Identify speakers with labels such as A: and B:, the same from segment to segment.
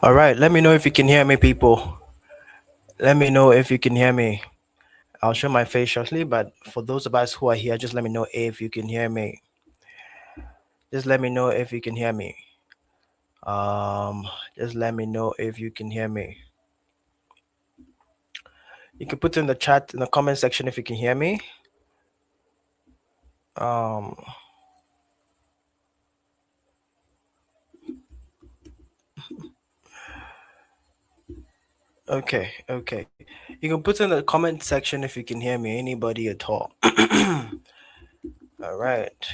A: All right, let me know if you can hear me, people. Let me know if you can hear me. I'll show my face shortly, but for those of us who are here, just let me know if you can hear me. Just let me know if you can hear me. Um, just let me know if you can hear me. You can put in the chat in the comment section if you can hear me. Um, okay. You can put in the comment section if you can hear me. Anybody at all. All right.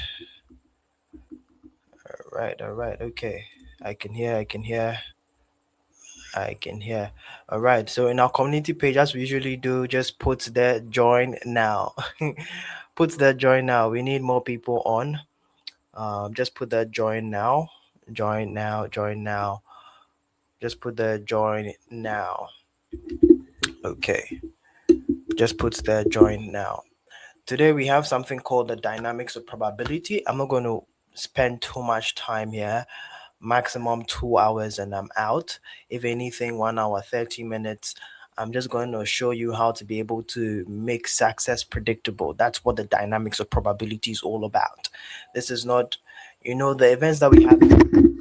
A: All right. Okay. I can hear. I can hear. All right. So in our community page, as we usually do, just put the join now. Put the join now. We need more people on. Just put the join now. Join now. Join now. Just put the join now. Okay. Just put the join now. Today we have something called the dynamics of probability. I'm not going to spend too much time here. Maximum 2 hours and I'm out. If anything, 1 hour, 30 minutes. I'm just going to show you how to be able to make success predictable. That's what the dynamics of probability is all about. This is not, the events that we have.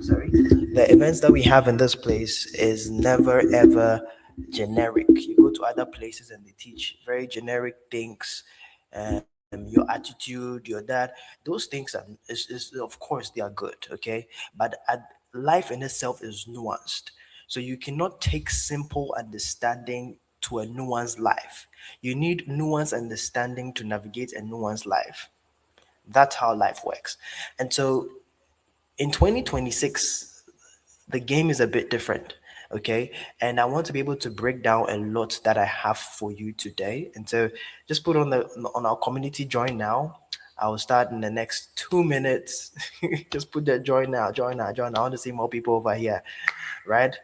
A: Sorry, the events that we have in this place is never ever generic. You go to other places and they teach very generic things. Your attitude, your that, those things is of course they are good, okay, but life in itself is nuanced. So you cannot take simple understanding to a nuanced life. You need nuanced understanding to navigate a nuanced life. That's how life works. And so in 2026, the game is a bit different, okay, and I want to be able to break down a lot that I have for you today. And so just put on our community join now. I will start in the next 2 minutes. Just put that join now. I want to see more people over here, right?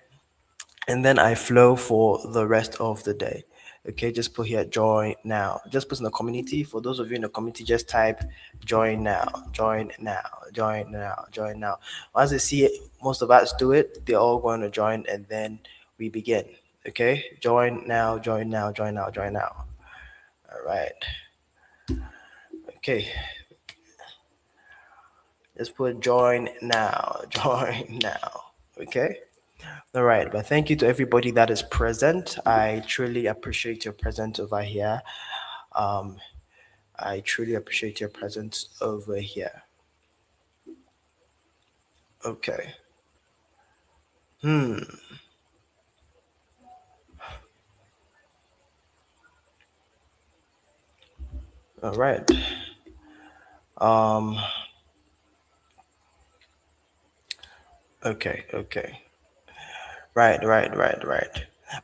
A: And then I flow for the rest of the day. Okay, just put here join now. Just put in the community. For those of you in the community, just type join now, join now, join now, join now. Once they see it, most of us do it, they're all going to join and then we begin. Okay, join now, join now, join now, join now. All right. Okay, just put join now, join now. Okay. All right, but thank you to everybody that is present. I truly appreciate your presence over here. Um, I truly appreciate your presence over here. Okay. Hmm. All right. Um. Okay. Right.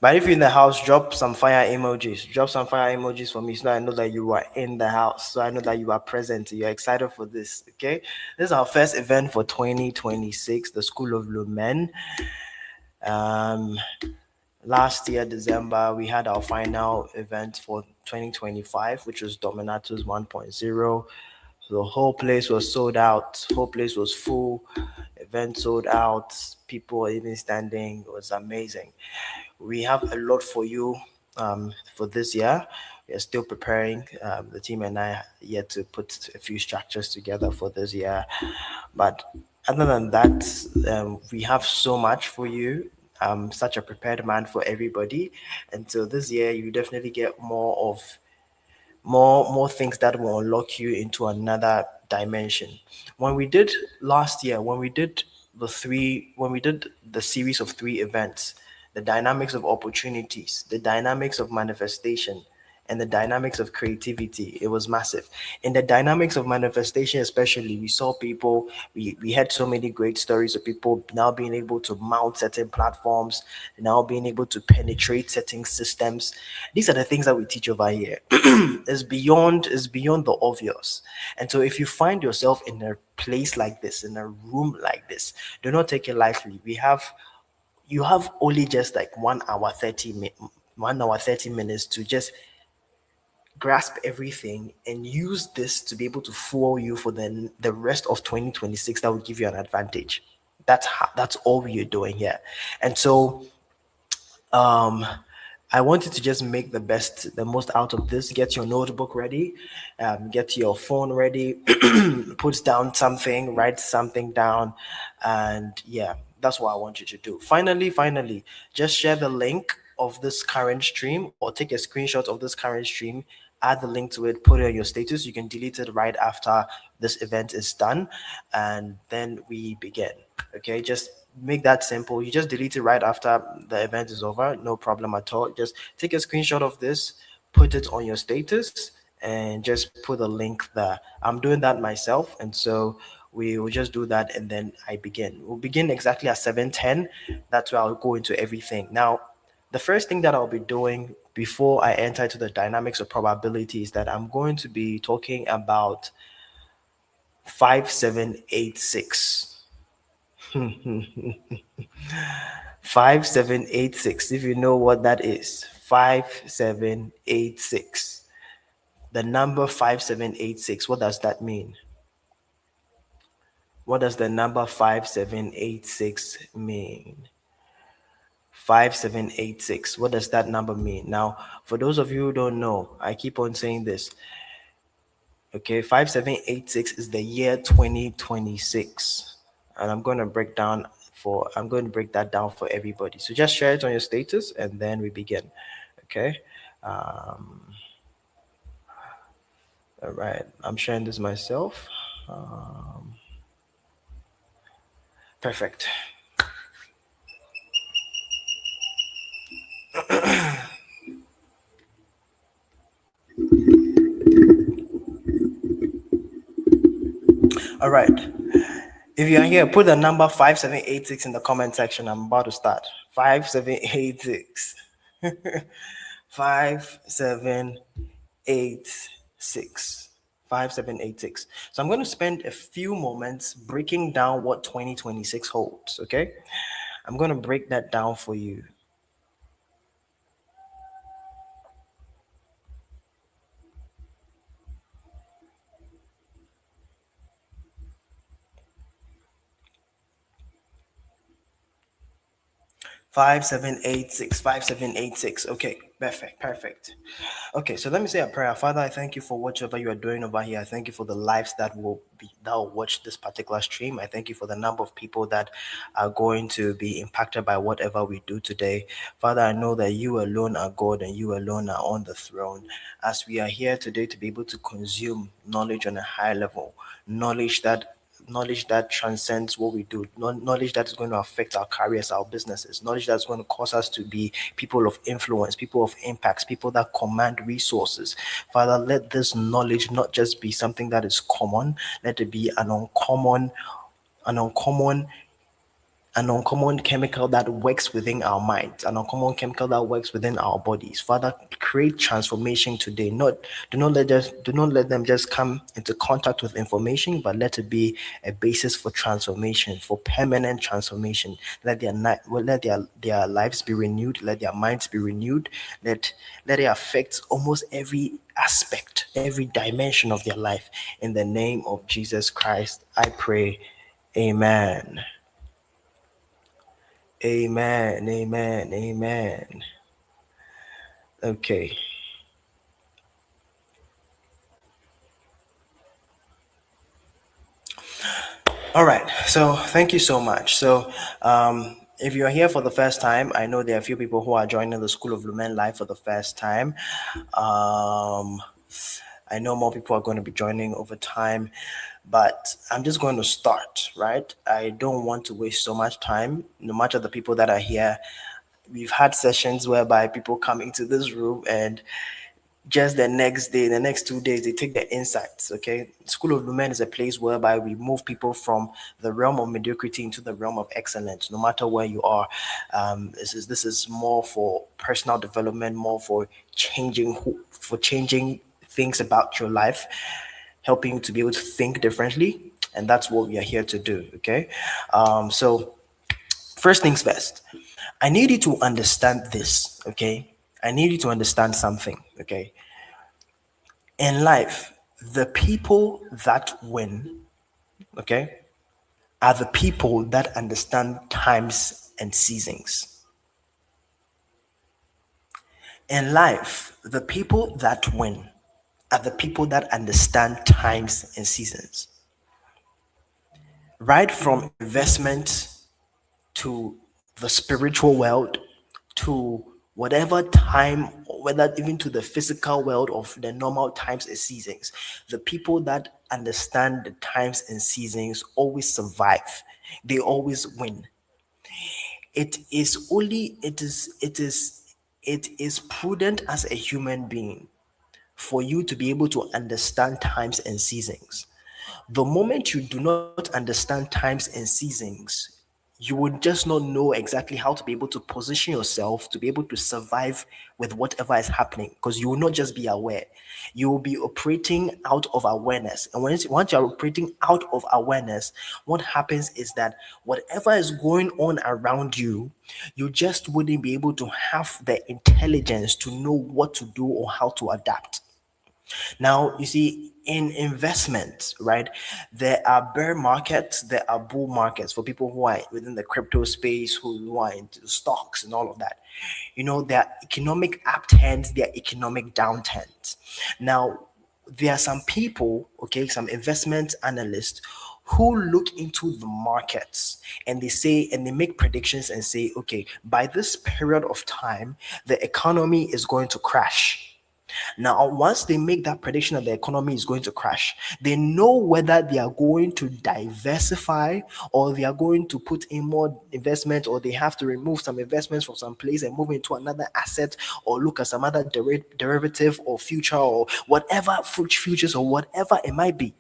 A: But if you're in the house, drop some fire emojis. Drop some fire emojis for me so I know that you are in the house. So I know that you are present. You're excited for this. Okay. This is our first event for 2026, the School of Lumen. Um, Last year, December, we had our final event for 2025, which was Dominatus 1.0. The whole place was sold out. Whole place was full. Event sold out. People were even standing. It was amazing. We have a lot for you for this year. We are still preparing. The team and I are yet to put a few structures together for this year. But other than that, we have so much for you. I'm such a prepared man for everybody. And so this year, you definitely get more things that will unlock you into another dimension. When we did last year, when we did the series of three events, the dynamics of opportunities, the dynamics of manifestation, and the dynamics of creativity, it was massive. In the dynamics of manifestation, especially, we saw people, we had so many great stories of people now being able to mount certain platforms, now being able to penetrate certain systems. These are the things that we teach over here. Is beyond the obvious. And so if you find yourself in a place like this, in a room like this, do not take it lightly. You have only just like 1 hour 30 minutes to just grasp everything and use this to be able to fuel you for the rest of 2026. That will give you an advantage. That's all we are doing here. And so um I wanted to just make the most out of this. Get your notebook ready, get your phone ready, put down something, write something down, and yeah, that's what I want you to do. Finally, just share the link of this current stream, or take a screenshot of this current stream, add the link to it, put it on your status. You can delete it right after this event is done, and then we begin. Okay, just make that simple. You just delete it right after the event is over, no problem at all. Just take a screenshot of this, put it on your status, and just put a link there. I'm doing that myself, and so we will just do that, and then I begin. We'll begin exactly at 7:10. That's where I'll go into everything. Now, the first thing that I'll be doing before I enter into the dynamics of probability is that I'm going to be talking about 5786. 5786. If you know what that is, 5786. The number 5786, what does that mean? What does the number 5786 mean? 5786. What does that number mean? Now, for those of you who don't know, I keep on saying this. Okay, 5786 is the year 2026. And I'm going to break that down for everybody. So just share it on your status, and then we begin. Okay. Um, all right. I'm sharing this myself. Um, Perfect. All right. If you are here, put the number 5786 in the comment section. I'm about to start. 5786. 5786. 5786. So I'm going to spend a few moments breaking down what 2026 holds. Okay. I'm going to break that down for you. 5786. 5786. Okay, perfect. Okay, so let me say a prayer. Father, I thank you for whatever you are doing over here. I thank you for the lives that will watch this particular stream. I thank you for the number of people that are going to be impacted by whatever we do today. Father, I know that you alone are God and you alone are on the throne. As we are here today to be able to consume knowledge on a high level, knowledge that transcends what we do, knowledge that is going to affect our careers, our businesses, knowledge that's going to cause us to be people of influence, people of impacts, people that command resources. Father, let this knowledge not just be something that is common, let it be an uncommon an uncommon chemical that works within our minds, an uncommon chemical that works within our bodies. Father, create transformation today. Do not let them just come into contact with information, but let it be a basis for transformation, for permanent transformation. Let their lives be renewed, let their minds be renewed, let it affect almost every aspect, every dimension of their life. In the name of Jesus Christ, I pray. Amen. Amen. Okay. All right. So thank you so much. So if you're here for the first time, I know there are a few people who are joining the School of Lumen Live for the first time. Um, I know more people are going to be joining over time, but I'm just going to start, right? I don't want to waste so much time. No matter the people that are here, we've had sessions whereby people come into this room and just the next day, the next 2 days, they take their insights. Okay, School of Lumen is a place whereby we move people from the realm of mediocrity into the realm of excellence. No matter where you are, this is more for personal development, more for changing things about your life, helping you to be able to think differently, and that's what we are here to do. Okay, so first things first, I need you to understand this. Okay, I need you to understand something. Okay, in life, the people that win, okay, are the people that understand times and seasons. In life, the people that win are the people that understand times and seasons. Right from investment to the spiritual world to whatever time, whether even to the physical world of the normal times and seasons, the people that understand the times and seasons always survive. They always win. It is prudent as a human being for you to be able to understand times and seasons. The moment you do not understand times and seasons, you would just not know exactly how to be able to position yourself to be able to survive with whatever is happening, because you will not just be aware. You will be operating out of awareness. And once you're operating out of awareness, what happens is that whatever is going on around you, you just wouldn't be able to have the intelligence to know what to do or how to adapt. Now, you see, in investments, right, there are bear markets, there are bull markets for people who are within the crypto space, who are into stocks and all of that. There are economic upturns, there are economic downturns. Now, there are some people, okay, some investment analysts who look into the markets and they make predictions and say, okay, by this period of time, the economy is going to crash. Now, once they make that prediction that the economy is going to crash, they know whether they are going to diversify or they are going to put in more investment, or they have to remove some investments from some place and move into another asset, or look at some other derivative or future or whatever futures or whatever it might be.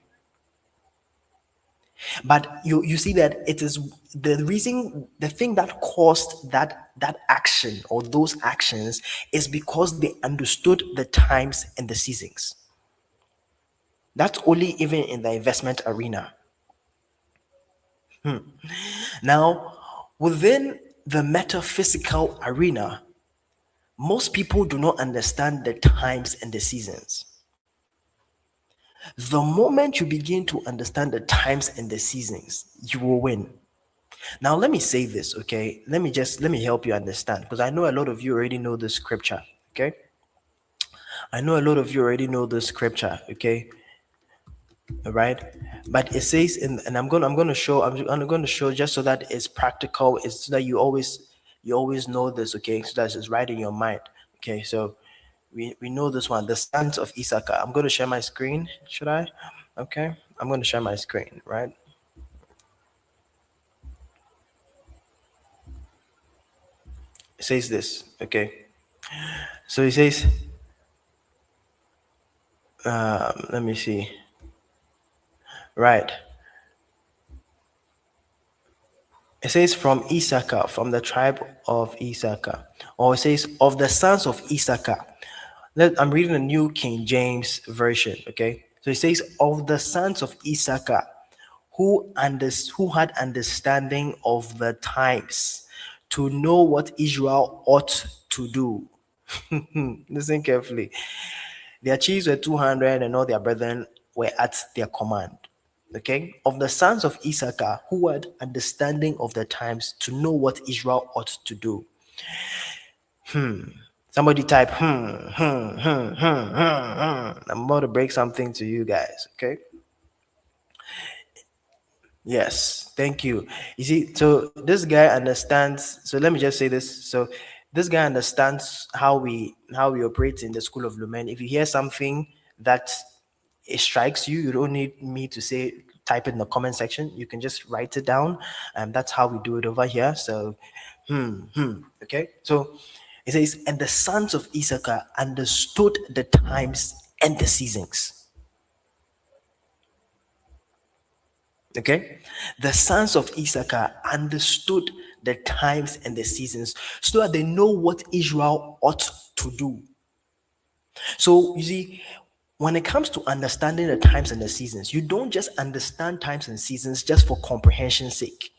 A: But you see that it is the reason, the thing that caused that action or those actions is because they understood the times and the seasons. That's only even in the investment arena. Now, within the metaphysical arena, most people do not understand the times and the seasons. The moment you begin to understand the times and the seasons, you will win. Now, let me say this, okay? Let me help you understand, because I know a lot of you already know the scripture, okay? I know a lot of you already know the scripture, okay? All right, but it says and I'm going to show just so that it's practical, is so that you always know this, okay? So that it's right in your mind, okay? So we know this one, the sons of Issachar. I'm going to share my screen. Should I? Okay, I'm going to share my screen, right? It says this, okay? So it says, let me see. Right. It says from Issachar, from the tribe of Issachar. Or it says of the sons of Issachar. I'm reading the New King James Version, okay? So it says of the sons of Issachar who had understanding of the times to know what Israel ought to do. Listen carefully. Their chiefs were 200 and all their brethren were at their command. Okay, of the sons of Issachar who had understanding of the times to know what Israel ought to do. Somebody type I'm about to break something to you guys. Okay. Yes, thank you. You see, so this guy understands. So let me just say this. So this guy understands how we operate in the School of Lumen. If you hear something that it strikes you, you don't need me to say type it in the comment section. You can just write it down, and that's how we do it over here. So, okay. So it says, and the sons of Issachar understood the times and the seasons. Okay, the sons of Issachar understood the times and the seasons so that they know what Israel ought to do. So you see, when it comes to understanding the times and the seasons, you don't just understand times and seasons just for comprehension's sake.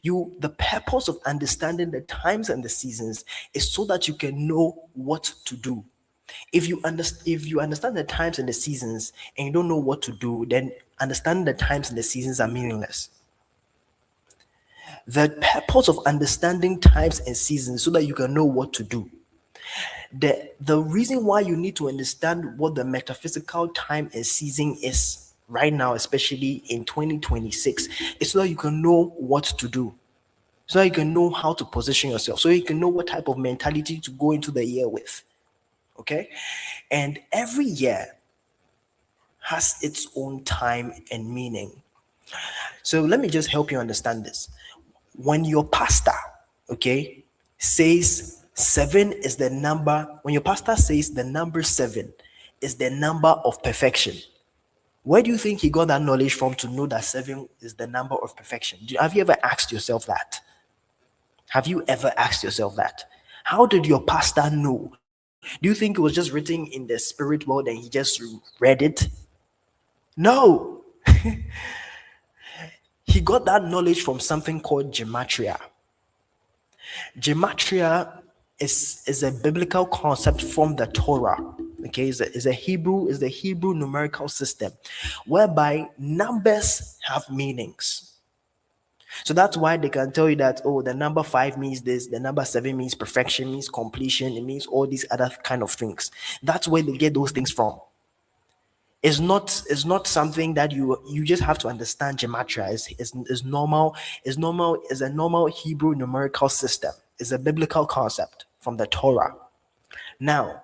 A: The purpose of understanding the times and the seasons is so that you can know what to do. If you understand the times and the seasons and you don't know what to do, then understanding the times and the seasons are meaningless. The purpose of understanding times and seasons so that you can know what to do. The reason why you need to understand what the metaphysical time and season is right now, especially in 2026, is so that you can know what to do, so that you can know how to position yourself, so you can know what type of mentality to go into the year with. Okay? And every year has its own time and meaning. So let me just help you understand this. When your pastor, okay, says seven is the number, when your pastor says the number seven is the number of perfection, where do you think he got that knowledge from to know that seven is the number of perfection? Have you ever asked yourself that? Have you ever asked yourself that? How did your pastor know? Do you think it was just written in the spirit world and he just read it? No. He got that knowledge from something called gematria. Gematria is a biblical concept from the Torah. Okay, is a Hebrew numerical system whereby numbers have meanings. So that's why they can tell you that, oh, the number five means this, the number seven means perfection, means completion, it means all these other kind of things. That's where they get those things from. It's not something that you just have to understand. Gematria is normal, is a normal Hebrew numerical system. It's a biblical concept from the Torah. Now,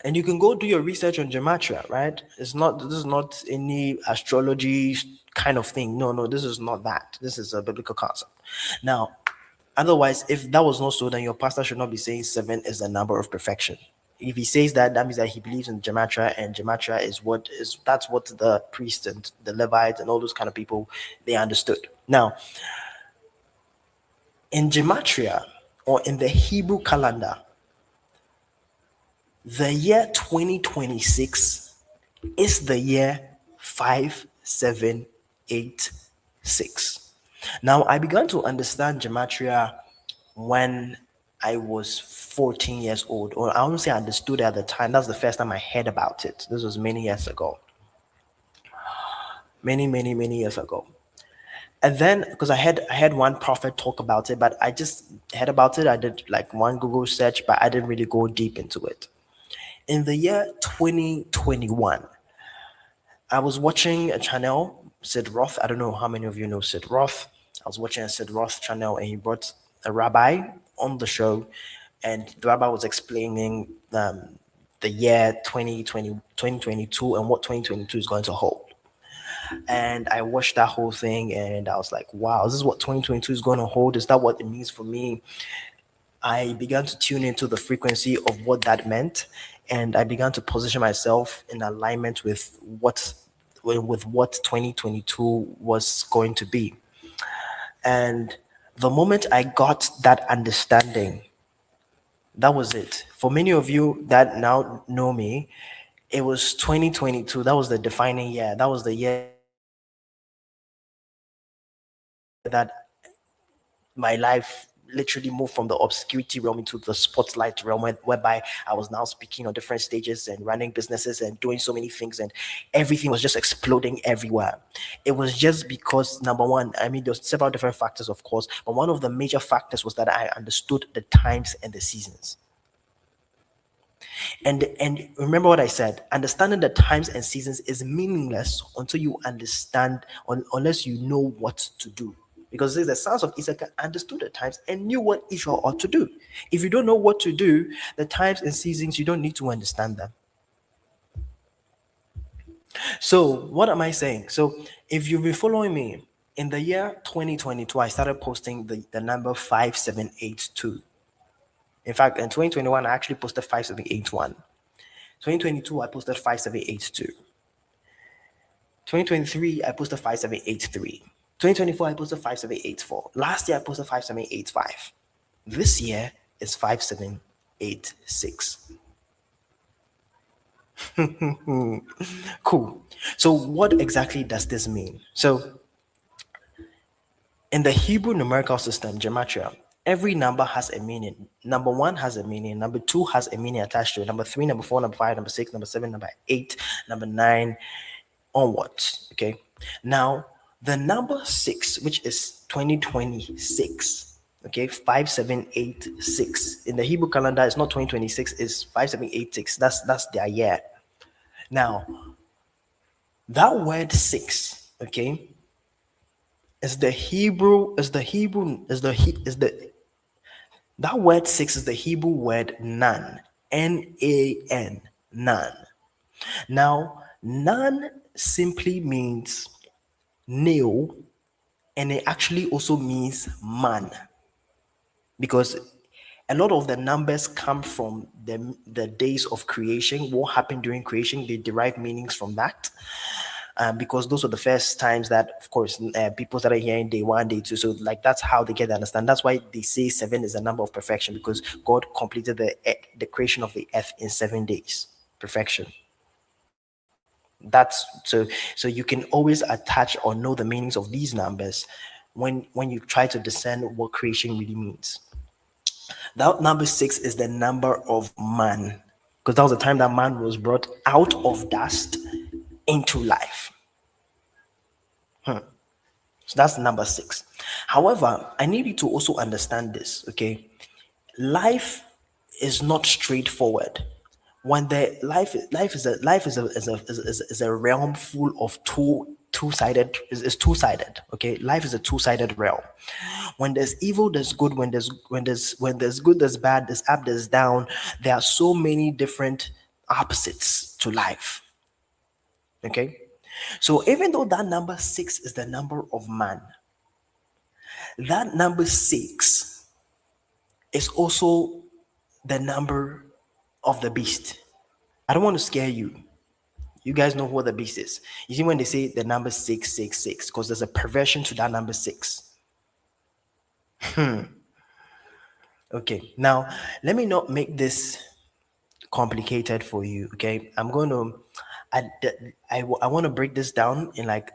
A: and you can go do your research on gematria, right? This is not any astrology kind of thing. No, this is not that. This is a biblical concept. Now, otherwise, if that was not so, then your pastor should not be saying seven is the number of perfection. If he says that, that means that he believes in gematria, and gematria that's what the priests and the Levites and all those kind of people they understood. Now, in gematria or in the Hebrew calendar, the year 2026 is the year 5786. Now, I began to understand gematria when I was 14 years old, or I won't say I understood it at the time. That's the first time I heard about it. This was many years ago. Many years ago. And then, because I had one prophet talk about it, but I just heard about it. I did like one Google search, but I didn't really go deep into it. In the year 2021, I was watching a channel, Sid Roth. I don't know how many of you know Sid Roth. I was watching a Sid Roth channel, and he brought a rabbi on the show, and the rabbi was explaining the year 2022 and what 2022 is going to hold. And I watched that whole thing, and I was like, wow, this is what 2022 is going to hold. Is that what it means for me? I began to tune into the frequency of what that meant, and I began to position myself in alignment with what 2022 was going to be. And the moment I got that understanding, that was it. For many of you that now know me, it was 2022. That was the defining year. That was the year that my life literally moved from the obscurity realm into the spotlight realm, whereby I was now speaking on different stages and running businesses and doing so many things, and everything was just exploding everywhere. It was just because, number one, I mean, there's several different factors, of course, but one of the major factors was that I understood the times and the seasons. And remember what I said, understanding the times and seasons is meaningless until you understand, unless you know what to do. Because the sons of Issachar understood the times and knew what each ought to do. If you don't know what to do, the times and seasons, you don't need to understand them. So what am I saying? So if you've been following me, in the year 2022, I started posting the number 5782. In fact, in 2021, I actually posted 5781. 2022, I posted 5782. 2023, I posted 5783. 2024, I posted 5784. Last year, I posted 5785. This year is 5786. Cool. So, what exactly does this mean? So, in the Hebrew numerical system, gematria, every number has a meaning. Number one has a meaning. Number two has a meaning attached to it. Number three, number four, number five, number six, number seven, number eight, number nine, onwards. Okay. Now, the number six, which is 2026. Okay, 5786. In the Hebrew calendar, it's not 2026, it's 5786. That's their year. Now, that word six, okay, is the that word six is the Hebrew word nan, Nan, nan. Now, nan simply means nil, and it actually also means man, because a lot of the numbers come from the days of creation, what happened during creation. They derive meanings from that, because those were the first times that, of course, people started hearing day one, day two. So, like, that's how they get to understand. That's why they say seven is a number of perfection, because God completed the creation of the earth in 7 days. Perfection. So you can always attach or know the meanings of these numbers when you try to discern what creation really means. That number six is the number of man, because that was the time that man was brought out of dust into life. So that's number six. However, I need you to also understand this, okay? Life is not straightforward. When the life is a realm full of two-sided, is two-sided. Okay, life is a two-sided realm. When there's evil, there's good. When there's good, there's bad. There's up, there's down. There are so many different opposites to life. Okay, so even though that number six is the number of man, that number six is also the number of the beast. I don't want to scare you. You guys know what the beast is. You see, when they say the number 666, because there's a perversion to that number six. Okay, now let me not make this complicated for you. Okay, I'm going to, I want to break this down in like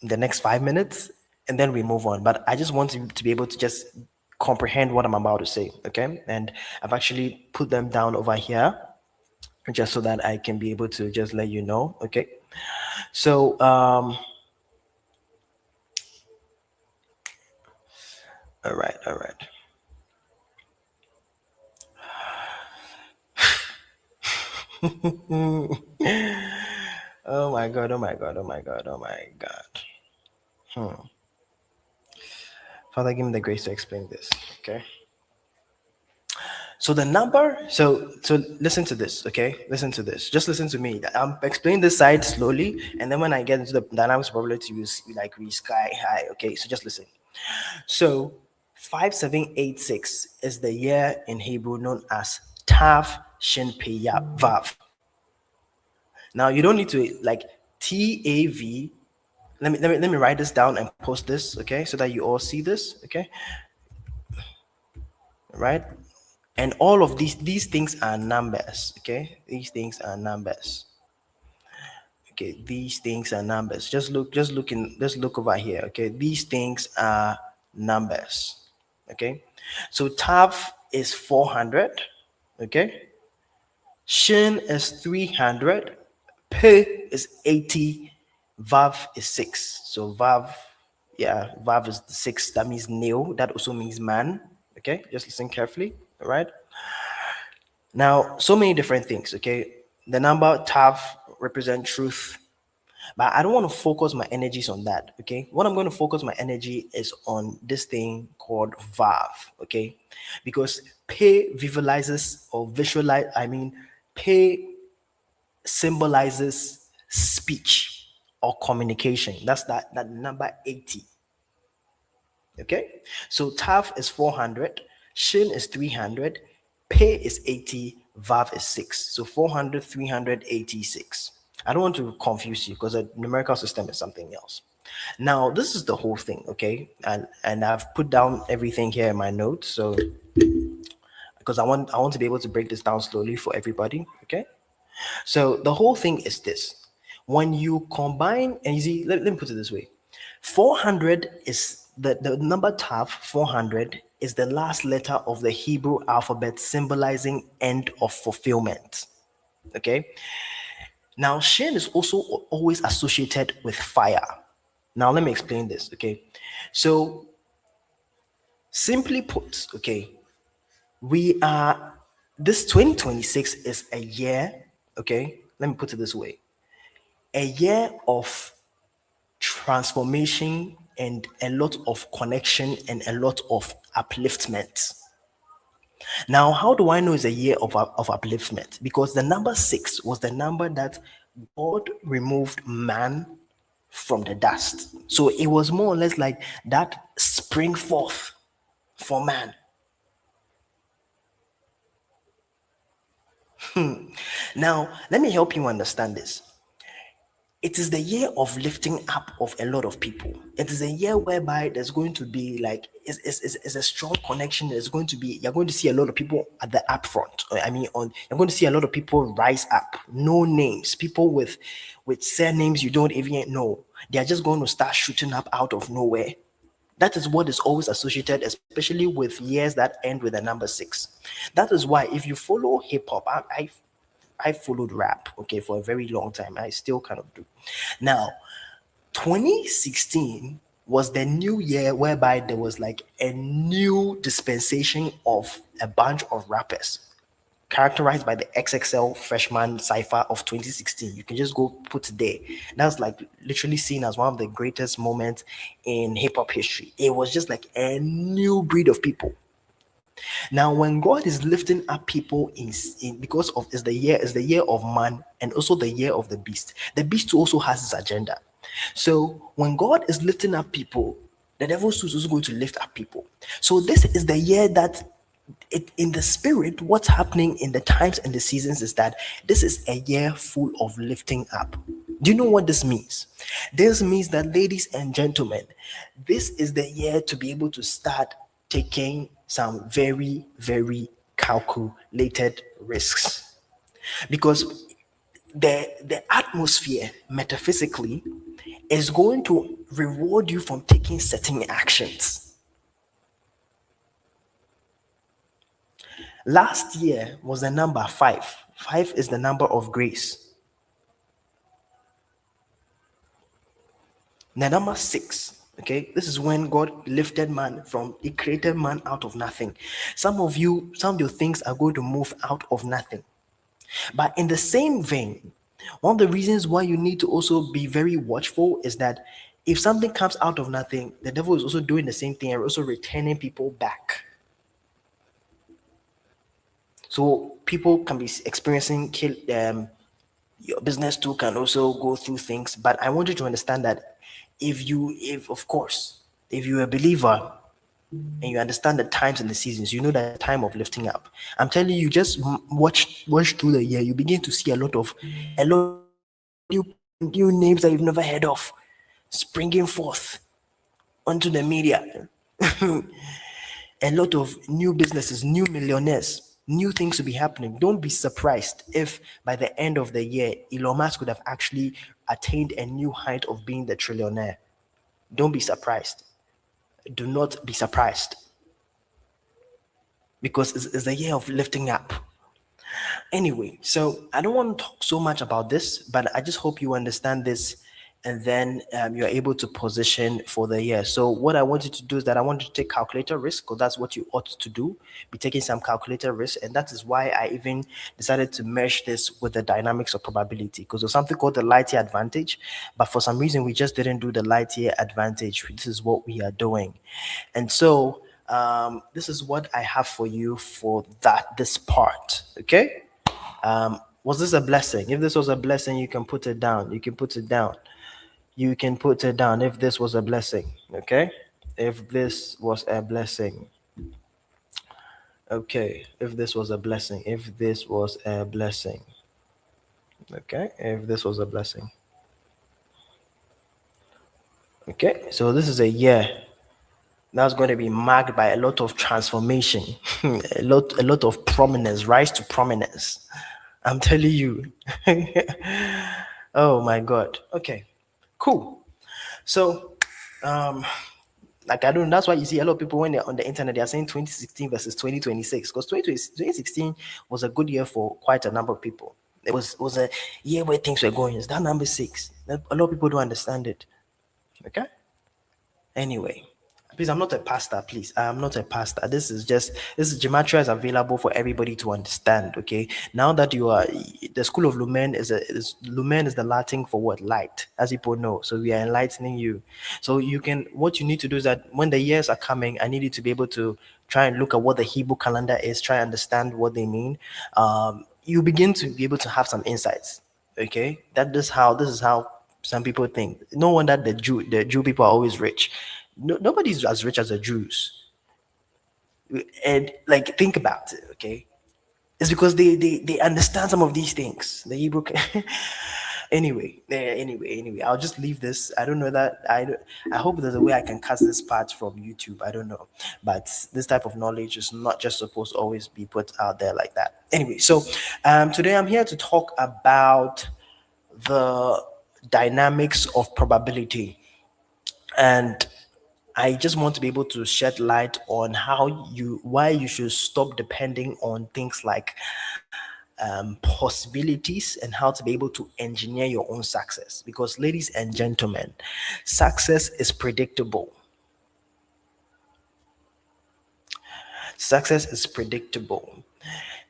A: the next 5 minutes, and then we move on. But I just want you to be able to just comprehend what I'm about to say. Okay, and I've actually put them down over here just so that I can be able to just let you know. Okay, so all right, all right. Oh my god, oh my god, oh my god, oh my god. Father, give me the grace to explain this. Okay. So the number, so listen to this, okay? Listen to this. Just listen to me. I'm explaining this side slowly, and then when I get into the dynamics of probability, you see like we sky high. Okay, so just listen. So 5786 is the year in Hebrew known as Tav Shin Pe Yap Vav. Now you don't need to like TAV. Let me write this down and post this, okay, so that you all see this, okay, right? And all of these things are numbers, okay? These things are numbers. Okay, these things are numbers. Just look over here, okay? These things are numbers. Okay? So Tav is 400, okay? Shin is 300, P is 80, Vav is 6. So Vav, yeah, Vav is the 6. That means neo. That also means man. Okay, just listen carefully. All right. Now, so many different things. Okay, the number Tav represent truth, but I don't want to focus my energies on that. Okay, what I'm going to focus my energy is on this thing called Vav. Okay, because P visualizes or visualize. I mean, P symbolizes speech or communication. That's that number 80. Okay, so Tav is 400, Shin is 300, Pe is 80, Vav is 6. So 400, 386. I don't want to confuse you because a numerical system is something else. Now, this is the whole thing, okay? And I've put down everything here in my notes, so because I want to be able to break this down slowly for everybody, okay? So the whole thing is this. When you combine, and you see, let me put it this way. 400 is the number Tav, 400 is the last letter of the Hebrew alphabet symbolizing end of fulfillment. Okay. Now, Shin is also always associated with fire. Now, let me explain this. Okay. So Simply put, okay, we are, this 2026 is a year, okay, let me put it this way, a year of transformation and a lot of connection and a lot of upliftment. Now, how do I know it's a year of upliftment? Because the number six was the number that God removed man from the dust. So it was more or less like that spring forth for man. Now, let me help you understand this. It is the year of lifting up of a lot of people. It is a year whereby there's going to be like it's a strong connection. There's going to be, you're going to see a lot of people at the upfront. I mean, on you're going to see a lot of people rise up. No names, people with surnames you don't even know. They are just going to start shooting up out of nowhere. That is what is always associated, especially with years that end with the number six. That is why if you follow hip hop, I followed rap, okay, for a very long time. I still kind of do. Now, 2016 was the new year whereby there was like a new dispensation of a bunch of rappers characterized by the XXL freshman cipher of 2016. You can just go put it there. That's like literally seen as one of the greatest moments in hip hop history. It was just like a new breed of people. Now, when God is lifting up people in because of is the year of man and also the year of the beast. The beast also has his agenda. So when God is lifting up people, the devil is also going to lift up people. So this is the year that in the spirit, what's happening in the times and the seasons is that this is a year full of lifting up. Do you know what this means? This means that, ladies and gentlemen, this is the year to be able to start taking some very, very calculated risks. Because the atmosphere metaphysically is going to reward you from taking certain actions. Last year was the number five. Five is the number of grace. The number six, okay, this is when God lifted man from, He created man out of nothing. Some of your things are going to move out of nothing. But in the same vein, one of the reasons why you need to also be very watchful is that if something comes out of nothing, the devil is also doing the same thing and also returning people back. So people can be experiencing your business too can also go through things. But I want you to understand that if of course, if you're a believer and you understand the times and the seasons, you know that time of lifting up. I'm telling you, just watch through the year, you begin to see a lot of new names that you've never heard of springing forth onto the media. A lot of new businesses, new millionaires, new things to be happening. Don't be surprised if by the end of the year, Elon Musk could have actually attained a new height of being the trillionaire. Don't be surprised. Do not be surprised because it's a year of lifting up. Anyway, so I don't want to talk so much about this, but I just hope you understand this and then you're able to position for the year. So what I want you to do is that I want you to take calculator risk because that's what you ought to do. Be taking some calculator risk, and that is why I even decided to mesh this with the dynamics of probability because there's something called the light year advantage, but for some reason we just didn't do the light year advantage. This is what we are doing, and so this is what I have for you for this part. Okay. Was this a blessing? If this was a blessing, you can put it down. You can put it down. You can put it down if this was a blessing. Okay. If this was a blessing. Okay. If this was a blessing. If this was a blessing. Okay. If this was a blessing. Okay. So this is a year that's going to be marked by a lot of transformation, a lot of prominence, rise to prominence. I'm telling you. Oh my God. Okay. Cool. So, like I don't. That's why you see a lot of people when they're on the internet, they are saying 2016 versus 2026 because 2016 was a good year for quite a number of people. It was a year where things were going. It's that number six. A lot of people don't understand it. Okay. Anyway, Please, I'm not a pastor. Please, I'm not a pastor. This is gematria is available for everybody to understand. Okay. Now that you are the school of Lumen Lumen is the Latin for what light, as people know. So we are enlightening you. So you can what you need to do is that when the years are coming, I need you to be able to try and look at what the Hebrew calendar is, try and understand what they mean. You begin to be able to have some insights. Okay, this is how some people think. No wonder the Jew people are always rich. No, nobody's as rich as the Jews. And like think about it, okay? It's because they understand some of these things. The Hebrew anyway, I'll just leave this. I don't know that I hope there's a way I can cut this part from YouTube. I don't know. But this type of knowledge is not just supposed to always be put out there like that. Anyway, so today I'm here to talk about the dynamics of probability. And I just want to be able to shed light on why you should stop depending on things like possibilities and how to be able to engineer your own success. Because, ladies and gentlemen, success is predictable. Success is predictable.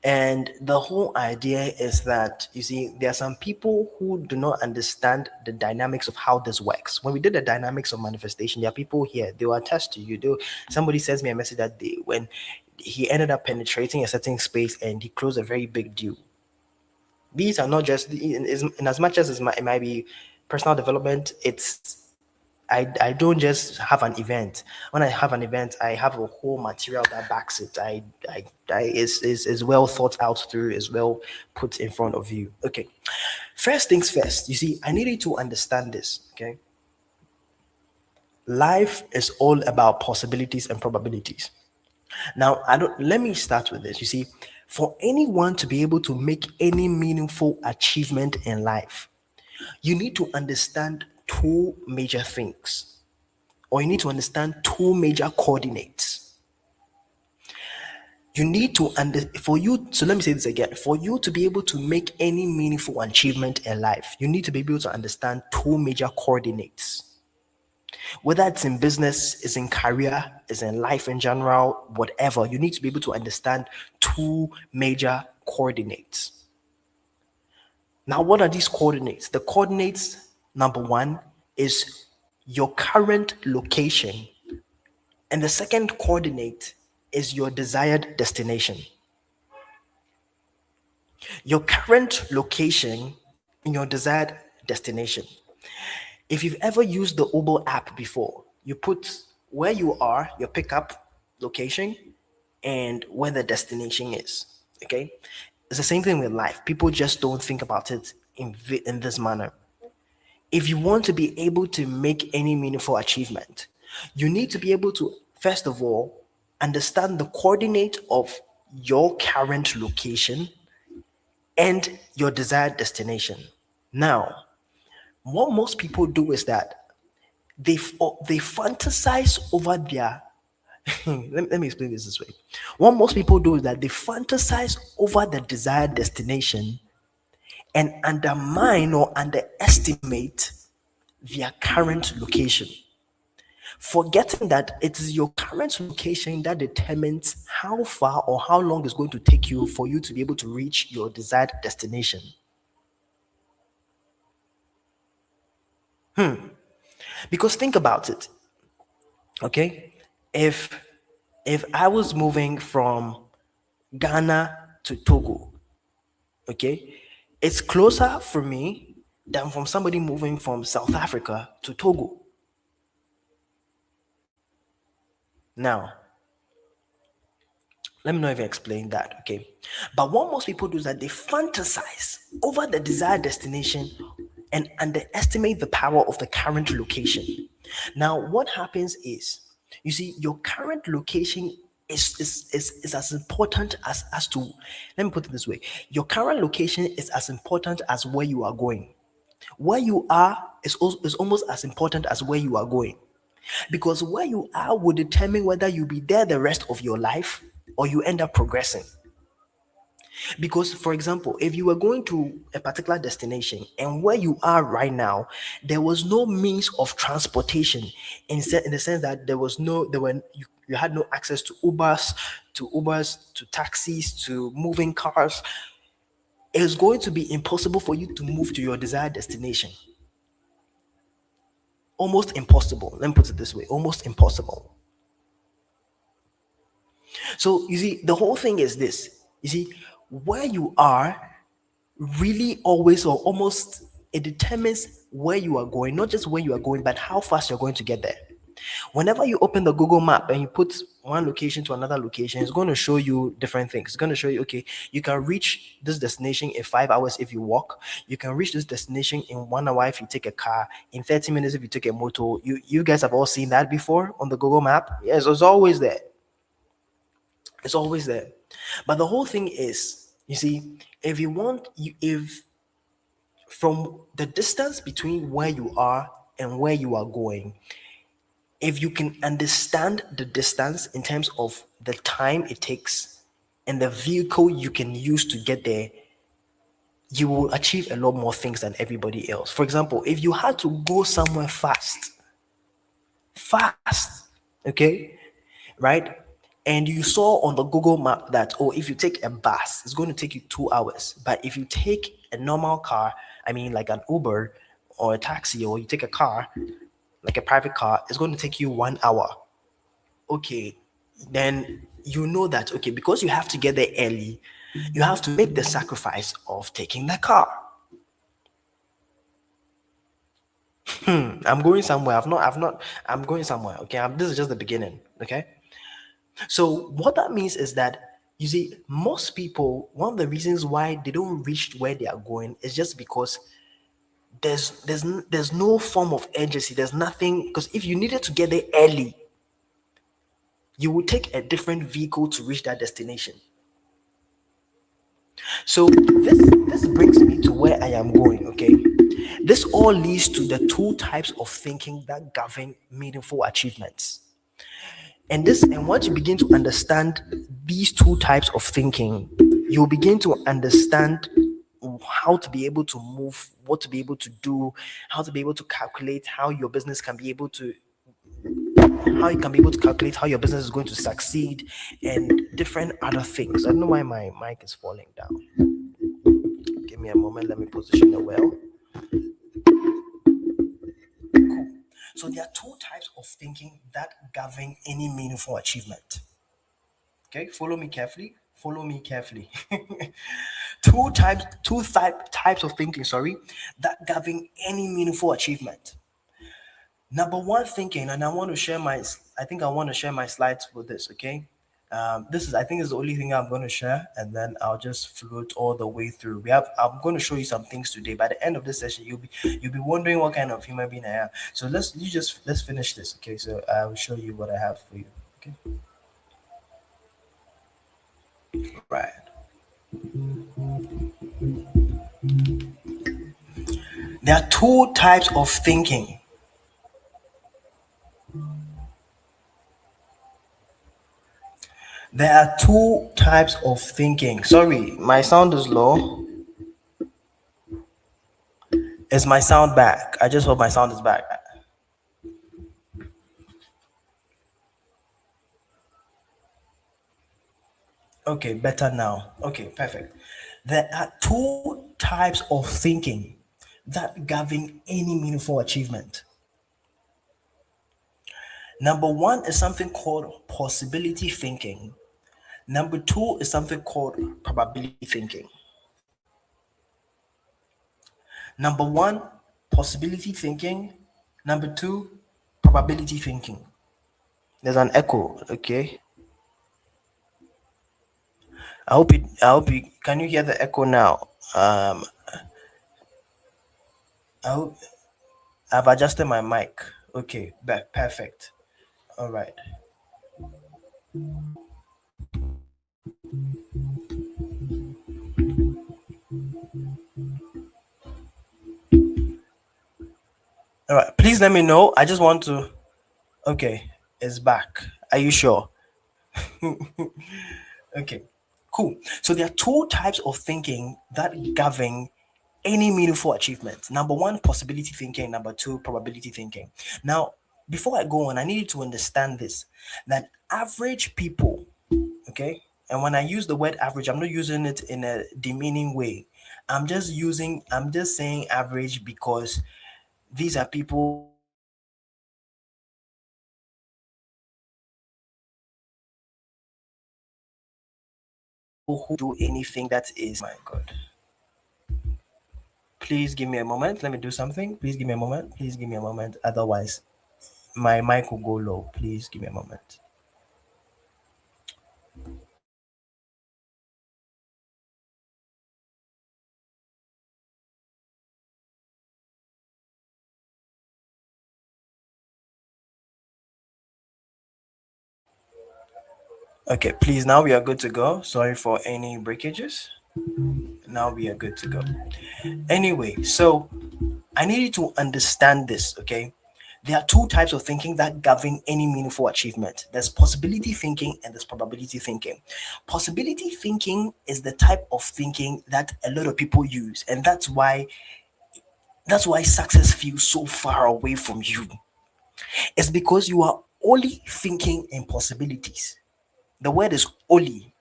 A: And the whole idea is that, you see, there are some people who do not understand the dynamics of how this works. When we did the dynamics of manifestation, there are people here, they will attest to you. Somebody sends me a message that day when he ended up penetrating a certain space and he closed a very big deal. These are not just, in as much as it might be personal development, I don't just have an event. When I have an event, I have a whole material that backs it. Is well thought out through, is well put in front of you. Okay. First things first, you see, I needed to understand this. Okay. Life is all about possibilities and probabilities. Now, I don't let me start with this. You see, for anyone to be able to make any meaningful achievement in life, you need to understand two major things, or you need to understand two major coordinates. You need to for you, so let me say this again. For you to be able to make any meaningful achievement in life, you need to be able to understand two major coordinates. Whether it's in business, is in career, is in life in general, whatever, you need to be able to understand two major coordinates. Now, what are these coordinates? The coordinates, number one, is your current location, and the second coordinate is your desired destination. Your current location and your desired destination. If you've ever used the Uber app before, you put where you are, your pickup location, and where the destination is. Okay? It's the same thing with life. People just don't think about it in this manner. If you want to be able to make any meaningful achievement, you need to be able to, first of all, understand the coordinate of your current location and your desired destination. Now, what most people do is that they fantasize over their let me explain this way. What most people do is that they fantasize over the desired destination and undermine or underestimate their current location, forgetting that it is your current location that determines how far or how long it's going to take you for you to be able to reach your desired destination. Because think about it, okay? If if I was moving from Ghana to Togo, okay, it's closer for me than from somebody moving from South Africa to Togo. Now, let me know if I explained that, okay? But what most people do is that they fantasize over the desired destination and underestimate the power of the current location. Now, what happens is, you see, your current location is as important as to, let me put it this way, your current location is as important as where you are going. Where you are is almost as important as where you are going. Because where you are will determine whether you'll be there the rest of your life or you end up progressing. Because, for example, if you were going to a particular destination and where you are right now, there was no means of transportation in the sense that you had no access to Ubers, to taxis, to moving cars. It's going to be impossible for you to move to your desired destination. Almost impossible. Let me put it this way, almost impossible. So, you see, the whole thing is this. You see, where you are really always or almost it determines where you are going, not just where you are going, but how fast you're going to get there. Whenever you open the Google map and you put one location to another location, it's going to show you different things. It's going to show you, okay, you can reach this destination in 5 hours if you walk. You can reach this destination in 1 hour if you take a car, in 30 minutes if you take a motor. You guys have all seen that before on the Google map. Yes, it's always there. It's always there. But the whole thing is, you see, if from the distance between where you are and where you are going, if you can understand the distance in terms of the time it takes and the vehicle you can use to get there, you will achieve a lot more things than everybody else. For example, if you had to go somewhere fast, okay, right? And you saw on the Google map that, oh, if you take a bus, it's going to take you 2 hours. But if you take a normal car, I mean, like an Uber or a taxi, or you take a car, like a private car, it's going to take you 1 hour. Okay, then you know that, okay, because you have to get there early, you have to make the sacrifice of taking the car. I'm going somewhere. I'm going somewhere. Okay, this is just the beginning. Okay. So what that means is that, you see, most people, one of the reasons why they don't reach where they are going is just because there's no form of urgency. There's nothing, because if you needed to get there early, you would take a different vehicle to reach that destination. So this brings me to where I am going. Okay, this all leads to the two types of thinking that govern meaningful achievements. And once you begin to understand these two types of thinking, you'll begin to understand how to be able to move, what to be able to do, how to be able to calculate how your business can be able to how you can be able to calculate how your business is going to succeed, and different other things. I don't know why my mic is falling down. Give me a moment, let me position it well. Cool. So there are two types of thinking that govern any meaningful achievement. Okay, follow me carefully. Follow me carefully. Two types of thinking, sorry, that govern any meaningful achievement. Number one thinking, and I think I want to share my slides for this, okay? I think is the only thing I'm going to share, and then I'll just float all the way through. I'm going to show you some things today. By the end of this session, you'll be wondering what kind of human being I am. So let's finish this, okay? So I will show you what I have for you, okay? Right. There are two types of thinking. There are two types of thinking. Sorry, my sound is low. Is my sound back? I just hope my sound is back. Okay, better now. Okay, perfect. There are two types of thinking that govern any meaningful achievement. Number one is something called possibility thinking. Number two is something called probability thinking. Number one, possibility thinking. Number two, probability thinking. There's an echo, okay? Can you hear the echo now? I hope I've adjusted my mic. Okay, perfect. All right. All right. Please let me know. I just want to. Okay, it's back. Are you sure? Okay. Cool. So there are two types of thinking that govern any meaningful achievement. Number one, possibility thinking. Number two, probability thinking. Now, before I go on, I need you to understand this, that average people, okay, and when I use the word average, I'm not using it in a demeaning way. I'm just saying average because these are people who do anything that is my god. Please give me a moment. Let me do something. Please give me a moment. Please give me a moment. Otherwise, my mic will go low. Please give me a moment. Okay, please. Now we are good to go. Sorry for any breakages. Now we are good to go. Anyway, so I need you to understand this, okay? There are two types of thinking that govern any meaningful achievement. There's possibility thinking and there's probability thinking. Possibility thinking is the type of thinking that a lot of people use, and that's why success feels so far away from you. It's because you are only thinking in possibilities. The word is only.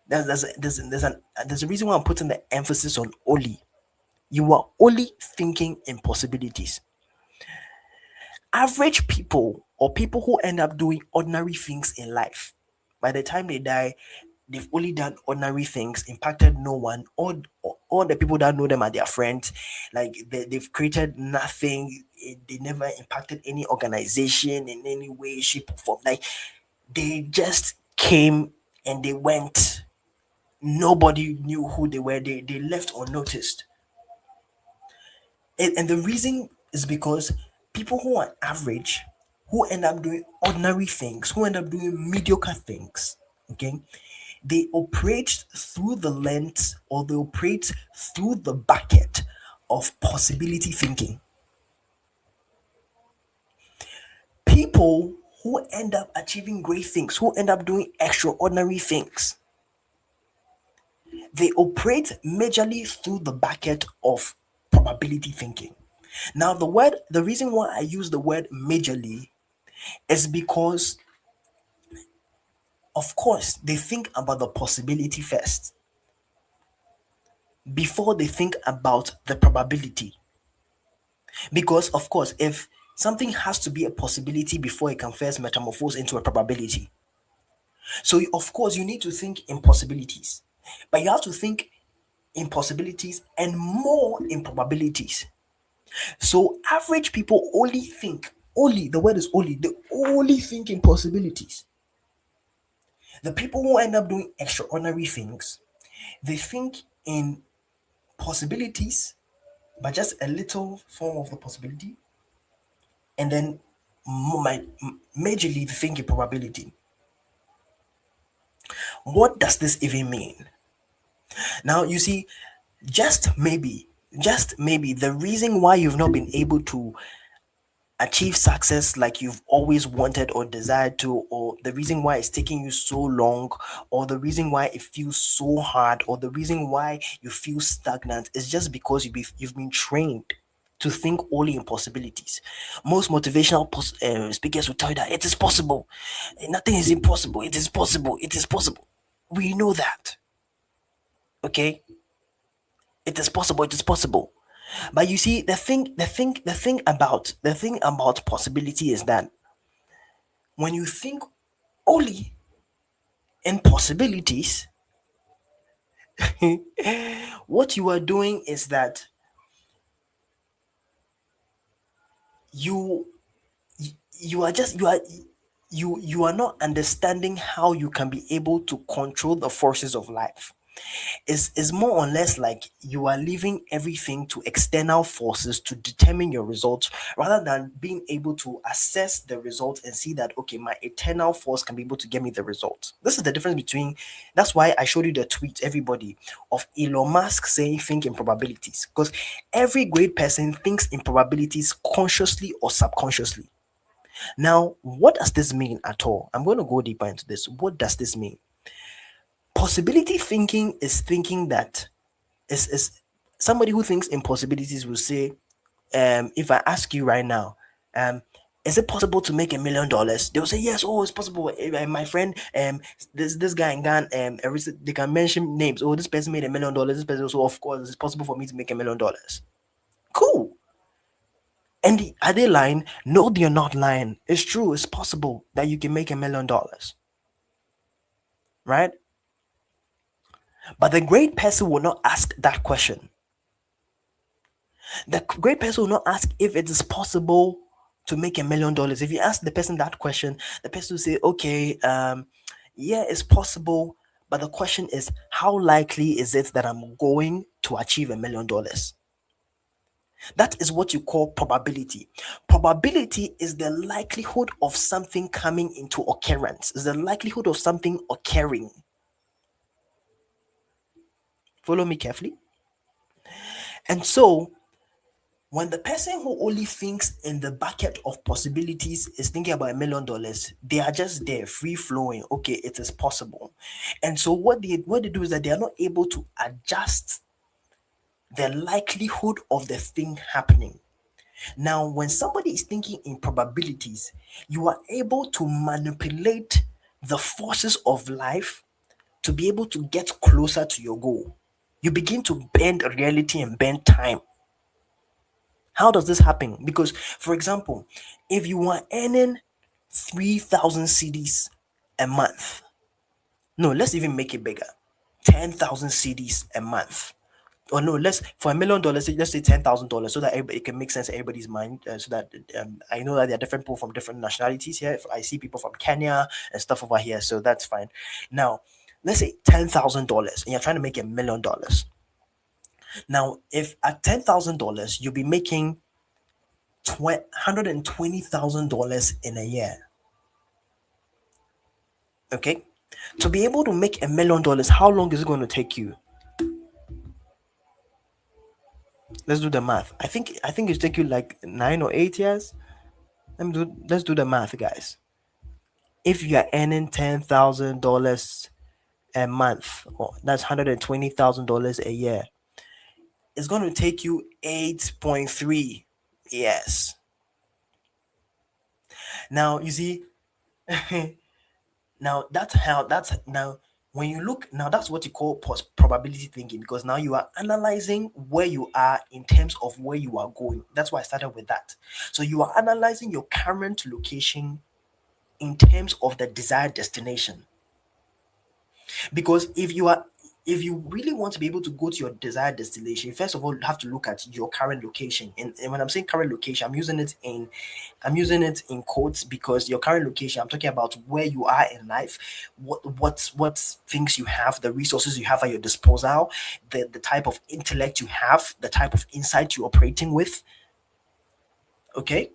A: There's a reason why I'm putting the emphasis on only. You are only thinking in possibilities. Average people or people who end up doing ordinary things in life, by the time they die, they've only done ordinary things, impacted no one. All the people that know them are their friends. Like they've created nothing. They never impacted any organization in any way, shape, or form. Like they just came and they went. Nobody knew who they were. They left unnoticed. And the reason is because people who are average, who end up doing ordinary things, who end up doing mediocre things, okay, they operate through the lens or they operate through the bucket of possibility thinking. People who end up achieving great things, who end up doing extraordinary things, they operate majorly through the bucket of probability thinking. Now, the reason why I use the word majorly is because, of course, they think about the possibility first before they think about the probability. Because, of course, if something has to be a possibility before it can first metamorphose into a probability. So, of course, you need to think in possibilities, but you have to think in possibilities and more in probabilities. So, average people only, the word is only, they only think in possibilities. The people who end up doing extraordinary things, they think in possibilities, but just a little form of the possibility, and then majorly they think in probability. What does this even mean? Now, you see, just maybe, the reason why you've not been able to achieve success like you've always wanted or desired to, or the reason why it's taking you so long, or the reason why it feels so hard, or the reason why you feel stagnant is just because you've been trained to think only in possibilities. Most motivational speakers will tell you that it is possible. Nothing is impossible. It is possible. It is possible. We know that. Okay? It is possible. It is possible. But you see, the thing about possibility is that when you think only in possibilities, what you are doing is that you you are just you are not understanding how you can be able to control the forces of life. Is more or less like you are leaving everything to external forces to determine your results rather than being able to assess the result and see that okay, my eternal force can be able to get me the result. This is the difference between, that's why I showed you the tweet, everybody, of Elon Musk saying think in probabilities, because every great person thinks in probabilities consciously or subconsciously. Now, what does this mean at all? I'm going to go deeper into this. What does this mean? Possibility thinking is thinking that is somebody who thinks in possibilities will say, if I ask you right now, um, is it possible to make $1 million? They'll say yes. Oh, it's possible. My friend, this guy in Ghana, they can mention names. Oh, this person made $1 million. This person, so of course it's possible for me to make $1 million. Cool. And are they lying? No, they're not lying. It's true. It's possible that you can make $1 million, right? But the great person will not ask that question. The great person will not ask if it is possible to make $1 million. If you ask the person that question, the person will say, okay, yeah, it's possible. But the question is, how likely is it that I'm going to achieve $1 million? That is what you call probability. Probability is the likelihood of something coming into occurrence, is the likelihood of something occurring. Follow me carefully. And so, when the person who only thinks in the bucket of possibilities is thinking about $1 million, they are just there, free flowing. Okay, it is possible. And so what they do is that they are not able to adjust the likelihood of the thing happening. Now, when somebody is thinking in probabilities, you are able to manipulate the forces of life to be able to get closer to your goal. You begin to bend reality and bend time. How does this happen? Because, for example, if you are earning 3,000 CDs a month, no, let's even make it bigger, 10,000 CDs a month. Or no, let's for $1 million, let's say $10,000, so that everybody, it can make sense in everybody's mind. So that I know that there are different people from different nationalities here. I see people from Kenya and stuff over here, so that's fine. Now, let's say $10,000, and you're trying to make $1 million. Now, if at $10,000 you'll be making $120,000 in a year. Okay, to be able to make $1 million, how long is it going to take you? Let's do the math. I think it take you like 9 or 8 years. Let's do the math, guys. If you are earning $10,000 a month, or that's $120,000 a year, it's going to take you 8.3 years. Now you see, now when you look now, that's what you call probability thinking, because now you are analyzing where you are in terms of where you are going. That's why I started with that. So you are analyzing your current location in terms of the desired destination. Because if you really want to be able to go to your desired destination, first of all, you have to look at your current location. And when I'm saying current location, I'm using it in quotes, because your current location, I'm talking about where you are in life, what things you have, the resources you have at your disposal, the type of intellect you have, the type of insight you're operating with. Okay.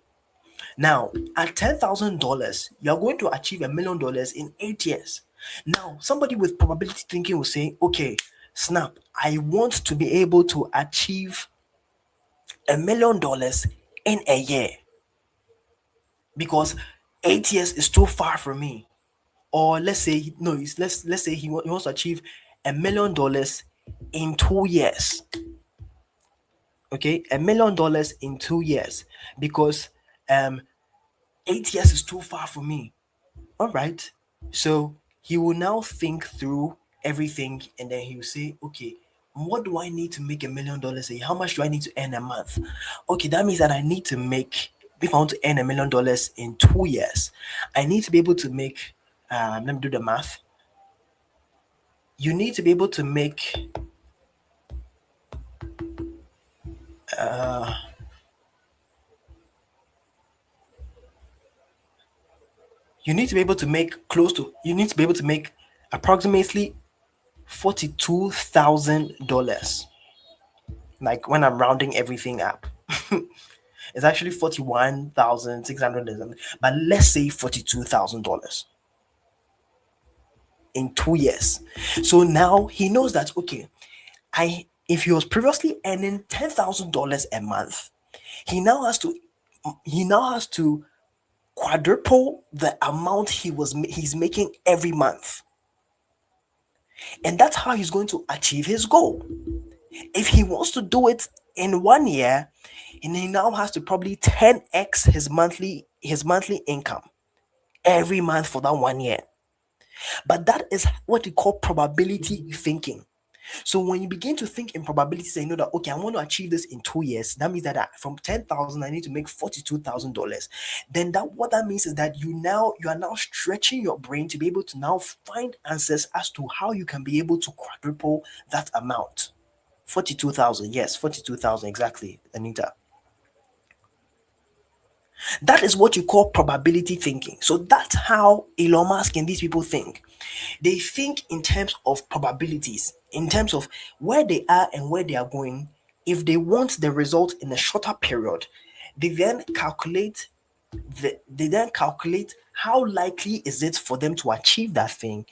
A: Now, at $10,000, you're going to achieve $1 million in 8 years. Now, somebody with probability thinking will say, okay, snap, I want to be able to achieve $1 million in a year, because 8 years is too far from me. Or let's say, no, let's say he wants to achieve $1 million in 2 years. Okay, $1 million in 2 years, because 8 years is too far for me. All right. So he will now think through everything, and then he will say, okay, what do I need to make $1 million a year? How much do I need to earn a month? Okay, that means that I need to make, if I want to earn $1 million in 2 years, I need to be able to make, let me do the math. You need to be able to make, you need to be able to make you need to be able to make approximately $42,000. Like when I'm rounding everything up. It's actually 41,600, but let's say $42,000 in 2 years. So now he knows that, okay, if he was previously earning $10,000 a month, he now has to quadruple the amount he's making every month. And that's how he's going to achieve his goal. If he wants to do it in 1 year, and he now has to probably 10x his monthly income every month for that 1 year. But that is what we call probability thinking. So when you begin to think in probabilities and you know that, okay, I want to achieve this in 2 years, that means that from 10,000 I need to make $42,000. Then that what that means is that you are now stretching your brain to be able to now find answers as to how you can be able to quadruple that amount. 42,000, yes, 42,000 exactly, Anita. That is what you call probability thinking. So that's how Elon Musk and these people think. They think in terms of probabilities, in terms of where they are and where they are going. If they want the result in a shorter period, they then calculate how likely is it for them to achieve that thing,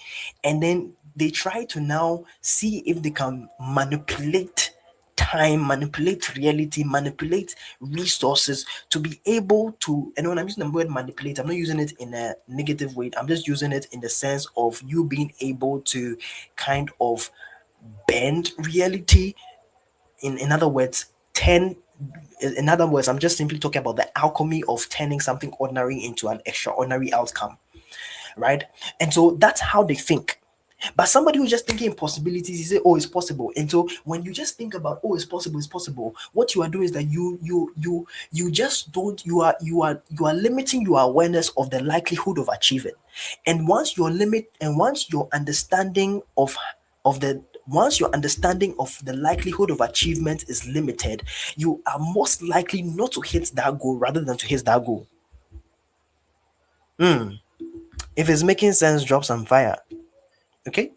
A: and then they try to now see if they can manipulate time, manipulate reality, manipulate resources to be able to. And when I'm using the word manipulate, I'm not using it in a negative way, I'm just using it in the sense of you being able to kind of bend reality. In other words, turn in other words, I'm just simply talking about the alchemy of turning something ordinary into an extraordinary outcome, right? And so that's how they think. But somebody who's just thinking possibilities, you say, "Oh, it's possible." And so when you just think about, "Oh, it's possible," what you are doing is that you just don't you are limiting your awareness of the likelihood of achieving. And once your understanding of the once your understanding of the likelihood of achievement is limited, you are most likely not to hit that goal rather than to hit that goal. If it's making sense, drop some fire. Okay.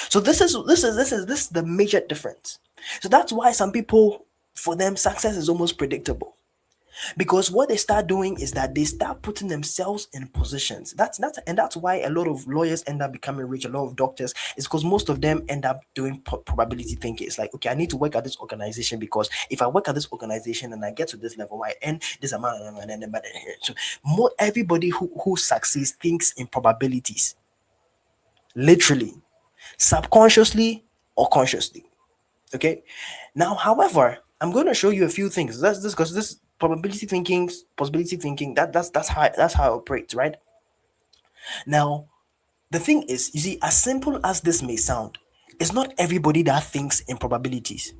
A: So this is the major difference. So that's why some people, for them, success is almost predictable. Because what they start doing is that they start putting themselves in positions. That's why a lot of lawyers end up becoming rich, a lot of doctors, is because most of them end up doing probability thinking. It's like, okay, I need to work at this organization, because if I work at this organization and I get to this level, I earn this amount, so more everybody who succeeds thinks in probabilities, literally, subconsciously or consciously. Okay. Now, however, I'm going to show you a few things. That's this because this possibility thinking. That's how it operates, right? Now, the thing is, you see, as simple as this may sound, it's not everybody that thinks in probabilities.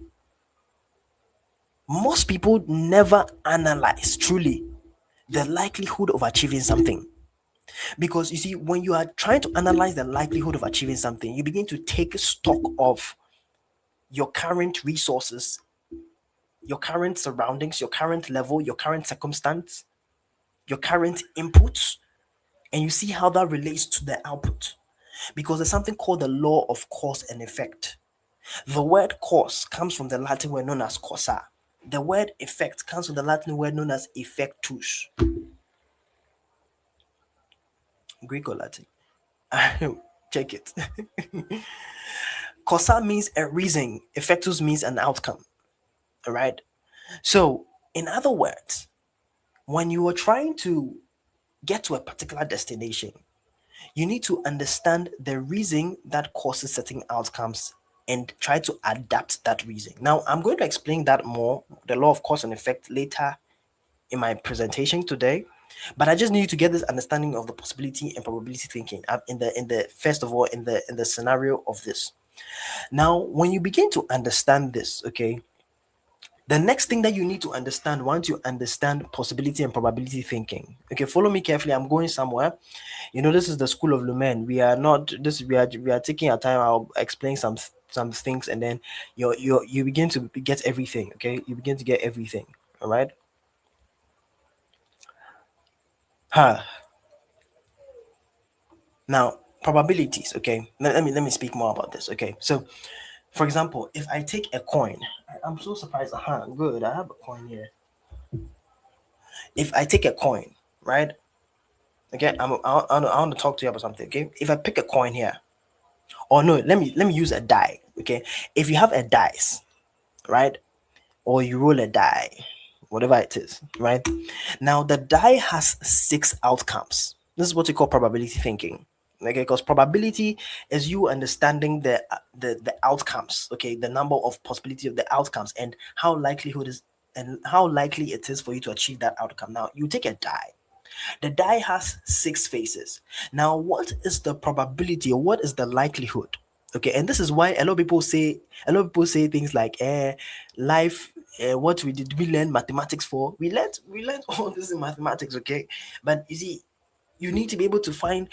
A: Most people never analyze truly the likelihood of achieving something. Because you see, when you are trying to analyze the likelihood of achieving something, you begin to take stock of your current resources, your current surroundings, your current level, your current circumstance, your current inputs, and you see how that relates to the output. Because there's something called the law of cause and effect. The word cause comes from the Latin word known as causa. The word effect comes from the Latin word known as effectus. Greek or Latin? Check it. Causa means a reason, effectus means an outcome. All right. So, in other words, when you are trying to get to a particular destination, you need to understand the reason that causes certain outcomes and try to adapt that reason. Now, I'm going to explain that more, the law of cause and effect, later in my presentation today. But I just need you to get this understanding of the possibility and probability thinking in the first of all in the scenario of this. Now, when you begin to understand this, okay, the next thing that you need to understand once you understand possibility and probability thinking. Okay, follow me carefully. I'm going somewhere. This is the school of Lumen. We are not this. We are taking our time. I'll explain some things, and then you begin to get everything. Okay, you begin to get everything. All right. Huh. Now, probabilities. Okay. Let me speak more about this. Okay. So, for example, if I take a coin, I'm so surprised. Good. I have a coin here. If I take a coin, right? Okay, I want to talk to you about something. Okay, if I pick a coin here, or no, let me use a die. Okay, if you have a dice, right, or you roll a die, whatever it is, right. Now the die has six outcomes. This is what you call probability thinking. Okay, because probability is you understanding the outcomes, okay, the number of possibility of the outcomes and how likelihood is and how likely it is for you to achieve that outcome. Now you take a die. The die has six faces. Now, what is the probability or what is the likelihood? Okay, and this is why a lot of people say things like, life. What we did we learn mathematics for? We learned all this in mathematics, okay? But you see, you need to be able to find.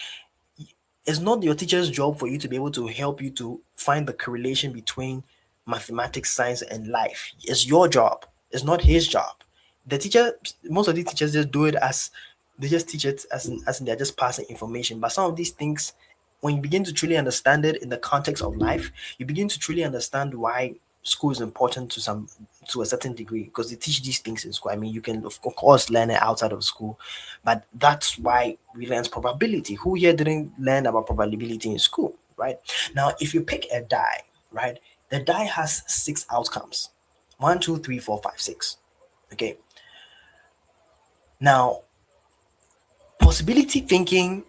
A: It's not your teacher's job for you to be able to help you to find the correlation between mathematics, science, and life. It's your job. It's not his job. The teacher, most of these teachers just do it as they just teach it as they're just passing information. But some of these things, when you begin to truly understand it in the context of life, you begin to truly understand why school is important to a certain degree, because they teach these things in school. I mean, you can of course learn it outside of school, but that's why we learn probability. Who here didn't learn about probability in school, right? Now, if you pick a die, right, the die has six outcomes: one, two, three, four, five, six. Okay. Now, possibility thinking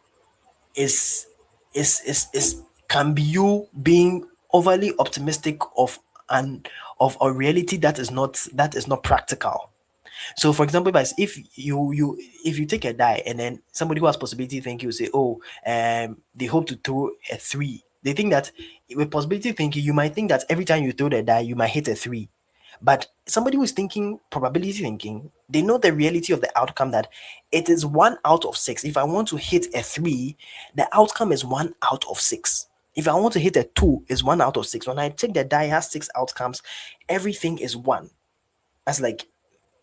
A: is is can be you being overly optimistic an of a reality that is not practical. So, for example, if you take a die and then somebody who has possibility thinking will say, "Oh, they hope to throw a three." They think that with possibility thinking, you might think that every time you throw the die, you might hit a three. But somebody who is thinking probability thinking, they know the reality of the outcome, that it is one out of six. If I want to hit a three, the outcome is one out of six. If I want to hit a two, is one out of six. When I take the die, it has six outcomes. Everything is one. That's like,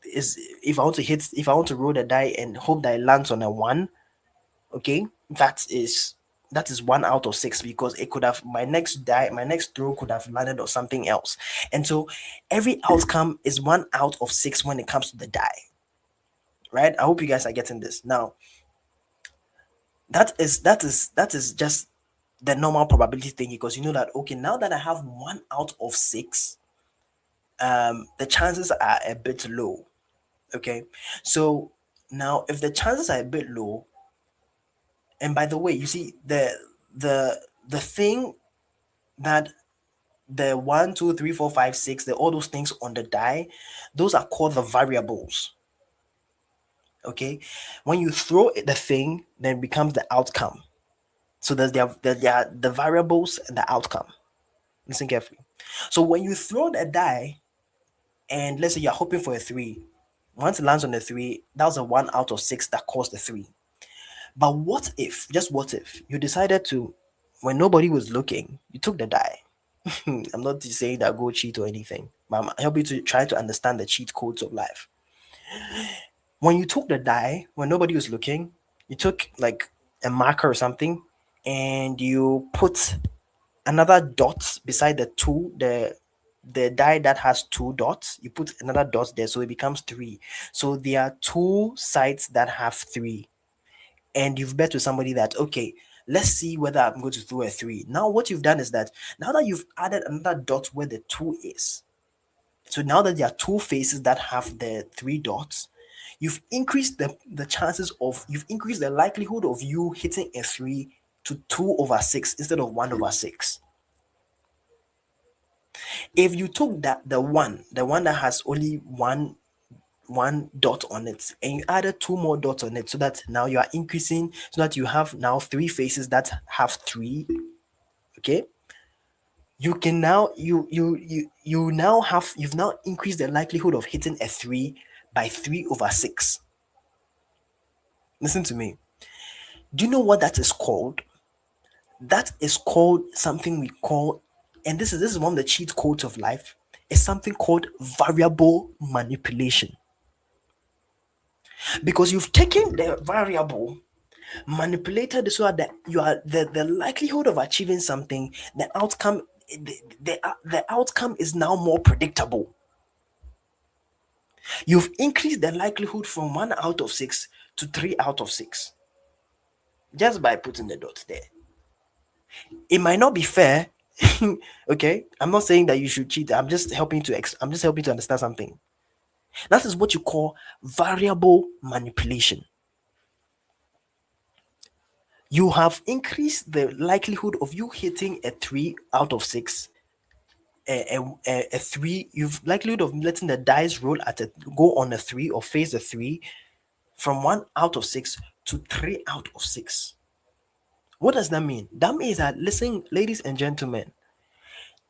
A: is if I want to roll the die and hope that it lands on a one, okay, that is one out of six, because it could have my next throw could have landed on something else. And so every outcome is one out of six when it comes to the die, right? I hope you guys are getting this. Now, that is just the normal probability thing, because you know that, okay, now that I have one out of six, the chances are a bit low. Okay, so now if the chances are a bit low, and by the way, you see the thing that the one, two, three, four, five, six, all those things on the die, those are called the variables. Okay, when you throw the thing, then it becomes the outcome. So there are the variables and the outcome. Listen carefully. So when you throw the die, and let's say you're hoping for a three, once it lands on the three, that was a one out of six that caused the three. But what if, just what if, you decided to, when nobody was looking, you took the die? I'm not saying that go cheat or anything, but I'm helping you to try to understand the cheat codes of life. When you took the die, when nobody was looking, you took like a marker or something, and you put another dot beside the die that has two dots. You put another dot there, so it becomes three. So there are two sides that have three, and you've bet with somebody that, okay, let's see whether I'm going to throw a three. Now what you've done is that, now that you've added another dot where the two is, so now that there are two faces that have the three dots, you've increased the likelihood of you hitting a three to 2/6 instead of 1/6. If you took the one that has only one dot on it, and you added two more dots on it, so that now you are increasing, so that you have now three faces that have three. Okay, you can now you now have you've now increased the likelihood of hitting a three by 3/6. Listen to me. Do you know what that is called? That is called something we call, and this is one of the cheat codes of life, is something called variable manipulation. Because you've taken the variable, manipulated it so that you are the likelihood of achieving something, the outcome, the outcome is now more predictable. You've increased the likelihood from 1/6 to 3/6 just by putting the dots there. It might not be fair. Okay, I'm not saying that you should cheat. I'm just helping to understand something. That is what you call variable manipulation. You have increased the likelihood of you hitting a 3 out of 6. A three, you've likelihood of letting the dice roll at a go on a 3 or face a 3 from 1 out of 6 to 3 out of 6. What does that mean? That means that, listen, ladies and gentlemen,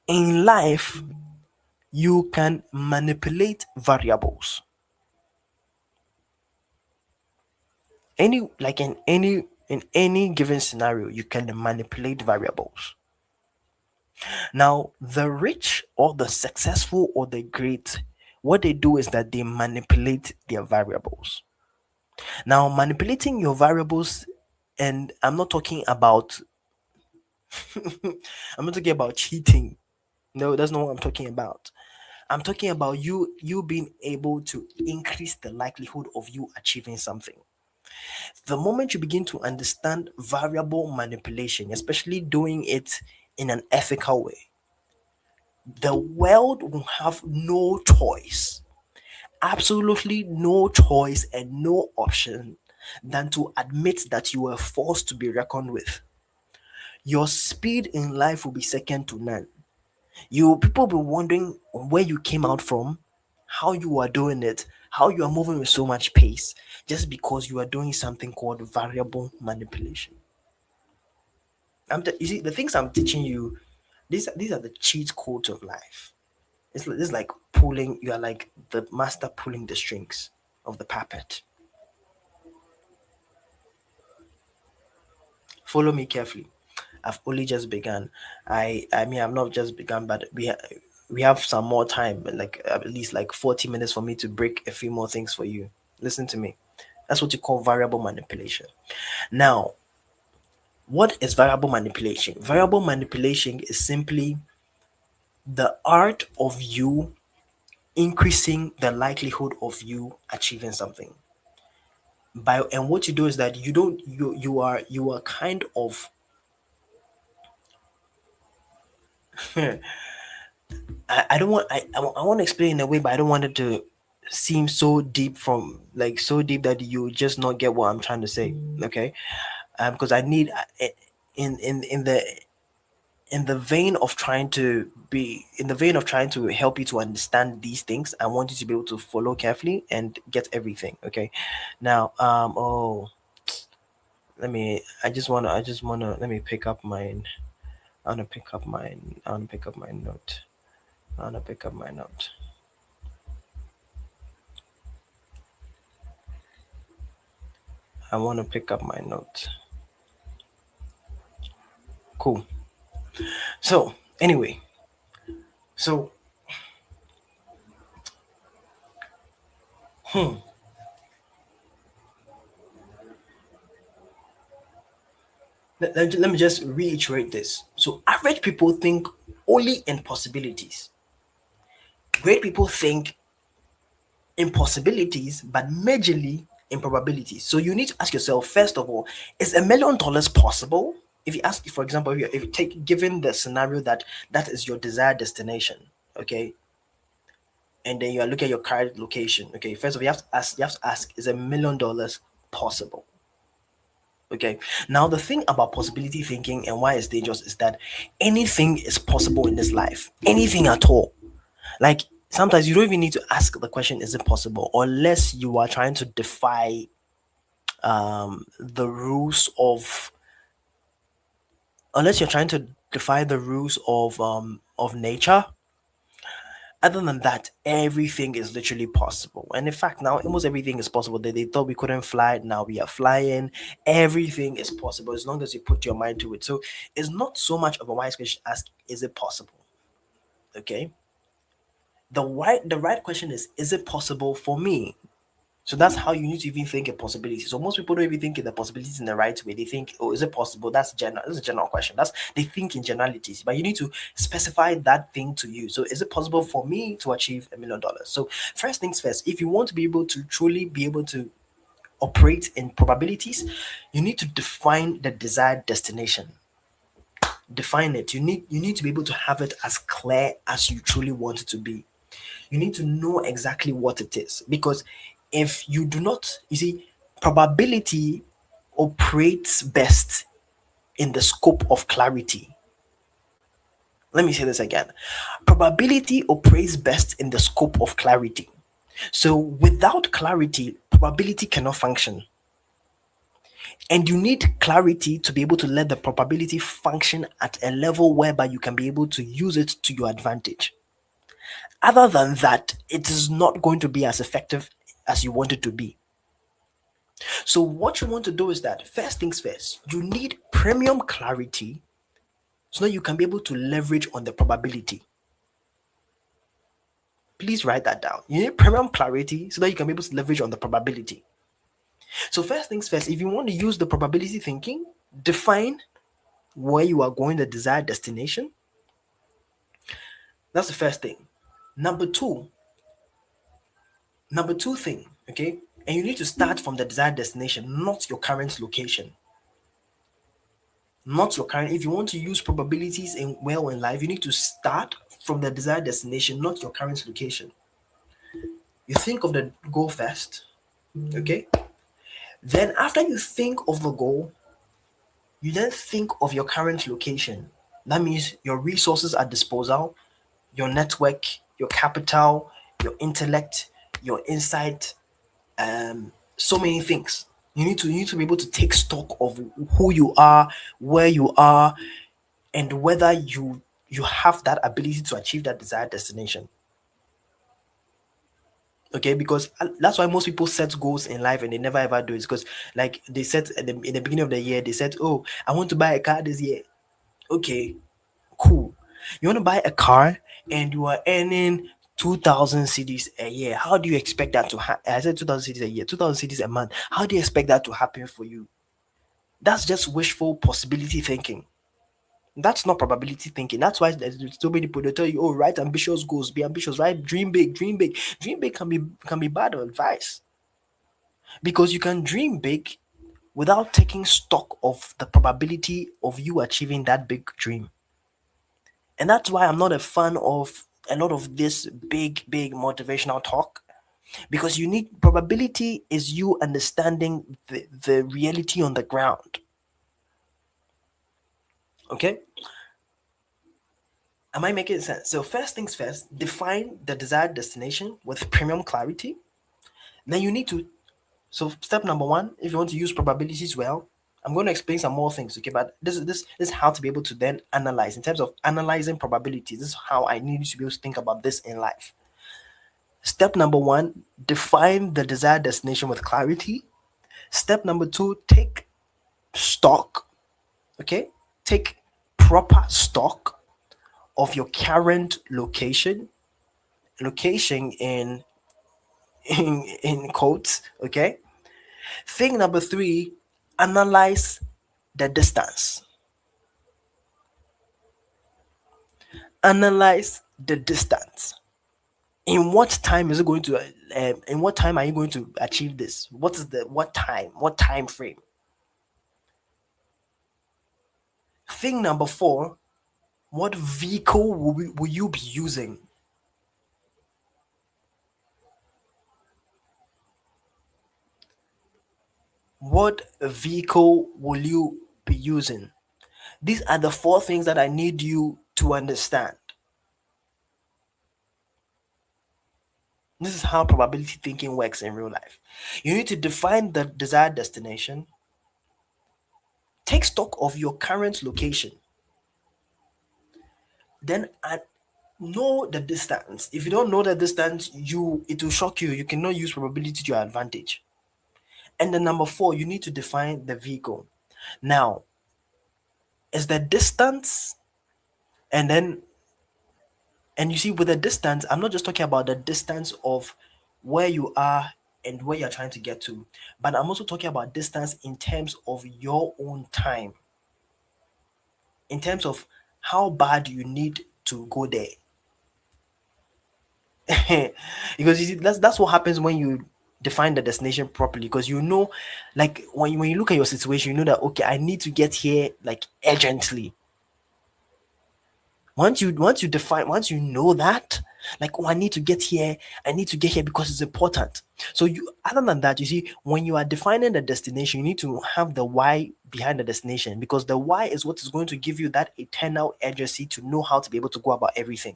A: in life, you can manipulate variables. In any given scenario, you can manipulate variables. Now, the rich or the successful or the great, what they do is that they manipulate their variables. Now, manipulating your variables, and I'm not talking about cheating. No, that's not what I'm talking about. I'm talking about you being able to increase the likelihood of you achieving something. The moment you begin to understand variable manipulation, especially doing it in an ethical way, the world will have no choice, absolutely no choice and no option than to admit that you were forced to be reckoned with. Your speed in life will be second to none. You people will be wondering where you came out from, how you are doing it, how you are moving with so much pace, just because you are doing something called variable manipulation. You see, the things I'm teaching you, these are the cheat codes of life. This is like pulling. You are like the master pulling the strings of the puppet. Follow me carefully. I've only just begun. I mean, I've not just begun, but we have some more time, like at least like 40 minutes for me to break a few more things for you. Listen to me. That's what you call variable manipulation. Now, what is variable manipulation? Variable manipulation is simply the art of you increasing the likelihood of you achieving something. And what you do is that you are kind of I don't want I want to explain in a way, but I don't want it to seem so deep, from like so deep that you just not get what I'm trying to say. Okay, because I need in the vein of trying to be in the vein of trying to help you to understand these things, I want you to be able to follow carefully and get everything. Okay, now let me pick up mine. I want to pick up mine. I want to pick up my note. I want to pick up my note. I want to pick up my note. Cool. So, anyway, so let me just reiterate this. So, average people think only in possibilities. Great people think in possibilities, but majorly in probabilities. So, you need to ask yourself, first of all, is $1 million possible? If you ask, for example, if you take given the scenario that that is your desired destination, okay, and then you are looking at your current location, okay, first of all, you have to ask, is $1 million possible? Okay. Now, the thing about possibility thinking and why it's dangerous is that anything is possible in this life. Anything at all. Like, sometimes you don't even need to ask the question, is it possible? Unless you are trying to defy the rules of unless you're trying to defy the rules of nature. Other than that, everything is literally possible. And in fact, now almost everything is possible. They thought we couldn't fly, now we are flying. Everything is possible as long as you put your mind to it. So it's not so much of a wise question to ask, is it possible? Okay. The right question is it possible for me? So that's how you need to even think of possibilities. So most people don't even think of the possibilities in the right way. They think, oh, is it possible? That's general. That's a general question. They think in generalities, but you need to specify that thing to you. So is it possible for me to achieve $1 million? So first things first, if you want to be able to truly be able to operate in probabilities, you need to define the desired destination. Define it. You need to be able to have it as clear as you truly want it to be. You need to know exactly what it is, because if you do not, you see, probability operates best in the scope of clarity. Let me say this again. Probability operates best in the scope of clarity. So without clarity, probability cannot function. And you need clarity to be able to let the probability function at a level whereby you can be able to use it to your advantage. Other than that, it is not going to be as effective as you want it to be. So, what you want to do is that first things first, you need premium clarity so that you can be able to leverage on the probability. Please write that down. You need premium clarity so that you can be able to leverage on the probability. So, first things first, if you want to use the probability thinking, define where you are going, the desired destination. That's the first thing. Number two thing, okay? And you need to start from the desired destination, not your current location. Not your current. If you want to use probabilities in life, you need to start from the desired destination, not your current location. You think of the goal first, okay? Then after you think of the goal, you then think of your current location. That means your resources at disposal, your network, your capital, your intellect, your insight, so many things. You need to be able to take stock of who you are, where you are, and whether you have that ability to achieve that desired destination. Okay, because that's why most people set goals in life and they never ever do it. Because like they said in the beginning of the year, they said, "Oh, I want to buy a car this year." Okay, cool. You want to buy a car and you are earning 2,000 cedis a year. How do you expect that to happen? I said 2,000 cedis a year, 2,000 cedis a month. How do you expect that to happen for you? That's just wishful possibility thinking. That's not probability thinking. That's why there's so many people, they tell you, oh, write ambitious goals, be ambitious, right? Dream big, dream big. Dream big can be bad advice. Because you can dream big without taking stock of the probability of you achieving that big dream. And that's why I'm not a fan of a lot of this big motivational talk, because you need probability is you understanding the reality on the ground. Okay? Am I making sense? So first things first, define the desired destination with premium clarity. Then you need to, so step number one, if you want to use probabilities well, I'm going to explain some more things, okay? But this is how to be able to then analyze. In terms of analyzing probabilities, this is how I need you to be able to think about this in life. Step number one, define the desired destination with clarity. Step number two, take stock, okay? Take proper stock of your current location in quotes, okay? Thing number three, analyze the distance. Analyze the distance. In what time is it going to? In what time are you going to achieve this? What time? What time frame? Thing number four, what vehicle will you be using? What vehicle will you be using? These are the four things that I need you to understand. This is how probability thinking works in real life. You need to define the desired destination, take stock of your current location, then know the distance. If you don't know the distance, it will shock you. You cannot use probability to your advantage. And then number four, you need to define the vehicle. Now, is the distance, and then, and you see, with the distance, I'm not just talking about the distance of where you are and where you're trying to get to, but I'm also talking about distance in terms of your own time, in terms of how bad you need to go there. Because you see, that's what happens when you define the destination properly, because you know, like when you look at your situation, you know that, okay, I need to get here like urgently. Once you know that, Like, oh, I need to get here. I need to get here because it's important. So you, other than that, you see, when you are defining the destination, you need to have the why behind the destination, because the why is what is going to give you that eternal urgency to know how to be able to go about everything.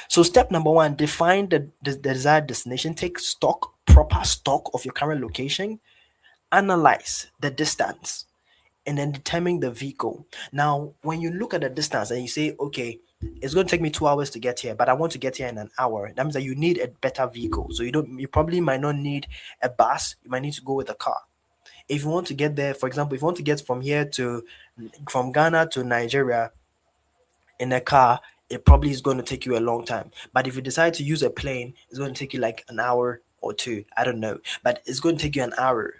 A: So step number one, define the desired destination. Take stock, proper stock of your current location. Analyze the distance and then determine the vehicle. Now, when you look at the distance and you say, okay, it's going to take me 2 hours to get here, but I want to get here in an hour, that means that you need a better vehicle. So you probably might not need a bus, you might need to go with a car. If you want to get there, for example, if you want to get from Ghana to Nigeria in a car, it probably is going to take you a long time. But if you decide to use a plane, it's going to take you like an hour or two. I don't know, but it's going to take you an hour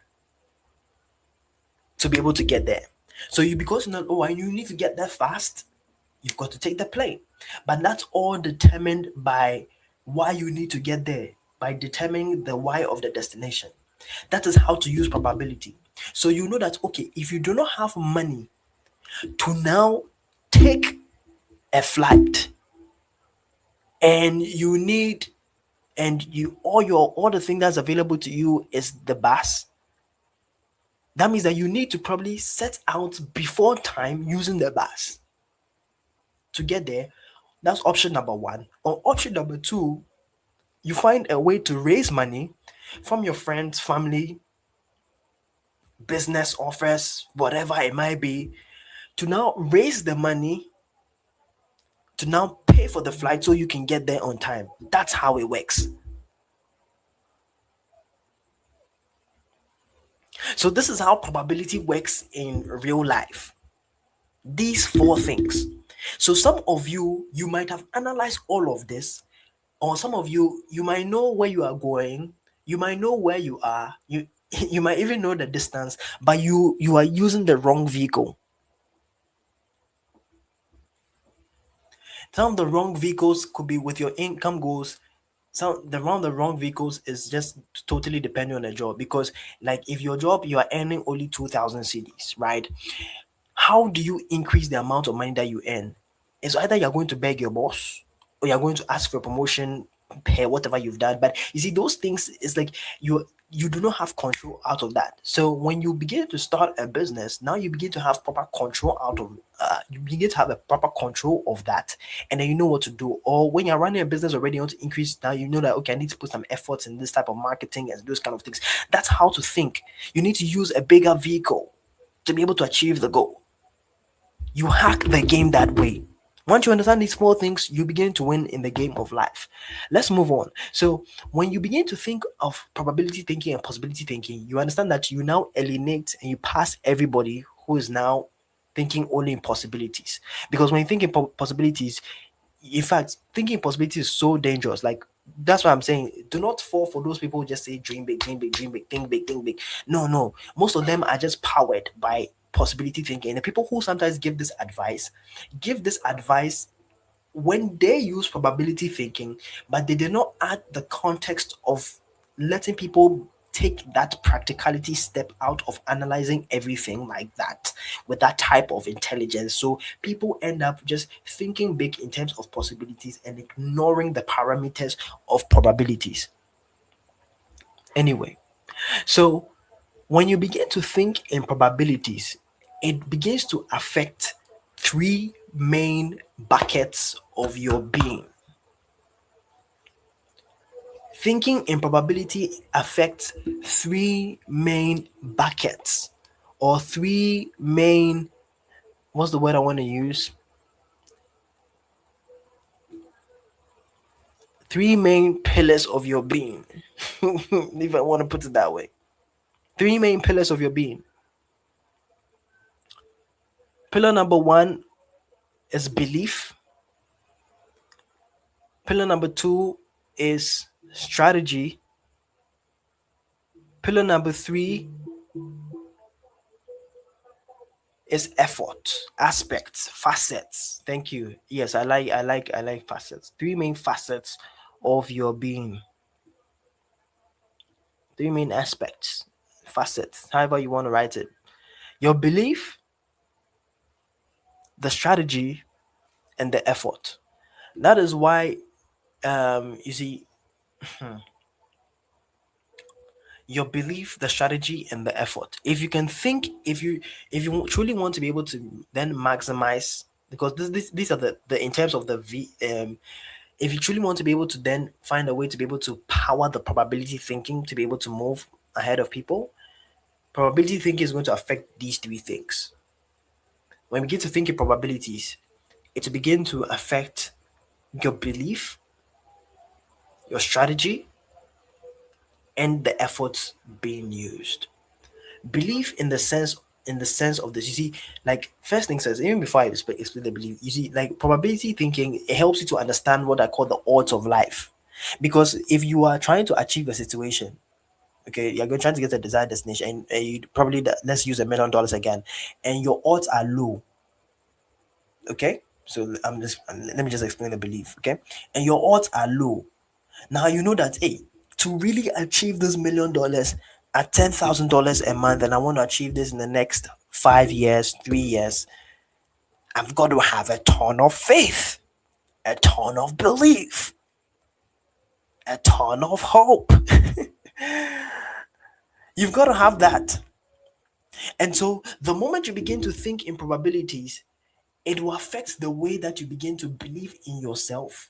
A: to be able to get there. So you, because you know, oh, you need to get there fast, you've got to take the plane. But that's all determined by why you need to get there, by determining the why of the destination. That is how to use probability. So you know that, okay, if you do not have money to now take a flight, and you need, and you, all the thing that's available to you is the bus, that means that you need to probably set out before time using the bus to get there. That's option number one. Or option number two, you find a way to raise money from your friends, family, business offers, whatever it might be, to now raise the money to now pay for the flight so you can get there on time. That's how it works. So this is how probability works in real life. These four things. So some of you, you might have analyzed all of this, or some of you, you might know where you are going, you might know where you are, you you might even know the distance, but you are using the wrong vehicle. Some of the wrong vehicles could be with your income goals. Some the wrong vehicles is just totally depending on the job, because like if your job you are earning only 2,000 cedis, right? How do you increase the amount of money that you earn? It's either you're going to beg your boss, or you're going to ask for a promotion, pay whatever you've done. But you see, those things is like you do not have control out of that. So when you begin to start a business, now you begin to have proper control out of you begin to have a proper control of that, and then you know what to do. Or when you're running a business already, you want to increase, now you know that, okay, I need to put some efforts in this type of marketing and those kind of things. That's how to think. You need to use a bigger vehicle to be able to achieve the goal. You hack the game that way. Once you understand these four things, you begin to win in the game of life. Let's move on. So, when you begin to think of probability thinking and possibility thinking, you understand that you now alienate and you pass everybody who is now thinking only in possibilities. Because when you think in possibilities, in fact, thinking possibility is so dangerous. Like, that's why I'm saying, do not fall for those people who just say dream big, dream big, dream big, think big, think big. No, no. Most of them are just powered by possibility thinking. And the people who sometimes give this advice when they use probability thinking, but they did not add the context of letting people take that practicality step out of analyzing everything like that with that type of intelligence. So people end up just thinking big in terms of possibilities and ignoring the parameters of probabilities. Anyway, so when you begin to think in probabilities, it begins to affect three main buckets of your being. Thinking in probability affects three main buckets, or three main, what's the word I want to use? Three main pillars of your being. If I want to put it that way. Three main pillars of your being. Pillar number one is belief. Pillar number two is strategy. Pillar number three is effort, aspects, facets. Thank you. Yes, I like facets. Three main facets of your being. Three main aspects, facets, however you want to write it. Your belief, the strategy, and the effort. That is why, you see, your belief, the strategy, and the effort. If you can think, if you truly want to be able to then maximize, because these are the in terms of the if you truly want to be able to then find a way to be able to power the probability thinking to be able to move ahead of people, probability thinking is going to affect these three things. When we get to think in probabilities, it will begin to affect your belief, your strategy, and the efforts being used. Belief in the sense of this, you see, like first thing says, even before I explain the belief, you see, like probability thinking, it helps you to understand what I call the odds of life. Because if you are trying to achieve a situation, okay, you're going trying to get a desired destination, and you probably let's use $1 million again, and your odds are low. Okay, so let me just explain the belief. Okay, and your odds are low. Now you know that, hey, to really achieve this $1 million at $10,000 a month, and I want to achieve this in the next 5 years, 3 years, I've got to have a ton of faith, a ton of belief, a ton of hope. You've got to have that. And so the moment you begin to think in probabilities, it will affect the way that you begin to believe in yourself.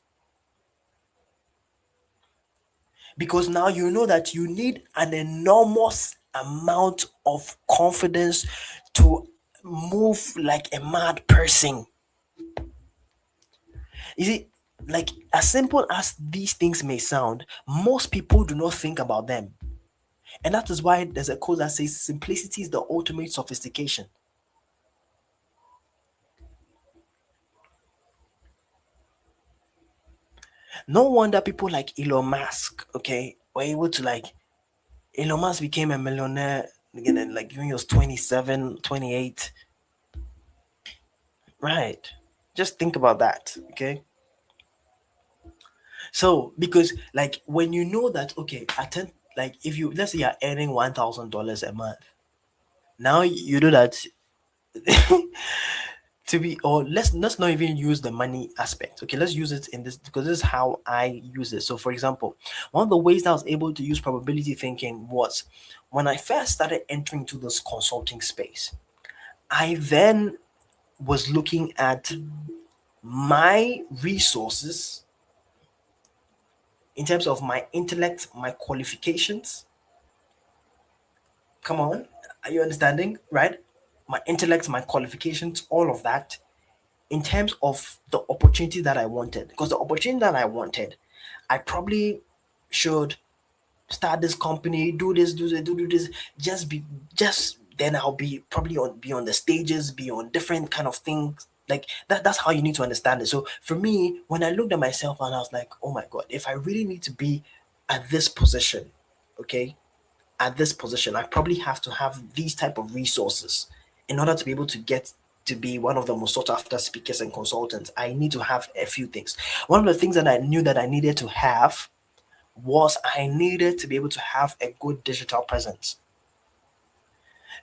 A: Because now you know that you need an enormous amount of confidence to move like a mad person. You see, like as simple as these things may sound, most people do not think about them. And that is why there's a quote that says simplicity is the ultimate sophistication. No wonder people like Elon Musk, okay, were able to like Elon Musk became a millionaire again like when he was 27, 28. Right. Just think about that, okay? So because like when you know that, okay, attend, like if you, let's say you're earning $1,000 a month, now you know that to be, or let's not even use the money aspect. Okay, let's use it in this because this is how I use it. So for example, one of the ways that I was able to use probability thinking was when I first started entering to this consulting space. I then was looking at my resources in terms of my intellect, my qualifications. Come on, are you understanding? Right? My intellect, my qualifications, all of that in terms of the opportunity that I wanted. Because the opportunity that I wanted, I probably should start this company, do this, do this, just be, just then I'll be probably on the stages, be on different kind of things. Like that's how you need to understand it. So for me, when I looked at myself and I was like, oh my god, if I really need to be at this position, okay, at this position, I probably have to have these type of resources in order to be able to get to be one of the most sought after speakers and consultants. I need to have a few things. One of the things that I knew that I needed to have was I needed to be able to have a good digital presence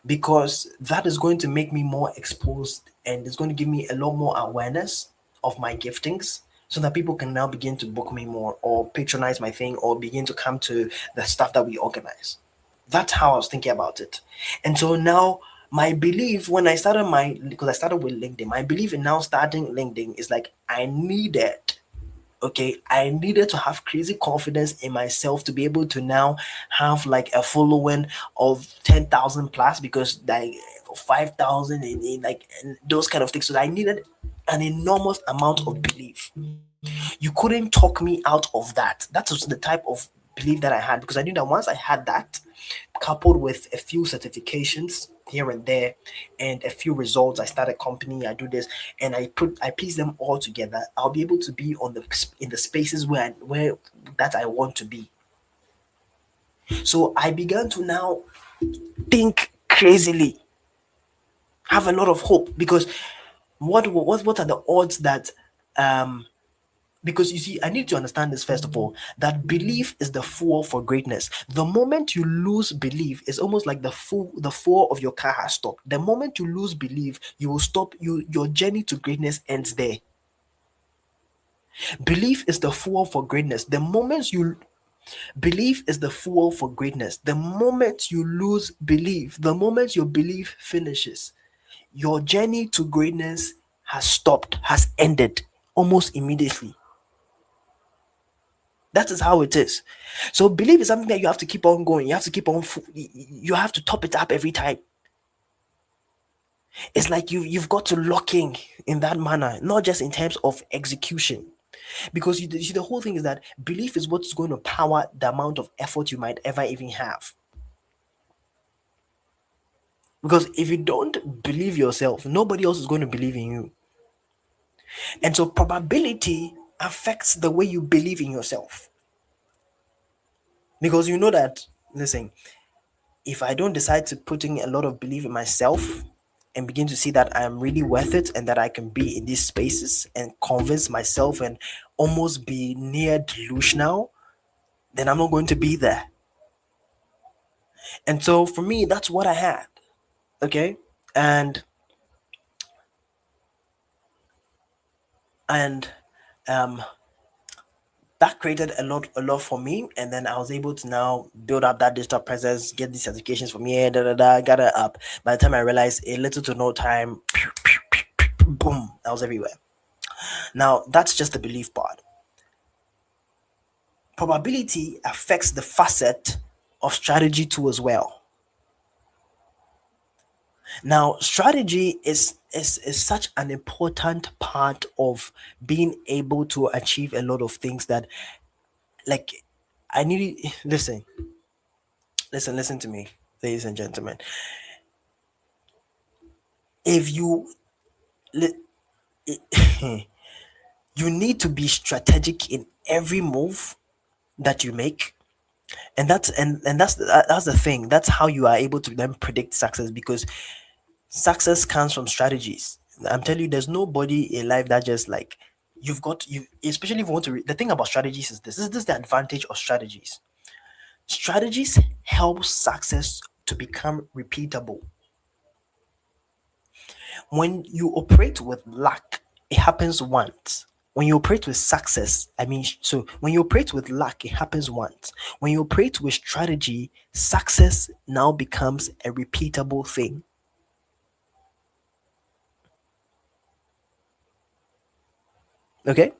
A: because that is going to make me more exposed and it's going to give me a lot more awareness of my giftings so that people can now begin to book me more or patronize my thing or begin to come to the stuff that we organize. That's how I was thinking about it. And so now my belief when I started because I started with LinkedIn, my belief in now starting LinkedIn is like I needed, okay, I needed to have crazy confidence in myself to be able to now have like a following of 10,000 plus because like 5,000 in like and those kind of things. So I needed an enormous amount of belief. You couldn't talk me out of that. That was the type of belief that I had because I knew that once I had that, coupled with a few certifications here and there and a few results, I start a company, I do this, and I piece them all together. I'll be able to be on the in the spaces where that I want to be. So I began to now think crazily, have a lot of hope because what are the odds that um because you see, I need to understand this first of all that belief is the fuel for greatness. The moment you lose belief, it's almost like the fuel of your car has stopped. The moment you lose belief, you will stop. Your journey to greatness ends there. Belief is the fuel for greatness. The moment you belief is the fuel for greatness. The moment you lose belief, the moment your belief finishes, your journey to greatness has stopped, has ended almost immediately. That is how it is. So belief is something that you have to keep on going. You have to keep on. You have to top it up every time. It's like you've got to lock in that manner, not just in terms of execution. Because you see, the whole thing is that belief is what's going to power the amount of effort you might ever even have. Because if you don't believe yourself, nobody else is going to believe in you. And so probability affects the way you believe in yourself. Because you know that, listen, if I don't decide to put in a lot of belief in myself and begin to see that I am really worth it and that I can be in these spaces and convince myself and almost be near delusional, then I'm not going to be there. And so for me, that's what I had. Okay. And and um that created a lot for me. And then I was able to now build up that digital presence, get these certifications from here, got it up. By the time I realized, a little to no time, boom, I was everywhere. Now that's just the belief part. Probability affects the facet of strategy too as well. Now strategy is such an important part of being able to achieve a lot of things that, like, I need. Listen to me, ladies and gentlemen. If you li- you need to be strategic in every move that you make. And that's the thing. That's how you are able to then predict success, because success comes from strategies. I'm telling you, there's nobody in life that just, like, you've got you, especially if you want to the thing about strategies is this is the advantage of strategies. Strategies help success to become repeatable. When you operate with luck, it happens once. When you operate with success, so when you operate with luck, it happens once. When you operate with strategy, success now becomes a repeatable thing. Okay?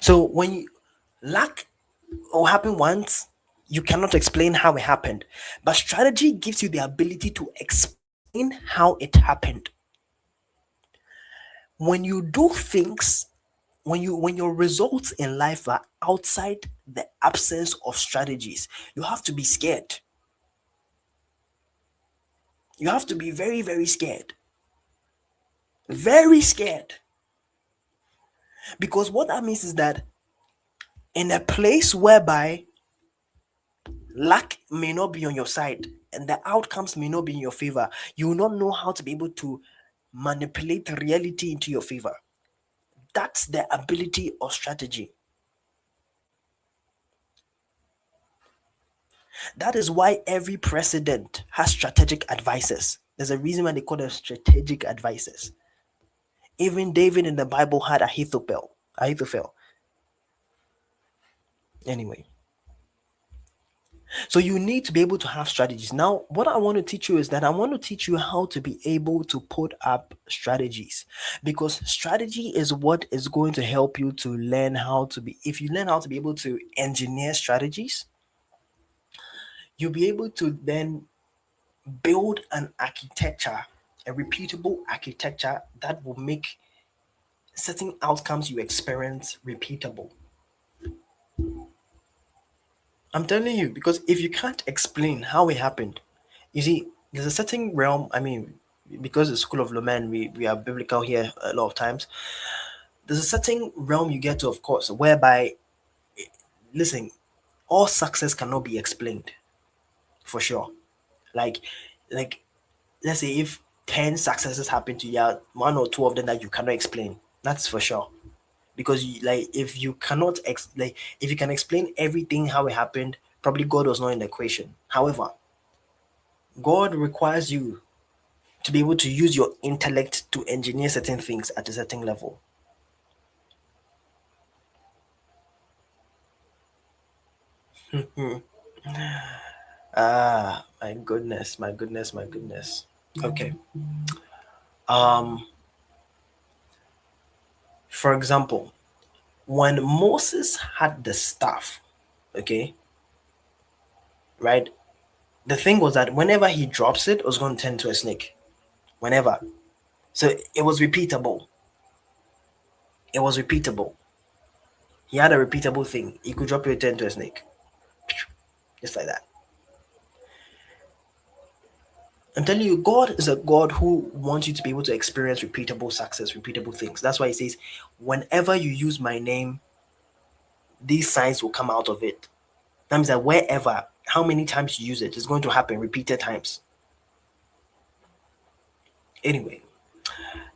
A: So when luck will happen once, you cannot explain how it happened. But strategy gives you the ability to explain how it happened. When you do things, when your results in life are outside the absence of strategies, you have to be scared. You have to be very, very scared. Very scared. Because what that means is that in a place whereby luck may not be on your side and the outcomes may not be in your favor, you will not know how to be able to manipulate reality into your favor. That's the ability of strategy. That is why every president has strategic advisors. There's a reason why they call them strategic advisors. Even David in the Bible had Ahithophel. Ahithophel. Anyway, so you need to be able to have strategies. Now, what I want to teach you is that I want to teach you how to be able to put up strategies, because strategy is what is going to help you to learn how to be. If you learn how to be able to engineer strategies, you'll be able to then build an architecture, a repeatable architecture that will make certain outcomes you experience repeatable. I'm telling you, because if you can't explain how it happened, you see, there's a certain realm. Because the School of Loman, we are biblical here a lot of times. There's a certain realm you get to, of course, whereby, listen, all success cannot be explained for sure. Like, like, let's say if 10 successes happen to you, one or two of them that you cannot explain, that's for sure. Because if you cannot if you can explain everything how it happened, probably God was not in the equation. However, God requires you to be able to use your intellect to engineer certain things at a certain level. Ah, my goodness, my goodness, my goodness. Okay. Um, for example, when Moses had the staff, okay, right? The thing was that whenever he drops it, it was going to turn to a snake. Whenever. So it was repeatable. It was repeatable. He had a repeatable thing. He could drop it, turn to a snake. Just like that. I'm telling you, God is a God who wants you to be able to experience repeatable success, repeatable things. That's why he says, whenever you use my name, these signs will come out of it. That means that wherever, how many times you use it, it's going to happen repeated times. Anyway,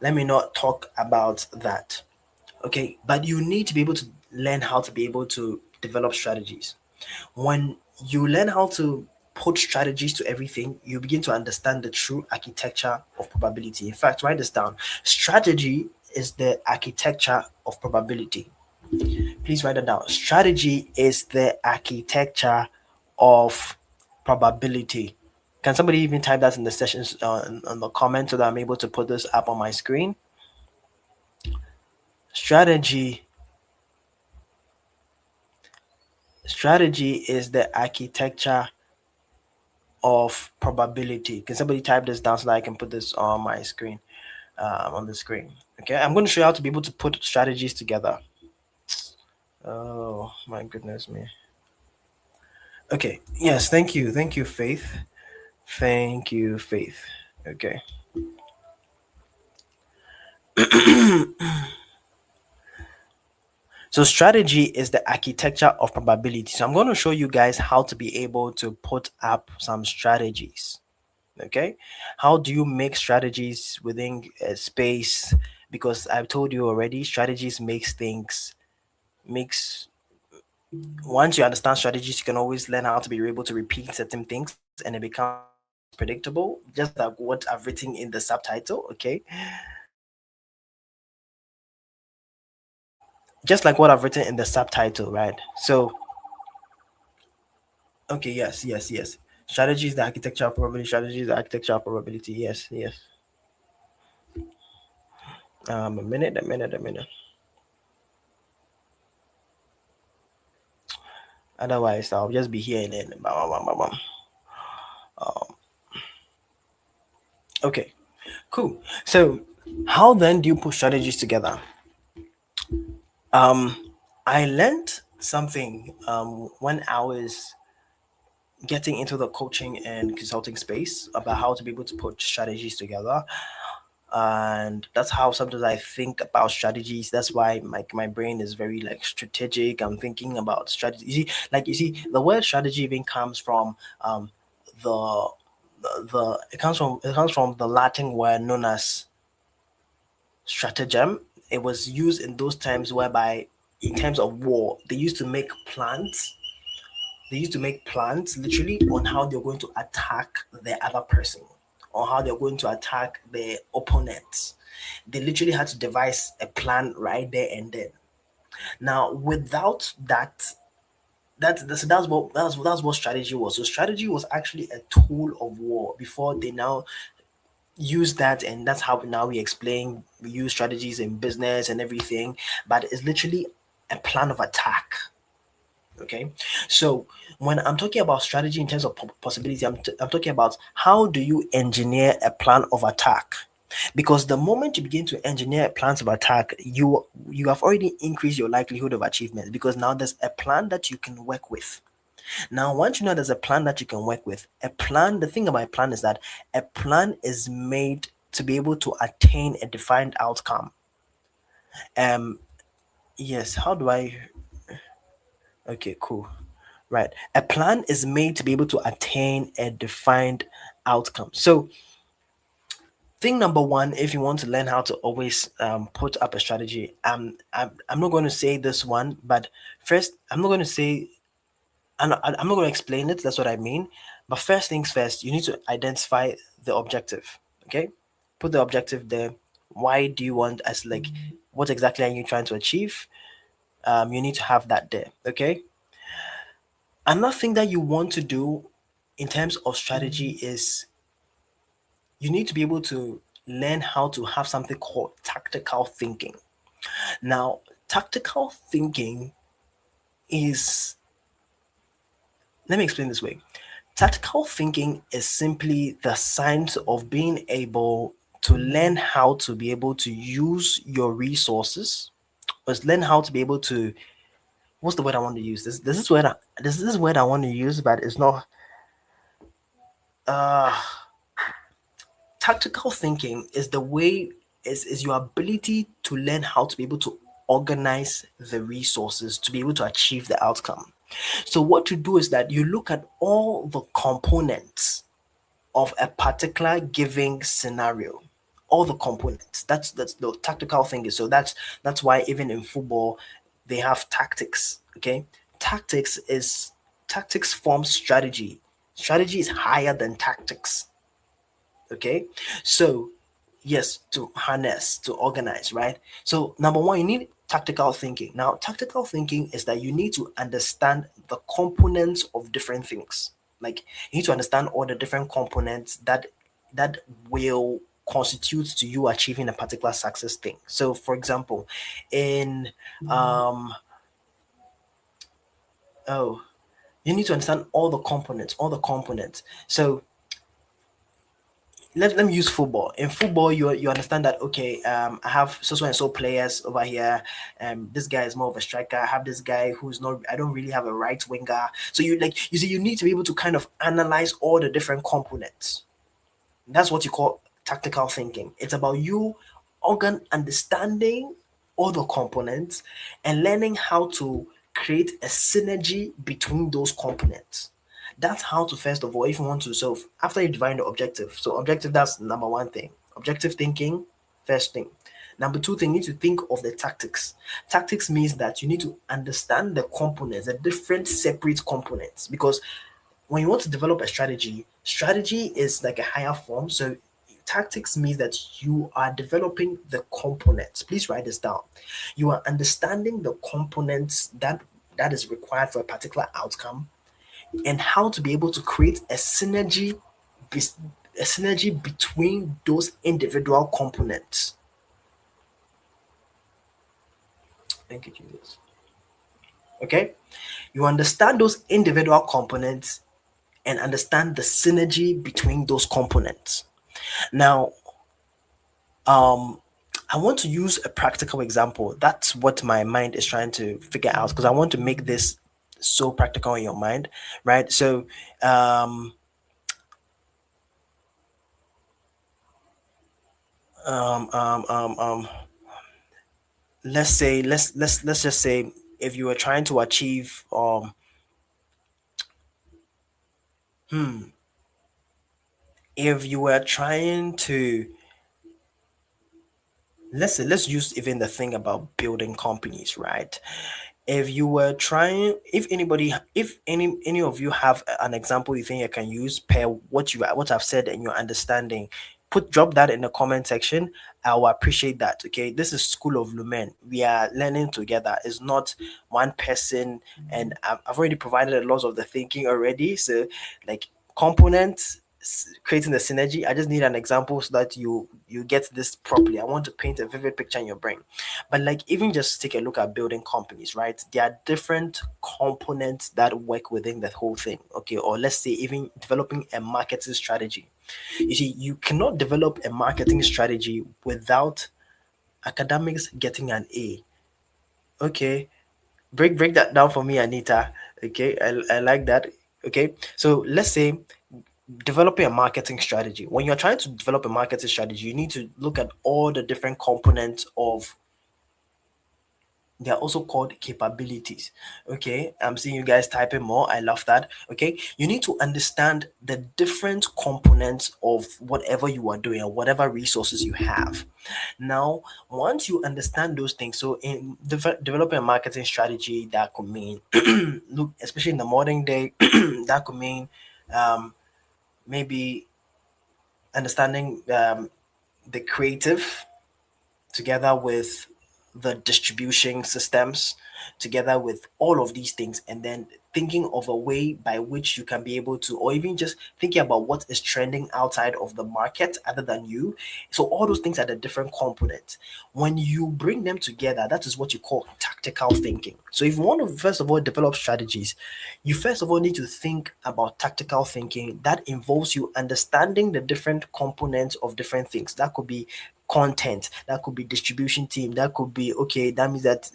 A: let me not talk about that. Okay, but you need to be able to learn how to be able to develop strategies. When you learn how to put strategies to everything, you begin to understand the true architecture of probability. In fact, write this down. Strategy is the architecture of probability. Please write it down. Strategy is the architecture of probability. Can somebody even type that in the sessions on the comment so that I'm able to put this up on my screen? Strategy strategy is the architecture of probability. Can somebody type this down so that I can put this on my screen? On the screen. Okay, I'm going to show you how to be able to put strategies together. Oh my goodness me. Okay, yes, thank you, Faith. Thank you, Faith. Okay. So strategy is the architecture of probability. So I'm going to show you guys how to be able to put up some strategies. Okay, how do you make strategies within a space? Because I've told you already, strategies makes once you understand strategies, you can always learn how to be able to repeat certain things and it becomes predictable, just like what I've written in the subtitle. Okay, just like what I've written in the subtitle, right? So okay, yes. Strategy is the architecture of probability. Strategy is the architecture of probability. Yes. A minute. Otherwise, I'll just be here and then. Bam, bam, bam, bam. Okay, cool. So, how then do you put strategies together? Um, I learned something when I was getting into the coaching and consulting space about how to be able to put strategies together. And that's how sometimes I think about strategies. That's why my brain is very like strategic. I'm thinking about strategy. You see, the word strategy even comes from the it comes from the Latin word known as stratagem. It was used in those times whereby, in terms of war, they used to make plans literally on how they're going to attack the other person or how they're going to attack the opponent. They literally had to devise a plan right there and then. Now, without that, that's what strategy was. So strategy was actually a tool of war before they now use that, and that's how now we use strategies in business and everything. But it's literally a plan of attack. Okay, so when I'm talking about strategy in terms of possibility, I'm talking about how do you engineer a plan of attack, because the moment you begin to engineer plans of attack, you have already increased your likelihood of achievement, because now there's a plan that you can work with. Now, once you know there's a plan that you can work with, the thing about a plan is that a plan is made to be able to attain a defined outcome. um yes, how do I okay, cool. Right. A plan is made to be able to attain a defined outcome. So, thing number one, if you want to learn how to always put up a strategy, I'm not going to say this one, but first, I'm not going to say, I'm not going to explain it. That's what I mean. But first things first, you need to identify the objective. Okay. Put the objective there. Why do you want us, like, what exactly are you trying to achieve? You need to have that there. Okay. Another thing that you want to do in terms of strategy is you need to be able to learn how to have something called tactical thinking. Now, tactical thinking is, let me explain this way. Tactical thinking is simply the science of being able to learn how to be able to use your resources, or learn how to be able to, what's the word I want to use? This is word I want to use, but it's not. Uh, Tactical thinking is the way, is your ability to learn how to be able to organize the resources to be able to achieve the outcome. So what you do is that you look at all the components of a particular giving scenario, all the components. That's the tactical thinking. So that's why even in football they have tactics. Okay, tactics forms strategy. Strategy is higher than tactics. Okay, so yes, to harness, to organize, right? So number one, you need tactical thinking. Now tactical thinking is that you need to understand the components of different things. Like, you need to understand all the different components that will constitute to you achieving a particular success thing. So for example, in um oh you need to understand all the components. So let me use football. In football, you understand that, okay, I have so and so players over here. This guy is more of a striker. I have this guy who's not. I don't really have a right winger. So you see, you need to be able to kind of analyze all the different components. That's what you call tactical thinking. It's about you understanding all the components and learning how to create a synergy between those components. That's how to, first of all, if you want to, so after you define the objective. So objective, that's number one thing. Objective thinking, first thing. Number two thing, you need to think of the tactics. Tactics means that you need to understand the components, the different separate components, because when you want to develop a strategy is like a higher form. So tactics means that you are developing the components. Please write this down. You are understanding the components that is required for a particular outcome, and how to be able to create bes- a synergy between those individual components. Thank you, Jesus. Okay, you understand those individual components and understand the synergy between those components. Now, um, I want to use a practical example. That's what my mind is trying to figure out, because I want to make this so practical in your mind, right? So, um, um, um, um, um, let's say, let's just say, if you were trying to achieve, if you were trying to, let's say, let's use even the thing about building companies, right? If you were trying, if any of you have an example you think you can use per what I've said and your understanding, drop that in the comment section. I will appreciate that. Okay, this is School of Lumen. We are learning together. It's not one person, and I've already provided a lot of the thinking already. So, like, components, creating the synergy, I just need an example so that you get this properly. I want to paint a vivid picture in your brain. But like, even just take a look at building companies, right? There are different components that work within the whole thing. Okay, or let's say even developing a marketing strategy. You see, you cannot develop a marketing strategy without academics getting an A. Okay, break that down for me, Anita. Okay, I like that. Okay, so let's say developing a marketing strategy. When you're trying to develop a marketing strategy, you need to look at all the different components of, they are also called capabilities. Okay, I'm seeing you guys typing more. I love that. Okay, you need to understand the different components of whatever you are doing or whatever resources you have. Now, once you understand those things, so in developing a marketing strategy, that could mean look, especially in the modern day, that could mean um, maybe understanding the creative together with the distribution systems together with all of these things, and then thinking of a way by which you can be able to, or even just thinking about what is trending outside of the market other than you. So all those things are the different components. When you bring them together, that is what you call tactical thinking. So if you want to first of all develop strategies, you first of all need to think about tactical thinking. That involves you understanding the different components of different things. That could be content, that could be distribution team, that could be, okay, that means that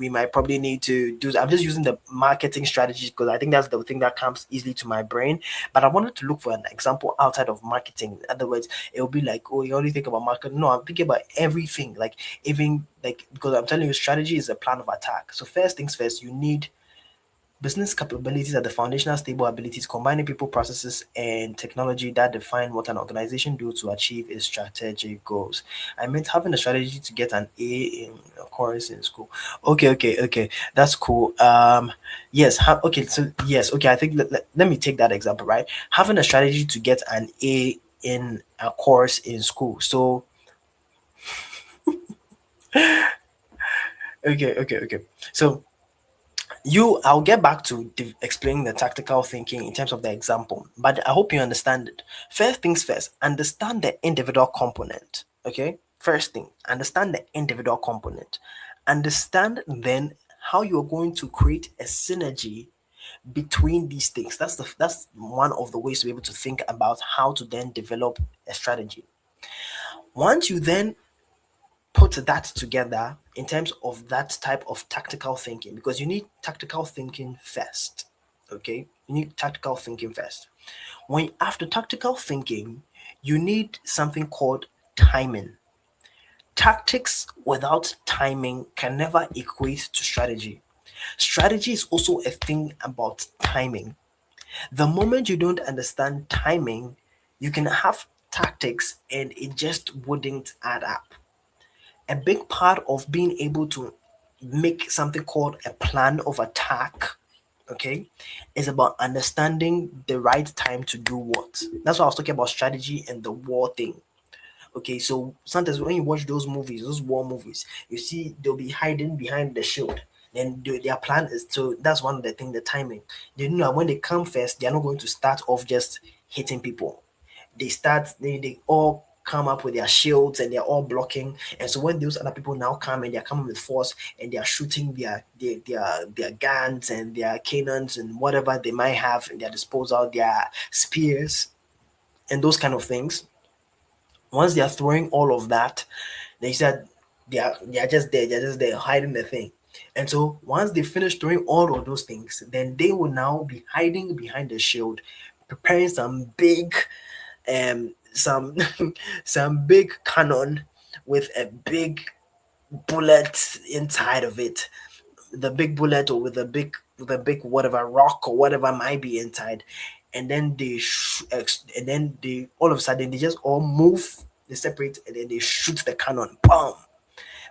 A: we might probably need to do, I'm just using the marketing strategies because I think that's the thing that comes easily to my brain. But I wanted to look for an example outside of marketing. In other words, it will be like, oh, you only think about marketing. No, I'm thinking about everything, like even like, because I'm telling you, strategy is a plan of attack. So first things first, you need business capabilities are the foundational stable abilities combining people, processes, and technology that define what an organization do to achieve its strategic goals. I meant having a strategy to get an A in a course in school. Okay, okay, okay. That's cool. Yes, okay, so yes, okay, I think let me take that example, right? Having a strategy to get an A in a course in school. So okay, okay, okay. So I'll get back to explaining the tactical thinking in terms of the example, but I hope you understand it. First things first, understand the individual component. Okay, first thing, understand the individual component. Understand then how you're going to create a synergy between these things. That's one of the ways to be able to think about how to then develop a strategy. Once you then put that together in terms of that type of tactical thinking, because you need tactical thinking first. Okay, you need tactical thinking first. When after tactical thinking, you need something called timing. Tactics without timing can never equate to strategy. Strategy is also a thing about timing. The moment you don't understand timing, you can have tactics and it just wouldn't add up. A big part of being able to make something called a plan of attack, okay, is about understanding the right time to do what. That's why I was talking about strategy and the war thing. Okay, so sometimes when you watch those movies, those war movies, you see they'll be hiding behind the shield. Then their plan is to, that's one of the things, the timing. They know that when they come first, they're not going to start off just hitting people. They all come up with their shields and they're all blocking. And so when those other people now come and they're coming with force and they're shooting their guns and their cannons and whatever they might have in their disposal, their spears and those kind of things, once they are throwing all of that, they said they're just there hiding the thing. And so once they finish throwing all of those things, then they will now be hiding behind the shield, preparing some some big cannon with a big bullet inside of it, the big bullet, or with a big whatever rock or whatever might be inside. And then and then they all of a sudden they just all move, they separate, and then they shoot the cannon, boom,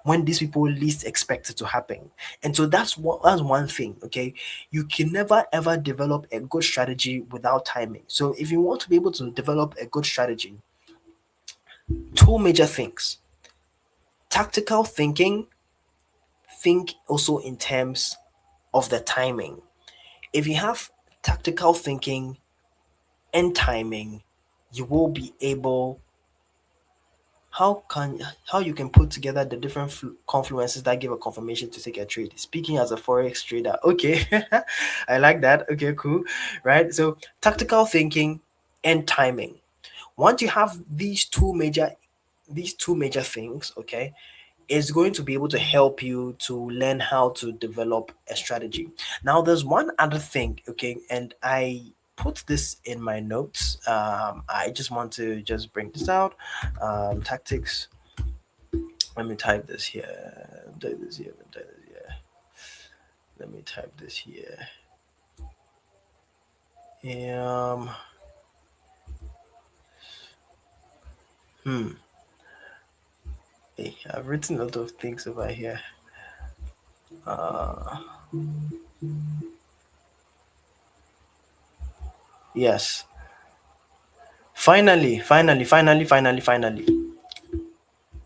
A: when these people least expect it to happen. And so that's one thing. Okay, you can never ever develop a good strategy without timing. So if you want to be able to develop a good strategy, two major things: tactical thinking. Think also in terms of the timing. If you have tactical thinking and timing, you will be able, how you can put together the different confluences that give a confirmation to take a trade. Speaking as a forex trader, okay, I like that. Okay, cool, right? So tactical thinking and timing. Once you have these two major things, okay, is going to be able to help you to learn how to develop a strategy. Now, there's one other thing, okay, and I put this in my notes. I just want to just bring this out. Tactics. Let me type this here. Type this here. Type this here. Let me type this here. Um. Hmm. Hey, I've written a lot of things over here. Uh. Yes. Finally.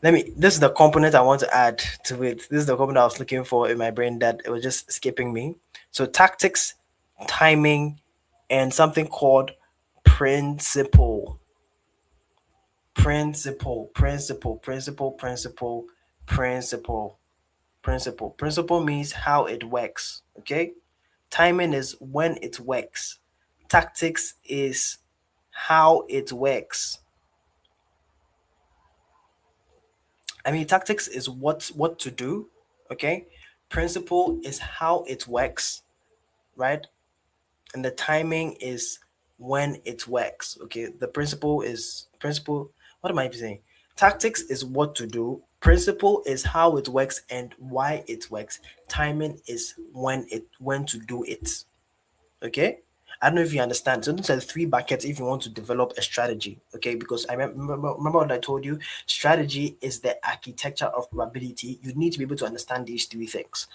A: This is the component I want to add to it. This is the component I was looking for in my brain that it was just escaping me. So tactics, timing, and something called principle. Principle. Principle means how it works. Okay. Timing is when it works. Tactics is how it works. Tactics is what to do. Okay. Principle is how it works, right? And the timing is when it works. Okay. The principle. What am I even saying? Tactics is what to do. Principle is how it works and why it works. Timing is when to do it. Okay. I don't know if you understand. So these are the three buckets if you want to develop a strategy. Okay, because remember what I told you. Strategy is the architecture of probability. You need to be able to understand these three things: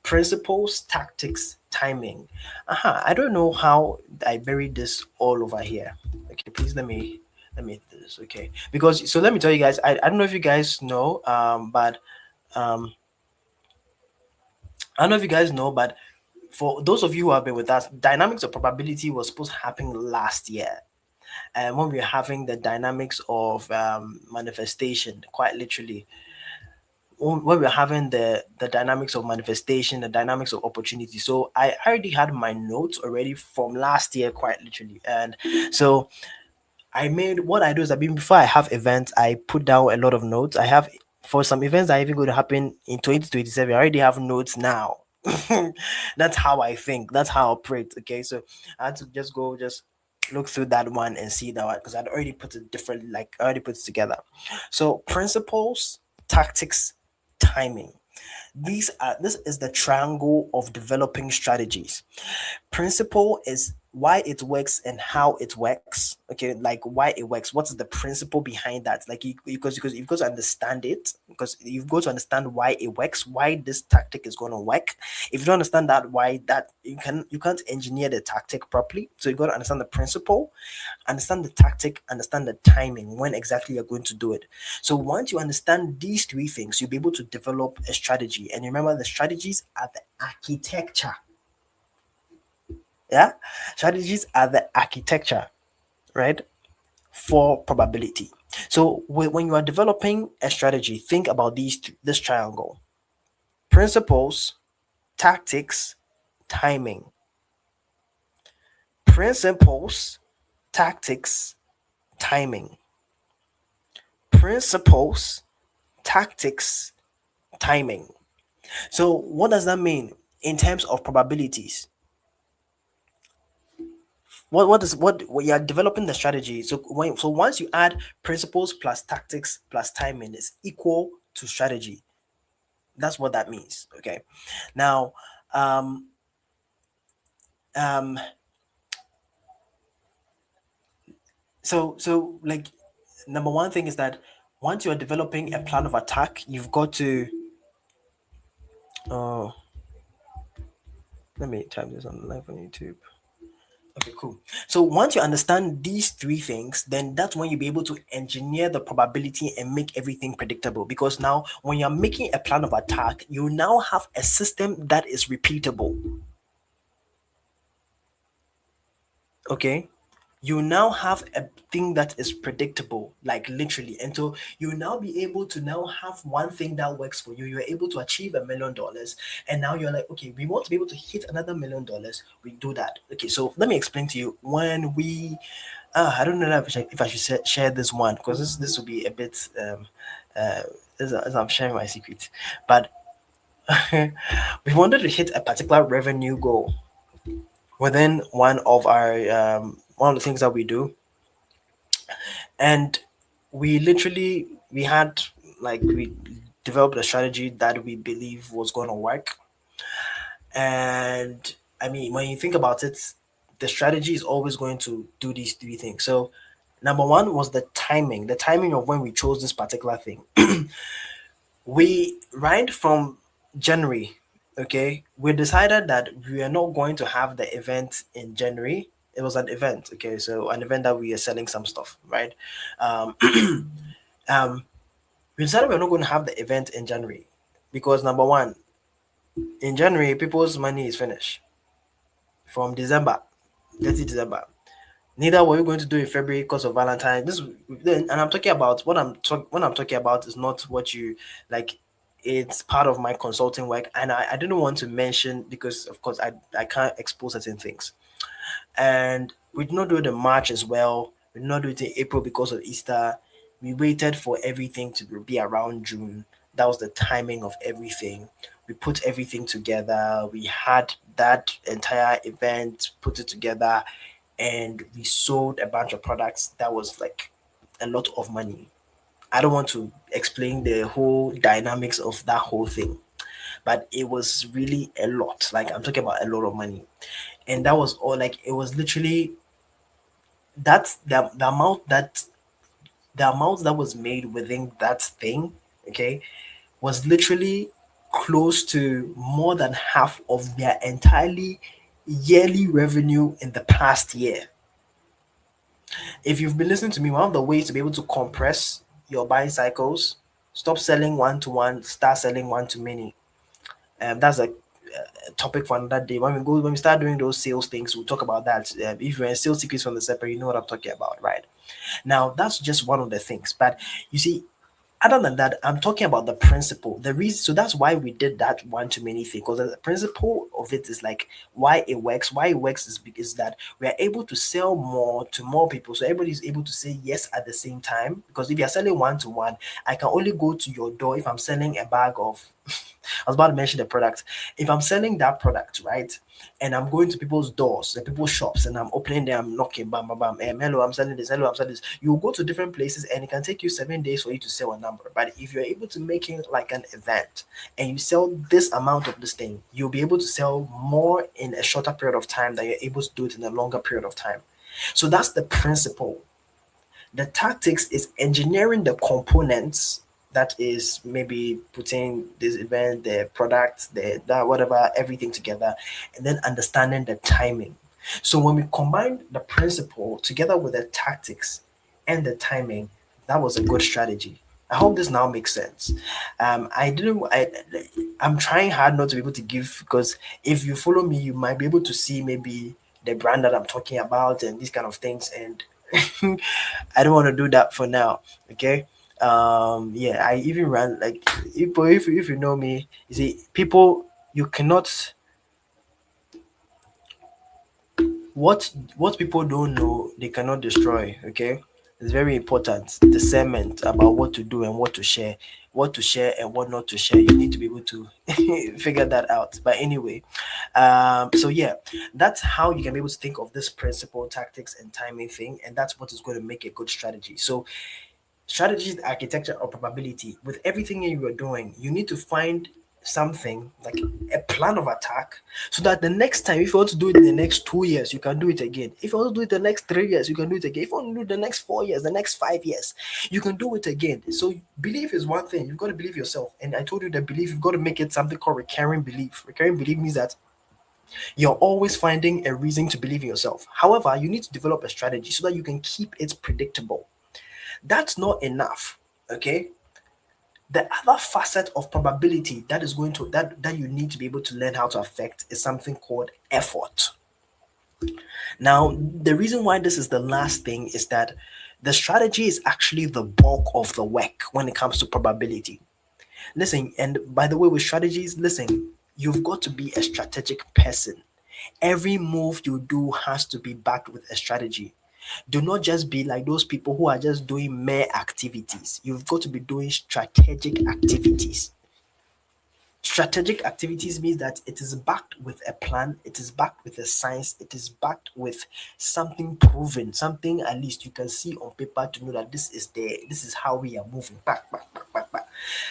A: principles, tactics, timing. I don't know how I buried this all over here. Okay, please let me do this. Okay, because so let me tell you guys. I don't know if you guys know, but um, I don't know if you guys know, but for those of you who have been with us, dynamics of probability was supposed to happen last year. And when we were having the dynamics of manifestation, quite literally, when we were having the dynamics of manifestation, the dynamics of opportunity. So I already had my notes already from last year, quite literally. And so I made what I do is before I have events, I put down a lot of notes. I have for some events that are even going to happen in 2027. I already have notes now. That's how I think. That's how I operate. Okay, so I had to just look through that one and see that one because I'd already put it different. Like I already put it together. So principles, tactics, timing. This is the triangle of developing strategies. Principle is why it works and how it works. Okay, like why it works. What's the principle behind that? Like because you've got to understand it, because you've got to understand why it works, why this tactic is going to work. If you don't understand that, why that you can't engineer the tactic properly. So you got to understand the principle, understand the tactic, understand the timing, when exactly you're going to do it. So once you understand these three things, you'll be able to develop a strategy. And remember, the strategies are the architecture. Yeah, strategies are the architecture, right, for probability. So when you are developing a strategy, think about this triangle: principles, tactics, timing. Principles, tactics, timing. Principles, tactics, timing. So what does that mean in terms of probabilities? What you are developing the strategy. So once you add principles plus tactics plus timing is equal to strategy. That's what that means. Okay. Now, um, um, so like number one thing is that once you're developing a plan of attack, you've got to. Oh, let me type this on live on YouTube. Okay, cool. So once you understand these three things, then that's when you'll be able to engineer the probability and make everything predictable. Because now, when you're making a plan of attack, you now have a system that is repeatable. Okay, you now have a thing that is predictable, like literally. And so you now be able to now have one thing that works for you. You're able to achieve $1 million, and now you're like, okay, we want to be able to hit another $1 million. We do that. Okay, so let me explain to you. When we I don't know if I should share this one, because this will be a bit uh as I'm sharing my secret. But we wanted to hit a particular revenue goal within one of the things that we do. And we had, like, we developed a strategy that we believe was going to work. And when you think about it, the strategy is always going to do these three things. So number one was the timing of when we chose this particular thing. We right from January, okay, we decided that we are not going to have the event in January. It was an event, okay, so an event that we are selling some stuff, right? um um We decided we're not going to have the event in January because number one, in January people's money is finished from December, 30 December. Neither were we going to do in February because of Valentine. This then, and I'm talking about what I'm talking about is not what you like. It's part of my consulting work, and I didn't want to mention because of course I can't expose certain things. And we did not do it in March as well. We did not do it in April because of Easter. We waited for everything to be around June. That was the timing of everything. We put everything together. We had that entire event, put it together, and we sold a bunch of products. That was like a lot of money. I don't want to explain the whole dynamics of that whole thing, but it was really a lot. Like I'm talking about a lot of money, and that was all. Like it was literally that's the amount that was made within that thing. Okay, was literally close to more than half of their entirely yearly revenue in the past year. If you've been listening to me, one of the ways to be able to compress your buying cycles, stop selling one to one, start selling one to many. That's a topic for another day. When we start doing those sales things, we'll talk about that. If you're in sales secrets from the separate, you know what I'm talking about, right? Now, that's just one of the things. But you see, other than that, I'm talking about the principle. The reason, so that's why we did that one to many thing. Because the principle of it is like why it works. Why it works is because that we are able to sell more to more people. So everybody is able to say yes at the same time. Because if you're selling one to one, I can only go to your door if I'm selling a bag of. I was about to mention the product. If I'm selling that product, right, and I'm going to people's doors and people's shops and I'm opening them, I'm knocking, bam, bam, bam, hello, I'm selling this, hello, I'm selling this. You go to different places and it can take you 7 days for you to sell a number. But if you're able to make it like an event and you sell this amount of this thing, you'll be able to sell more in a shorter period of time than you're able to do it in a longer period of time. So that's the principle. The tactics is engineering the components, that is maybe putting this event, the product, the that whatever, everything together, and then understanding the timing. So when we combine the principle together with the tactics and the timing, that was a good strategy. I hope this now makes sense. I didn't. I'm trying hard not to be able to give because if you follow me, you might be able to see maybe the brand that I'm talking about and these kind of things. And I don't want to do that for now. Okay. Yeah, I even ran like if you know me, you see people you cannot what people don't know they cannot destroy. Okay, it's very important discernment about what to do and what to share and what not to share. You need to be able to figure that out. But anyway, so yeah, that's how you can be able to think of this principle, tactics, and timing thing, and that's what is going to make a good strategy. So strategy is the architecture of probability. With everything you are doing, you need to find something like a plan of attack so that the next time, if you want to do it in the next 2 years, you can do it again. If you want to do it the next 3 years, you can do it again. If you want to do it the next 4 years, the next 5 years, you can do it again. So belief is one thing. You've got to believe yourself. And I told you that belief, you've got to make it something called recurring belief. Recurring belief means that you're always finding a reason to believe in yourself. However, you need to develop a strategy so that you can keep it predictable. That's not enough. Okay. The other facet of probability that is going to that you need to be able to learn how to affect is something called effort. Now, the reason why this is the last thing is that the strategy is actually the bulk of the work when it comes to probability. Listen, and by the way, with strategies, listen, you've got to be a strategic person. Every move you do has to be backed with a strategy. Do not just be like those people who are just doing mere activities. You've got to be doing strategic activities. Strategic activities means that it is backed with a plan, it is backed with a science, it is backed with something proven, something at least you can see on paper to know that this is there, this is how we are moving. Back, back, back, back, back.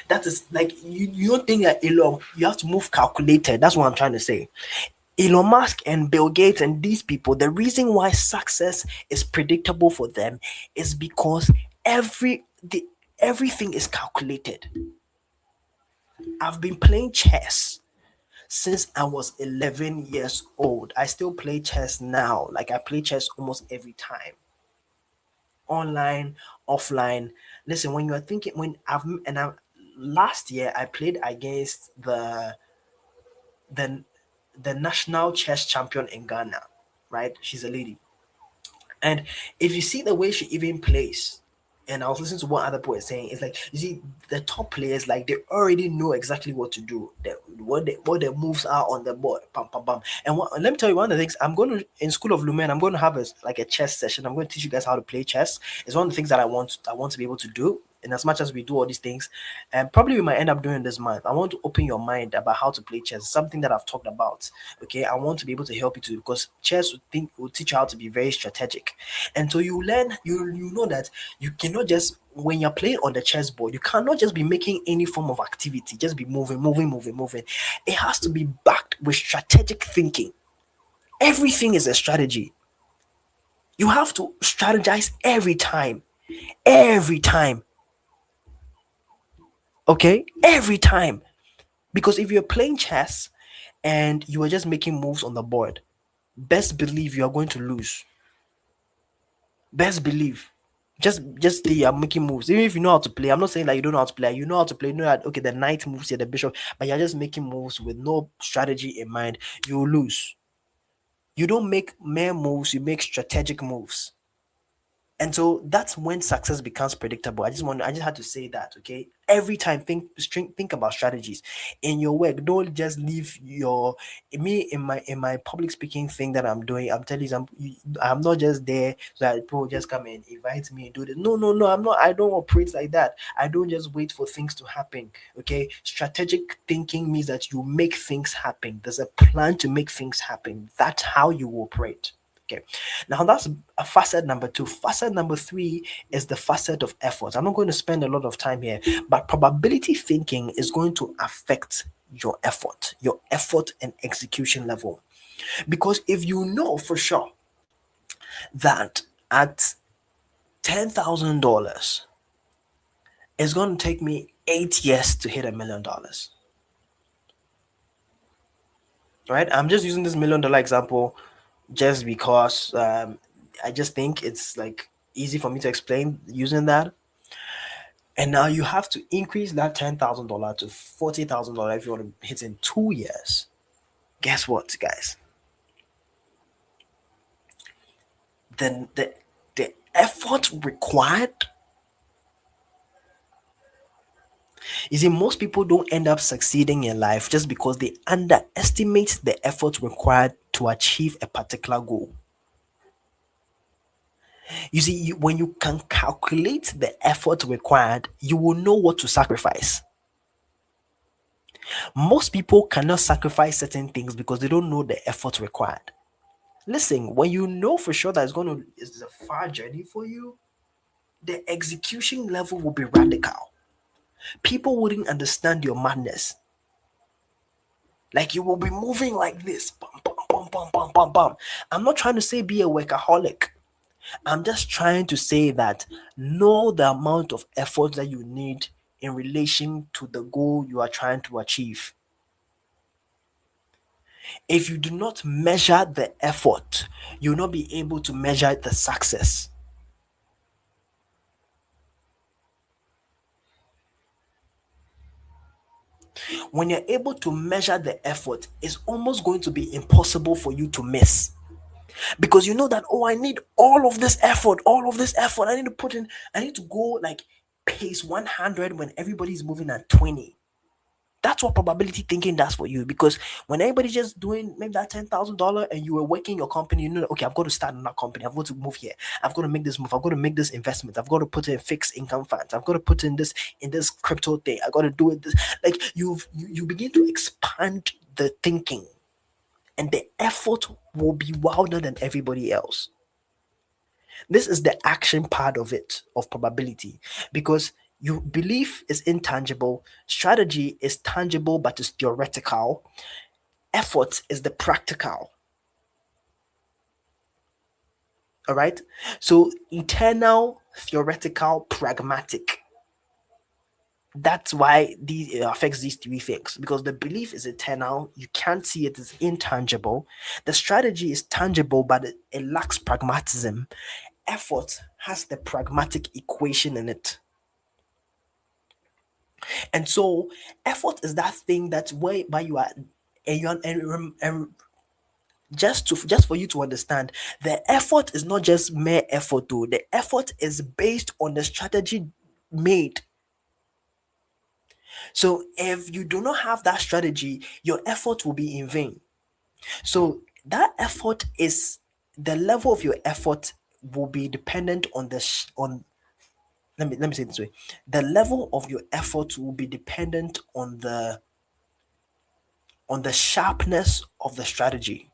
A: That is like you don't think that alone, you have to move calculated. That's what I'm trying to say. Elon Musk and Bill Gates and these people, the reason why success is predictable for them is because everything is calculated. I've been playing chess since I was 11 years old. I still play chess now. Like I play chess almost every time. online, offline. Listen, when you are thinking, when I've last year I played against the the national chess champion in Ghana, right? She's a lady. And if you see the way she even plays, and I was listening to what other people were saying, it's like you see the top players, like they already know exactly what to do, what the moves are on the board, pam pam pam. And let me tell you one of the things I'm going to in School of Lumen. I'm going to have like a chess session. I'm going to teach you guys how to play chess. It's one of the things that I want to be able to do. And as much as we do all these things, and probably we might end up doing this month, I want to open your mind about how to play chess. Something that I've talked about. Okay, I want to be able to help you to because chess will teach you how to be very strategic, and so you learn you know that you cannot just when you're playing on the chessboard, you cannot just be making any form of activity, just be moving. It has to be backed with strategic thinking. Everything is a strategy. You have to strategize every time. Okay, every time. Because if you're playing chess and you are just making moves on the board, best believe you are going to lose. Best believe. Just stay you're making moves. Even if you know how to play. I'm not saying that you don't know how to play. You know how to play. You know that okay, the knight moves here, the bishop, but you're just making moves with no strategy in mind. You will lose. You don't make mere moves, you make strategic moves. And so that's when success becomes predictable. I just had to say that, okay? Every time think about strategies in your work. Don't just leave your me in my public speaking thing that I'm doing. I'm telling you, I'm not just there so that people just come and invite me and do this. No. I'm not. I don't operate like that. I don't just wait for things to happen. Okay, strategic thinking means that you make things happen. There's a plan to make things happen. That's how you operate. Okay, now that's a facet number two. Facet number three is the facet of effort. I'm not going to spend a lot of time here, but probability thinking is going to affect your effort and execution level. Because if you know for sure that at $10,000, it's going to take me 8 years to hit $1 million, right? I'm just using this $1 million example just because I just think it's like easy for me to explain using that. And now you have to increase that $10,000 to $40,000 if you want to hit in 2 years. Guess what, guys? Then the effort required. You see, most people don't end up succeeding in life just because they underestimate the effort required to achieve a particular goal. You see, when you can calculate the effort required, you will know what to sacrifice. Most people cannot sacrifice certain things because they don't know the effort required. Listen, when you know for sure that it's a far journey for you, the execution level will be radical. People wouldn't understand your madness. Like you will be moving like this. Bum, bum, bum, bum, bum, bum, bum. I'm not trying to say be a workaholic. I'm just trying to say that know the amount of effort that you need in relation to the goal you are trying to achieve. If you do not measure the effort, you'll not be able to measure the success. When you're able to measure the effort, it's almost going to be impossible for you to miss. Because you know that, oh, I need all of this effort. I need to go like pace 100 when everybody's moving at 20. That's what probability thinking does for you. Because when everybody's just doing maybe that $10,000 and you were working your company, you know, okay, I've got to start another company. I've got to move here. I've got to make this move. I've got to make this investment. I've got to put in fixed income funds. I've got to put in this crypto thing. I got to do it. This like you begin to expand the thinking, and the effort will be wilder than everybody else. This is the action part of it, of probability, because you belief is intangible, strategy is tangible but is theoretical, effort is the practical. All right. So eternal, theoretical, pragmatic. That's why these it affects these three things, because the belief is eternal, you can't see it, is intangible. The strategy is tangible, but it lacks pragmatism, effort has the pragmatic equation in it. And so effort is that thing that's whereby you are, and just for you to understand, the effort is not just mere effort though. The effort is based on the strategy made. So if you do not have that strategy, your effort will be in vain. So that effort is, the level of your effort will be dependent on on, let me say it this way. The level of your effort will be dependent on the sharpness of the strategy.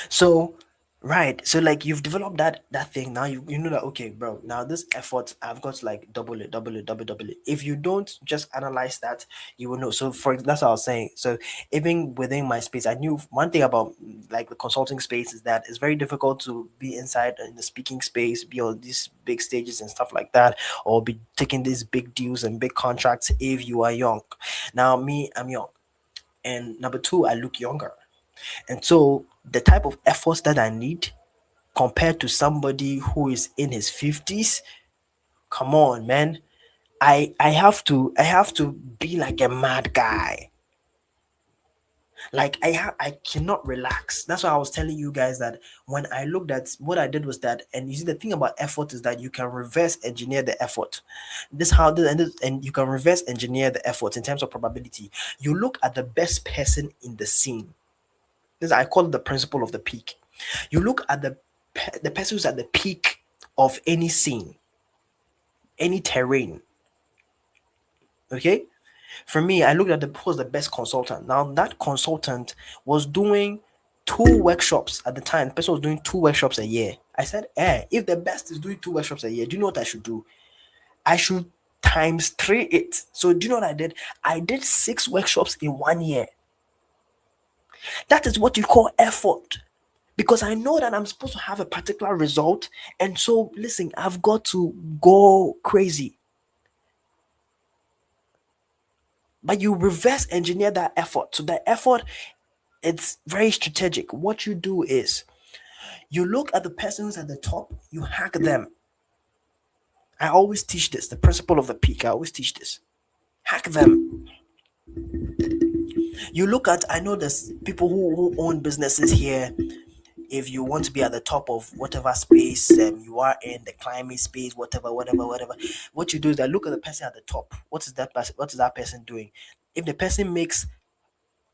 A: So, right. So like you've developed that thing. Now you know that, okay, bro, now this effort I've got to like double it, double it. If you don't just analyze that, you will know. So that's what I was saying. So even within my space, I knew one thing about like the consulting space is that it's very difficult to be inside in the speaking space, be on these big stages and stuff like that, or be taking these big deals and big contracts if you are young. Now me, I'm young. And number two, I look younger. And so the type of efforts that I need compared to somebody who is in his 50s, come on, man. I have to be like a mad guy. Like I cannot relax. That's why I was telling you guys that when I looked at what I did was that, and you see the thing about effort is that you can reverse engineer the effort. This how this and you can reverse engineer the effort in terms of probability. You look at the best person in the scene. This I call it the principle of the peak. You look at the person who's at the peak of any scene, any terrain. Okay, for me, I looked at the who was the best consultant. Now that consultant was doing two workshops at the time. The person was doing two workshops a year. I said, if the best is doing two workshops a year, do you know what I should do? I should times three it. So do you know what I did? I did 6 workshops in 1 year. That is what you call effort. Because I know that I'm supposed to have a particular result. And so, listen, I've got to go crazy. But you reverse engineer that effort. So, the effort, it's very strategic. What you do is you look at the persons at the top, you hack them. I always teach this, the principle of the peak. I always teach this. Hack them. You look at, I know there's people who own businesses here. If you want to be at the top of whatever space you are in, the climate space, whatever, what you do is that look at the person at the top. What is that person? What is that person doing? If the person makes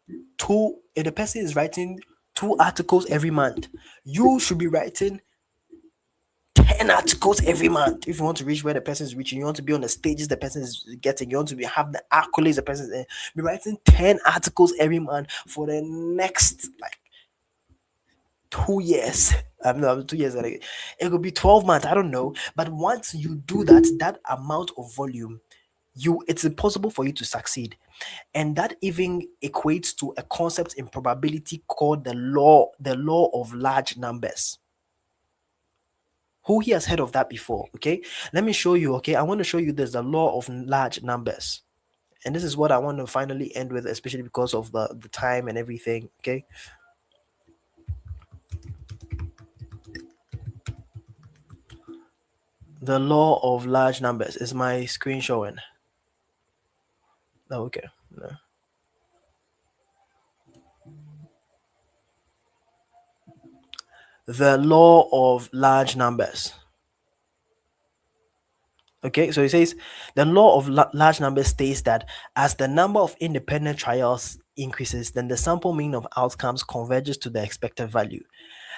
A: if the person is writing 2 articles every month, you should be writing 10 articles every month. If you want to reach where the person is reaching, you want to be on the stages the person is getting, you want to have the accolades the person is in, be writing 10 articles every month for the next like 2 years. I'm not 2 years. Like, it could be 12 months. I don't know. But once you do that amount of volume, it's impossible for you to succeed. And that even equates to a concept in probability called the law of large numbers. Who here has heard of that before? Okay, let me show you. Okay, I want to show you this, the law of large numbers. And this is what I want to finally end with, especially because of the time and everything. Okay, the law of large numbers is my screen showing. Oh, okay. No. The law of large numbers. Okay, so it says the law of large numbers states that as the number of independent trials increases, then the sample mean of outcomes converges to the expected value.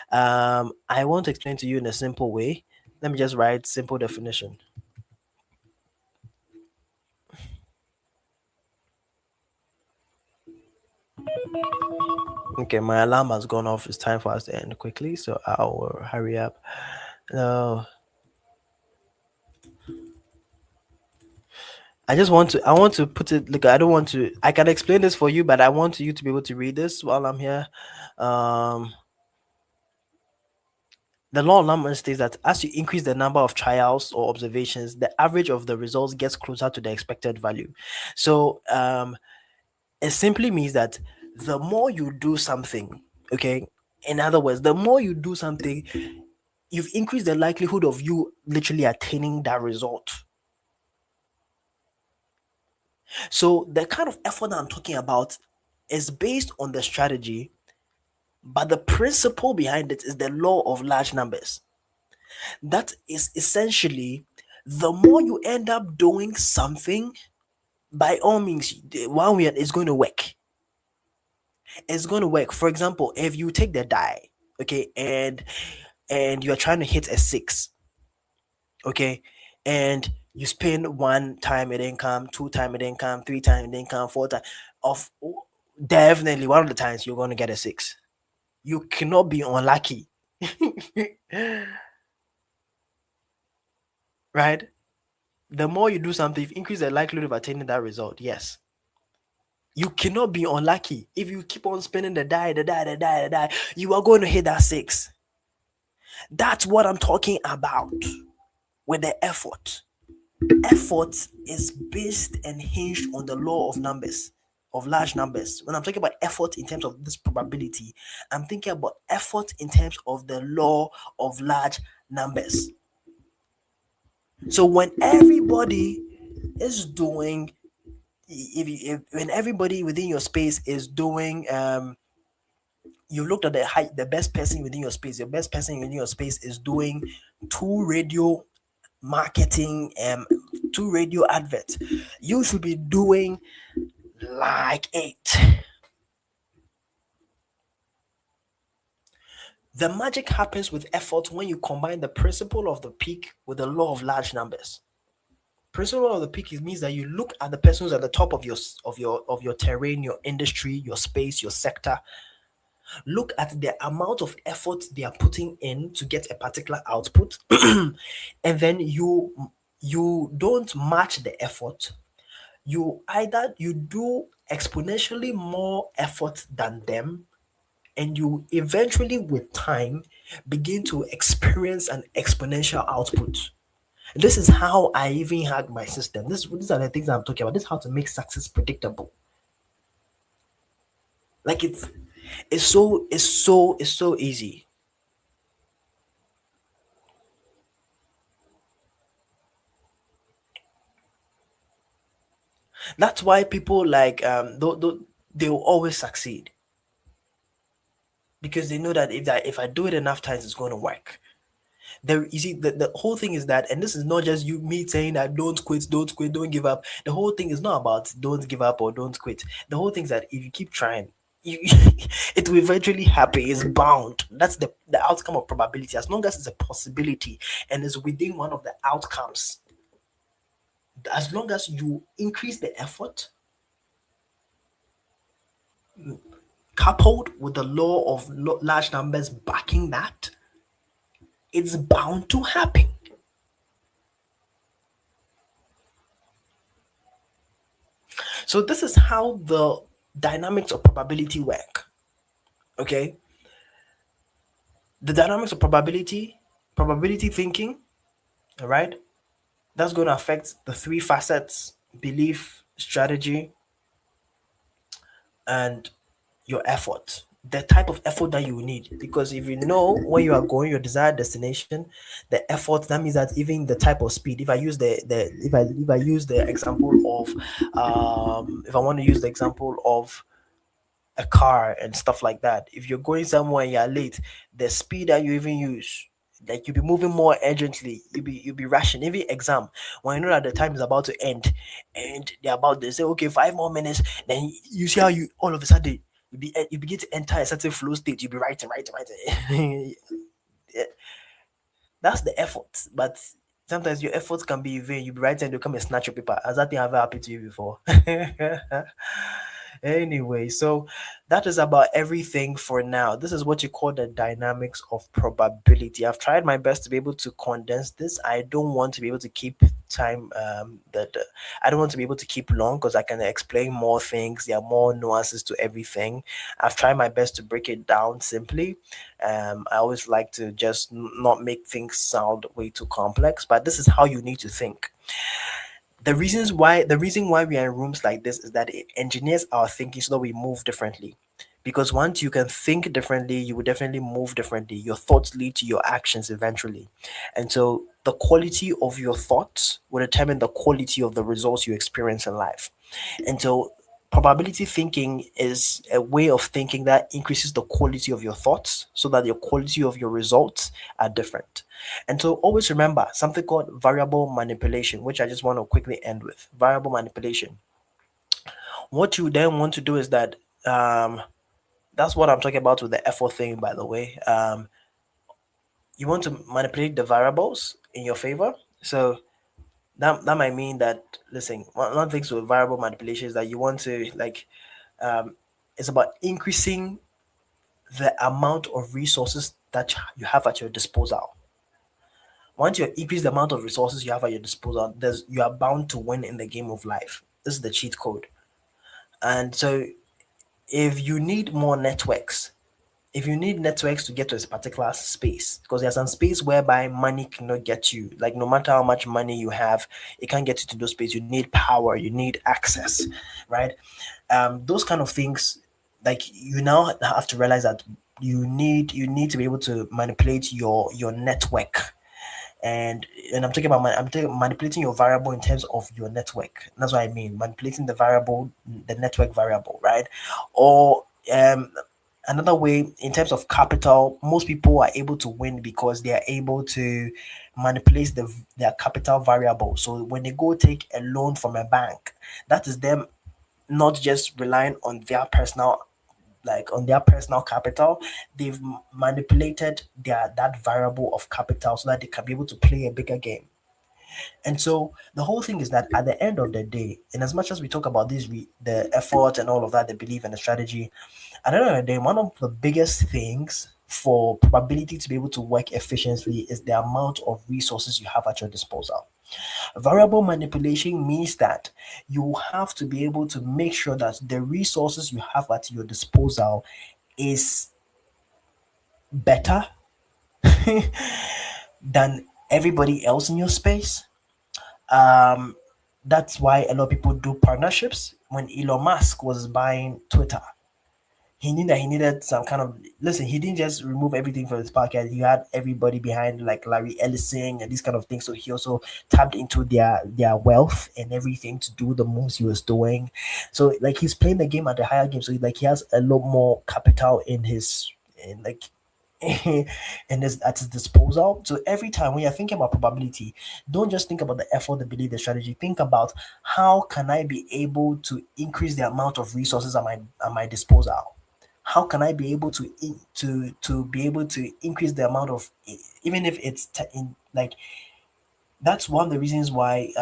A: I want to explain to you in a simple way. Let me just write simple definition. Okay, my alarm has gone off. It's time for us to end quickly, so I will hurry up. Uh, I want to put it, like, I don't want to, I can explain this for you, but I want you to be able to read this while I'm here. Um, the law of numbers states that as you increase the number of trials or observations, the average of the results gets closer to the expected value. So, it simply means that the more you do something, okay, In other words, the more you do something, you've increased the likelihood of you literally attaining that result. So the kind of effort that I'm talking about is based on the strategy, but the principle behind it is the law of large numbers. That is essentially, the more you end up doing something, by all means, one way it's going to work. It's going to work. For example, if you take the die, okay, and you're trying to hit a six, okay, and you spin one time it didn't come, two time it didn't come, three time it didn't come, four time, of definitely one of the times you're going to get a six. You cannot be unlucky. Right? The more you do something, you increase the likelihood of attaining that result. Yes. You cannot be unlucky. If you keep on spinning the die, you are going to hit that six. That's what I'm talking about with the effort. Effort is based and hinged on the law of numbers, of large numbers. When I'm talking about effort in terms of this probability, I'm thinking about effort in terms of the law of large numbers. So when everybody is doing, if when everybody within your space is doing, you looked at the best person within your space. Your best person within your space is doing two radio marketing, two radio adverts. You should be doing like eight. The magic happens with effort when you combine the principle of the peak with the law of large numbers. Principle of the peak means that you look at the persons at the top of your terrain, your industry, your space, your sector. Look at the amount of effort they are putting in to get a particular output, and then you don't match the effort. You either you do exponentially more effort than them, and you eventually with time begin to experience an exponential output. This is how I even hack my system. These are the things I'm talking about. This is how to make success predictable. Like it's so easy. That's why people like they will always succeed, because they know that if I do it enough times, it's going to work. There, you see, the whole thing is that, and this is not just you me saying that don't quit, don't give up. The whole thing is not about don't give up or don't quit. The whole thing is that if you keep trying, you it will eventually happen. It's bound. That's the outcome of probability. As long as it's a possibility and is within one of the outcomes, as long as you increase the effort coupled with the law of large numbers backing that, it's bound to happen. So this is how the dynamics of probability work. Okay, the dynamics of probability thinking. All right, that's going to affect the three facets: belief, strategy, and your effort. The type of effort that you need, because if you know where you are going, your desired destination, the effort, that means that even the type of speed. If I use the if I use the example of if I want to use the example of a car and stuff like that. If you're going somewhere and you're late, the speed that you even use, like you'll be moving more urgently, you'll be rushing. Even exam, when you know that the time is about to end and they say, okay, 5 more minutes, then you see how you all of a sudden you begin to enter a certain flow state, you'll be writing. Yeah, that's the effort. But sometimes your efforts can be in vain. You'll be writing and you come and snatch your paper. Has that thing ever happened to you before? Anyway, so that is about everything for now. This is what you call the dynamics of probability. I've tried my best to be able to condense this. I don't want to be able to keep time that I don't want to be able to keep long, because I can explain more things. There are more nuances to everything. I've tried my best to break it down simply. I always like to just not make things sound way too complex, but this is how you need to think. The reason why we are in rooms like this is that it engineers our thinking so that we move differently. because once you can think differently, you will definitely move differently. Your thoughts lead to your actions eventually. And so the quality of your thoughts will determine the quality of the results you experience in life. And so probability thinking is a way of thinking that increases the quality of your thoughts so that the quality of your results are different. And so always remember something called variable manipulation, which I just want to quickly end with. Variable manipulation. What you then want to do is that um, that's what I'm talking about with the effort thing, by the way. You want to manipulate the variables in your favor. So that might mean that, listen, one of the things with variable manipulation is that you want to um, it's about increasing the amount of resources that you have at your disposal. Once you increase the amount of resources you have at your disposal, you are bound to win in the game of life. This is the cheat code. And so if you need more networks, if you need networks to get to a particular space, because there's some space whereby money cannot get you, like no matter how much money you have, it can't get you to those space. You need power, you need access, right? Those kind of things, like you now have to realize that you need to be able to manipulate your network. And I'm talking about manipulating your variable in terms of your network. That's what I mean, manipulating the variable, the network variable, right? Or another way, in terms of capital, most people are able to win because they are able to manipulate their capital variable. So when they go take a loan from a bank, that is them not just relying on their personal, like on their personal capital. They've manipulated that variable of capital so that they can be able to play a bigger game. And so the whole thing is that at the end of the day, in as much as we talk about the effort and all of that, the belief and the strategy, at the end of the day, one of the biggest things for probability to be able to work efficiently is the amount of resources you have at your disposal. Variable manipulation means that you have to be able to make sure that the resources you have at your disposal is better than everybody else in your space. Um, that's why a lot of people do partnerships. When Elon Musk was buying Twitter, he knew that he needed some kind of, listen, he didn't just remove everything from his pocket. He had everybody behind, like Larry Ellison and these kind of things. So he also tapped into their wealth and everything to do the moves he was doing. So like he's playing the game at the higher game. So like he has a lot more capital in his in like and is at his disposal. So every time when you're thinking about probability, don't just think about the effort, the belief, the strategy. Think about how can I be able to increase the amount of resources at my disposal. How can I be able to be able to increase the amount of, even if it's like, that's one of the reasons why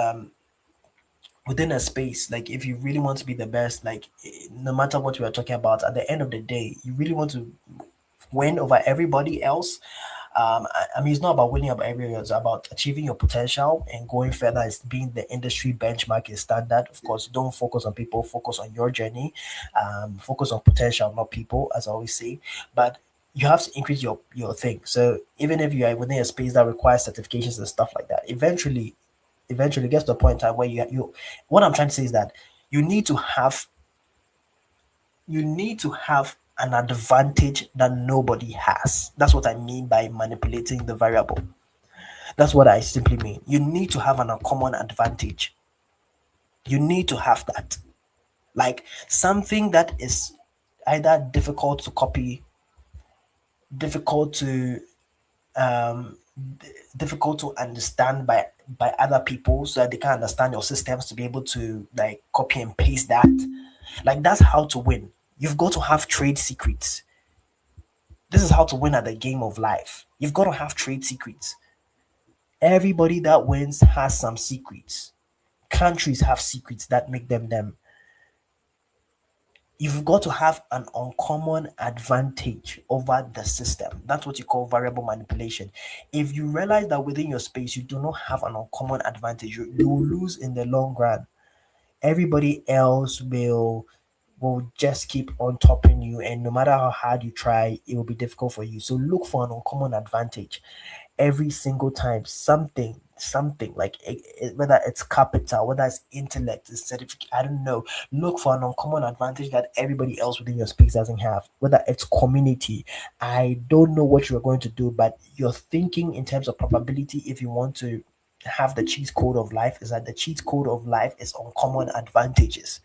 A: within a space, like if you really want to be the best, like no matter what we are talking about, at the end of the day, you really want to win over everybody else. I mean, it's not about winning over everybody else, it's about achieving your potential and going further as being the industry benchmark is standard. Of course, don't focus on people, focus on your journey, focus on potential, not people, as I always say. But you have to increase your thing. So even if you are within a space that requires certifications and stuff like that, eventually it gets to a point in time where you what I'm trying to say is that you need to have you need to have an advantage that nobody has. That's what I mean by manipulating the variable. That's what I simply mean. You need to have an uncommon advantage. You need to have that. Like something that is either difficult to copy, difficult to um difficult to understand by other people so that they can understand your systems to be able to like copy and paste that. Like that's how to win. You've got to have trade secrets. This is how to win at the game of life. You've got to have trade secrets. Everybody that wins has some secrets. Countries have secrets that make them them. You've got to have an uncommon advantage over the system. That's what you call variable manipulation. If you realize that within your space you do not have an uncommon advantage, you will lose in the long run. Everybody else will just keep on topping you, and no matter how hard you try, it will be difficult for you. So look for an uncommon advantage every single time. Something something like whether it's capital, whether it's intellect, it's certificate, I don't know. Look for an uncommon advantage that everybody else within your space doesn't have, whether it's community. I don't know what you're going to do, but you're thinking in terms of probability. If you want to have the cheat code of life, is that the cheat code of life is uncommon advantages.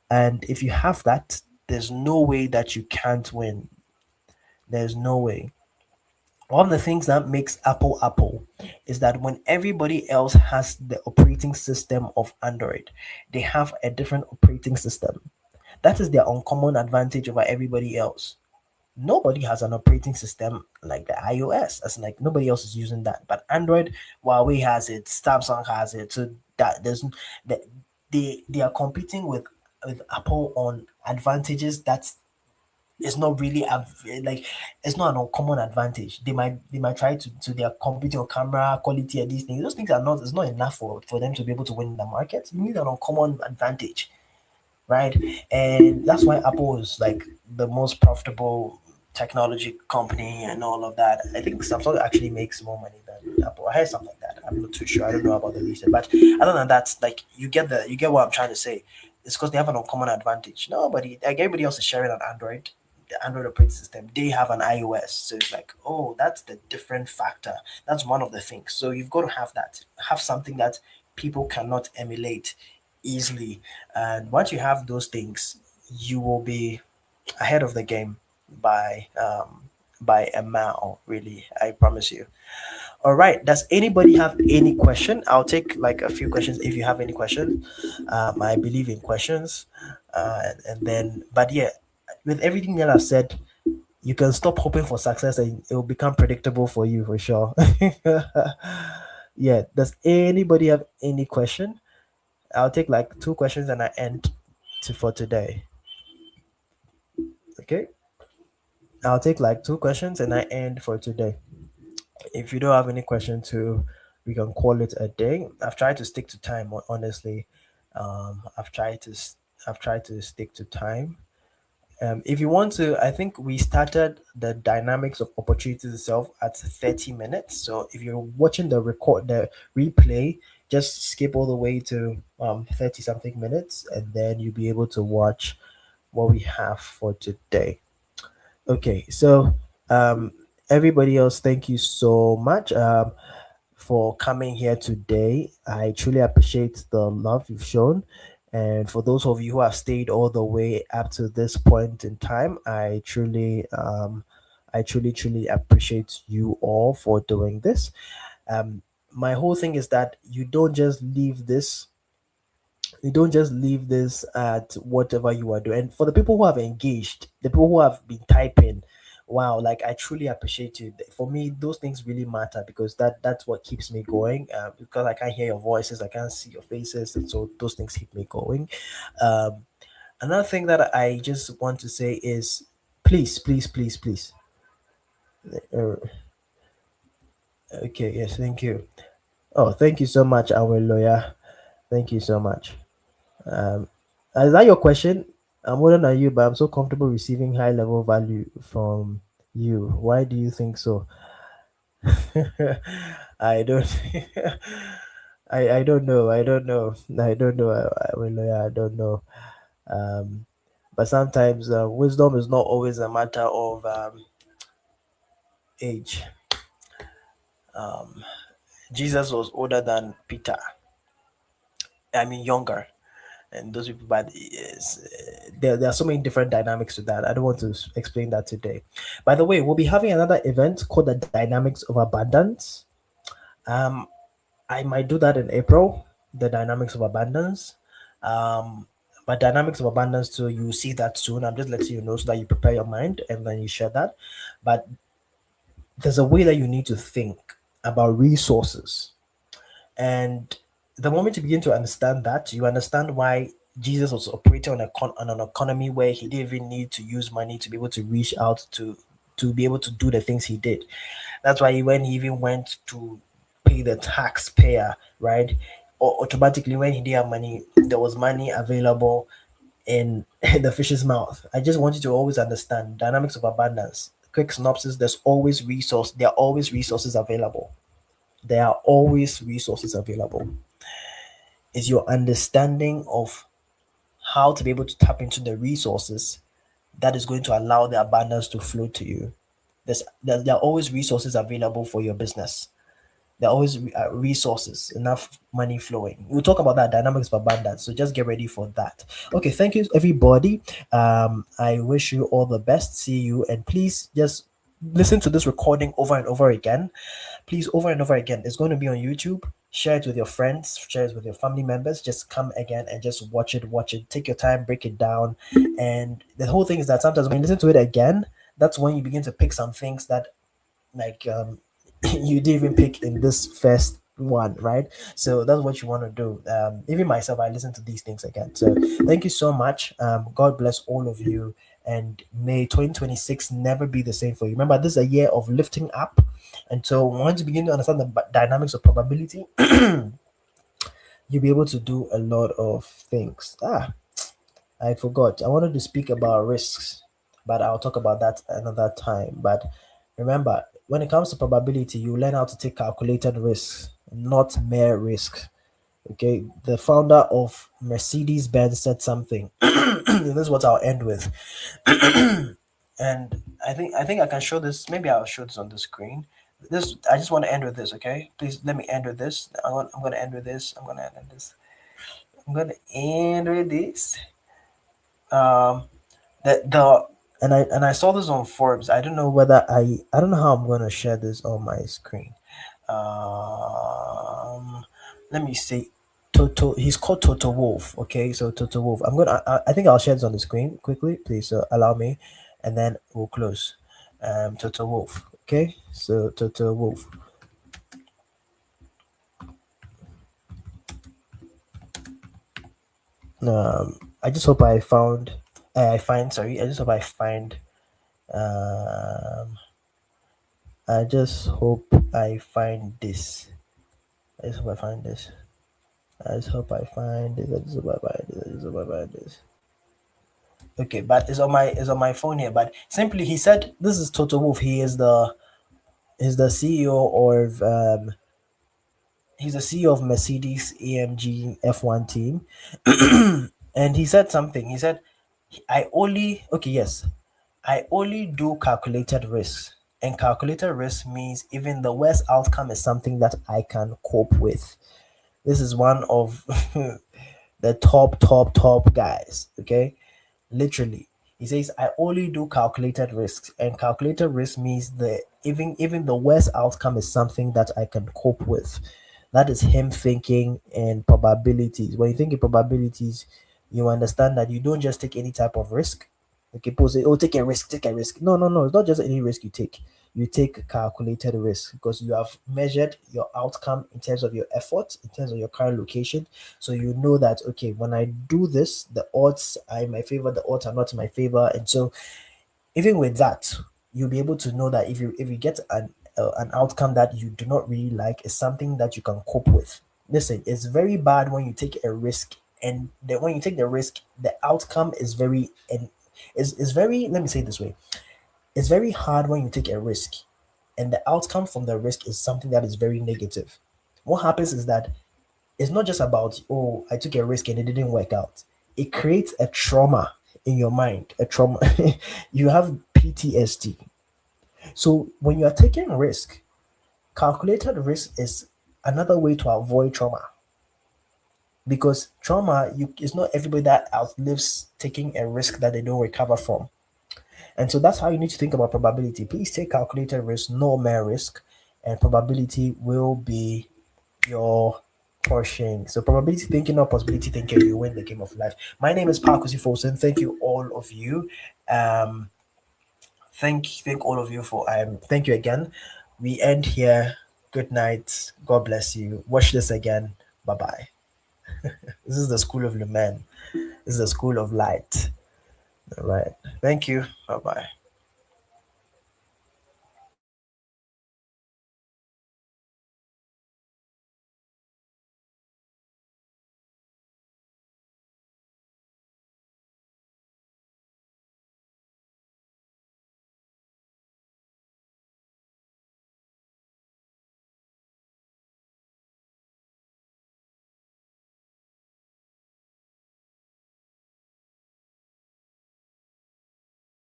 A: And if you have that, there's no way that you can't win. There's no way. One of the things that makes Apple Apple is that when everybody else has the operating system of Android, they have a different operating system. That is their uncommon advantage over everybody else. Nobody has an operating system like the iOS. As like nobody else is using that. But Android, Huawei has it, Samsung has it. So that there's that they are competing with Apple on advantages that it's not really like it's not an uncommon advantage. They might try to their computing on camera quality and these things. Those things are not it's not enough for them to be able to win in the market. You need an uncommon advantage, right? And that's why Apple is like the most profitable technology company and all of that. I think Samsung actually makes more money than Apple. I heard something like that. I'm not too sure. I don't know about the reason, but other than that, like you get what I'm trying to say. It's because they have an uncommon advantage. Nobody, like everybody else, is sharing an Android, the Android operating system. They have an iOS, so it's like, oh, that's the different factor. That's one of the things. So you've got to have that. Have something that people cannot emulate easily, and once you have those things, you will be ahead of the game by by a mile. Really, I promise you. All right. Does anybody have any question? I'll take like a few questions if you have any question. I believe in questions, and then but yeah, with everything that I've said, you can stop hoping for success and it will become predictable for you for sure. Yeah. Does anybody have any question? I'll take like two questions and I end for today. Okay. I'll take like two questions and I end for today. If you don't have any question to, we can call it a day. I've tried to stick to time, honestly. I've tried to I've tried to stick to time. If you want to, I think we started the dynamics of opportunities itself at 30 minutes. So if you're watching the replay, just skip all the way to 30 something minutes and then you'll be able to watch what we have for today. Okay, so um, everybody else, thank you so much for coming here today. I truly appreciate the love you've shown. And for those of you who have stayed all the way up to this point in time, I truly appreciate you all for doing this. Um, my whole thing is that you don't just leave this at whatever you are doing. And for the people who have engaged, the people who have been typing, wow, like I truly appreciate you. For me, those things really matter because that's what keeps me going. Because I can't hear your voices, I can't see your faces, and so those things keep me going. Um, Another thing that I just want to say is, please. Uh, okay, yes, thank you. Oh, thank you so much, our lawyer. Thank you so much. Um, is that your question? I'm older than you, but I'm so comfortable receiving high level value from you. Why do you think so? I don't. I don't know. I don't know. I don't know. I don't know. Um, but sometimes wisdom is not always a matter of age. Um, Jesus was older than Peter. I mean, younger. And those people, but there are so many different dynamics to that. I don't want to explain that today. By the way, we'll be having another event called the Dynamics of Abundance. Um, I might do that in April, the Dynamics of Abundance. But Dynamics of Abundance too, you will see that soon. I'm just letting you know so that you prepare your mind and then you share that. But there's a way that you need to think about resources. And the moment you begin to understand that, you understand why Jesus was operating on an economy where he didn't even need to use money to be able to reach out to be able to do the things he did. That's why when he even went to pay the taxpayer, right? Or automatically when he didn't have money, there was money available in the fish's mouth. I just want you to always understand dynamics of abundance. Quick synopsis: there are always resources available. There are always resources available. It's your understanding of how to be able to tap into the resources that is going to allow the abundance to flow to you. There are always resources available for your business. There are always resources, enough money flowing. We'll talk about that dynamics of abundance. So just get ready for that. Okay, thank you, everybody. I wish you all the best. See you, and please just listen to this recording over and over again. Please, over and over again. It's going to be on YouTube. Share it with your friends, share it with your family members. Just come again and just watch it, watch it. Take your time, break it down. And the whole thing is that sometimes when you listen to it again, that's when you begin to pick some things that like you didn't even pick in this first one, right? So that's what you want to do. Even myself, I listen to these things again. So thank you so much. God bless all of you, and may 2026 never be the same for you. Remember, this is a year of lifting up, and so once you begin to understand the dynamics of probability, you'll be able to do a lot of things. I forgot. I wanted to speak about risks, but I'll talk about that another time. But remember, when it comes to probability, you learn how to take calculated risks, not mere risks. Okay, the founder of Mercedes Benz said something. This is what I'll end with. And I think I can show this. Maybe I'll show this on the screen. This I just want to end with this. Okay, please let me end with this. I'm gonna end with this. I'm gonna end with this. I'm gonna end with this. Um, the and I saw this on Forbes. I don't know whether I don't know how I'm gonna share this on my screen. Um, Let me see. Toto, he's called Toto Wolf. Okay, so Toto Wolf. I think I'll share this on the screen quickly. Please allow me, and then we'll close. Toto Wolf. Okay, so Toto Wolf. I just hope I found. I find. Sorry, I just hope I find. Um, I just hope I find this. I just hope I find this. I just hope I find this. I just hope I find this. I just hope I find this. Okay, but it's on my phone here. But simply, he said this is Toto Wolf. He's the CEO of he's the CEO of Mercedes AMG F1 team, and he said something. He said, "I only okay yes, I only do calculated risks." And calculated risk means even the worst outcome is something that I can cope with. This is one of the top guys. Okay, literally, he says I only do calculated risks, and calculated risk means the even the worst outcome is something that I can cope with. That is him thinking in probabilities. When you think in probabilities, you understand that you don't just take any type of risk. Like people say, oh, take a risk, take a risk. No, no, no, it's not just any risk you take. You take calculated risk because you have measured your outcome in terms of your effort, in terms of your current location. So you know that okay, when I do this, the odds are in my favor, the odds are not in my favor, and so even with that, you'll be able to know that if you get an outcome that you do not really like, is something that you can cope with. Listen, it's very bad when you take a risk, and then when you take the risk, the outcome is very and is very. Let me say it this way: it's very hard when you take a risk, and the outcome from the risk is something that is very negative. What happens is that it's not just about, oh, I took a risk and it didn't work out. It creates a trauma in your mind, a trauma. You have PTSD. So when you are taking risk, calculated risk is another way to avoid trauma, because trauma, it's not everybody that outlives taking a risk that they don't recover from. And so that's how you need to think about probability. Please take calculated risk, no mere risk, and probability will be your portion. So probability thinking or possibility thinking, you win the game of life. My name is Paa Kwesi Folson. Thank you all of you. Um, thank all of you for thank you again. We end here. Good night. God bless you. Watch this again. Bye bye. This is the school of Lumen. This is the school of light. All right. Thank you. Bye bye.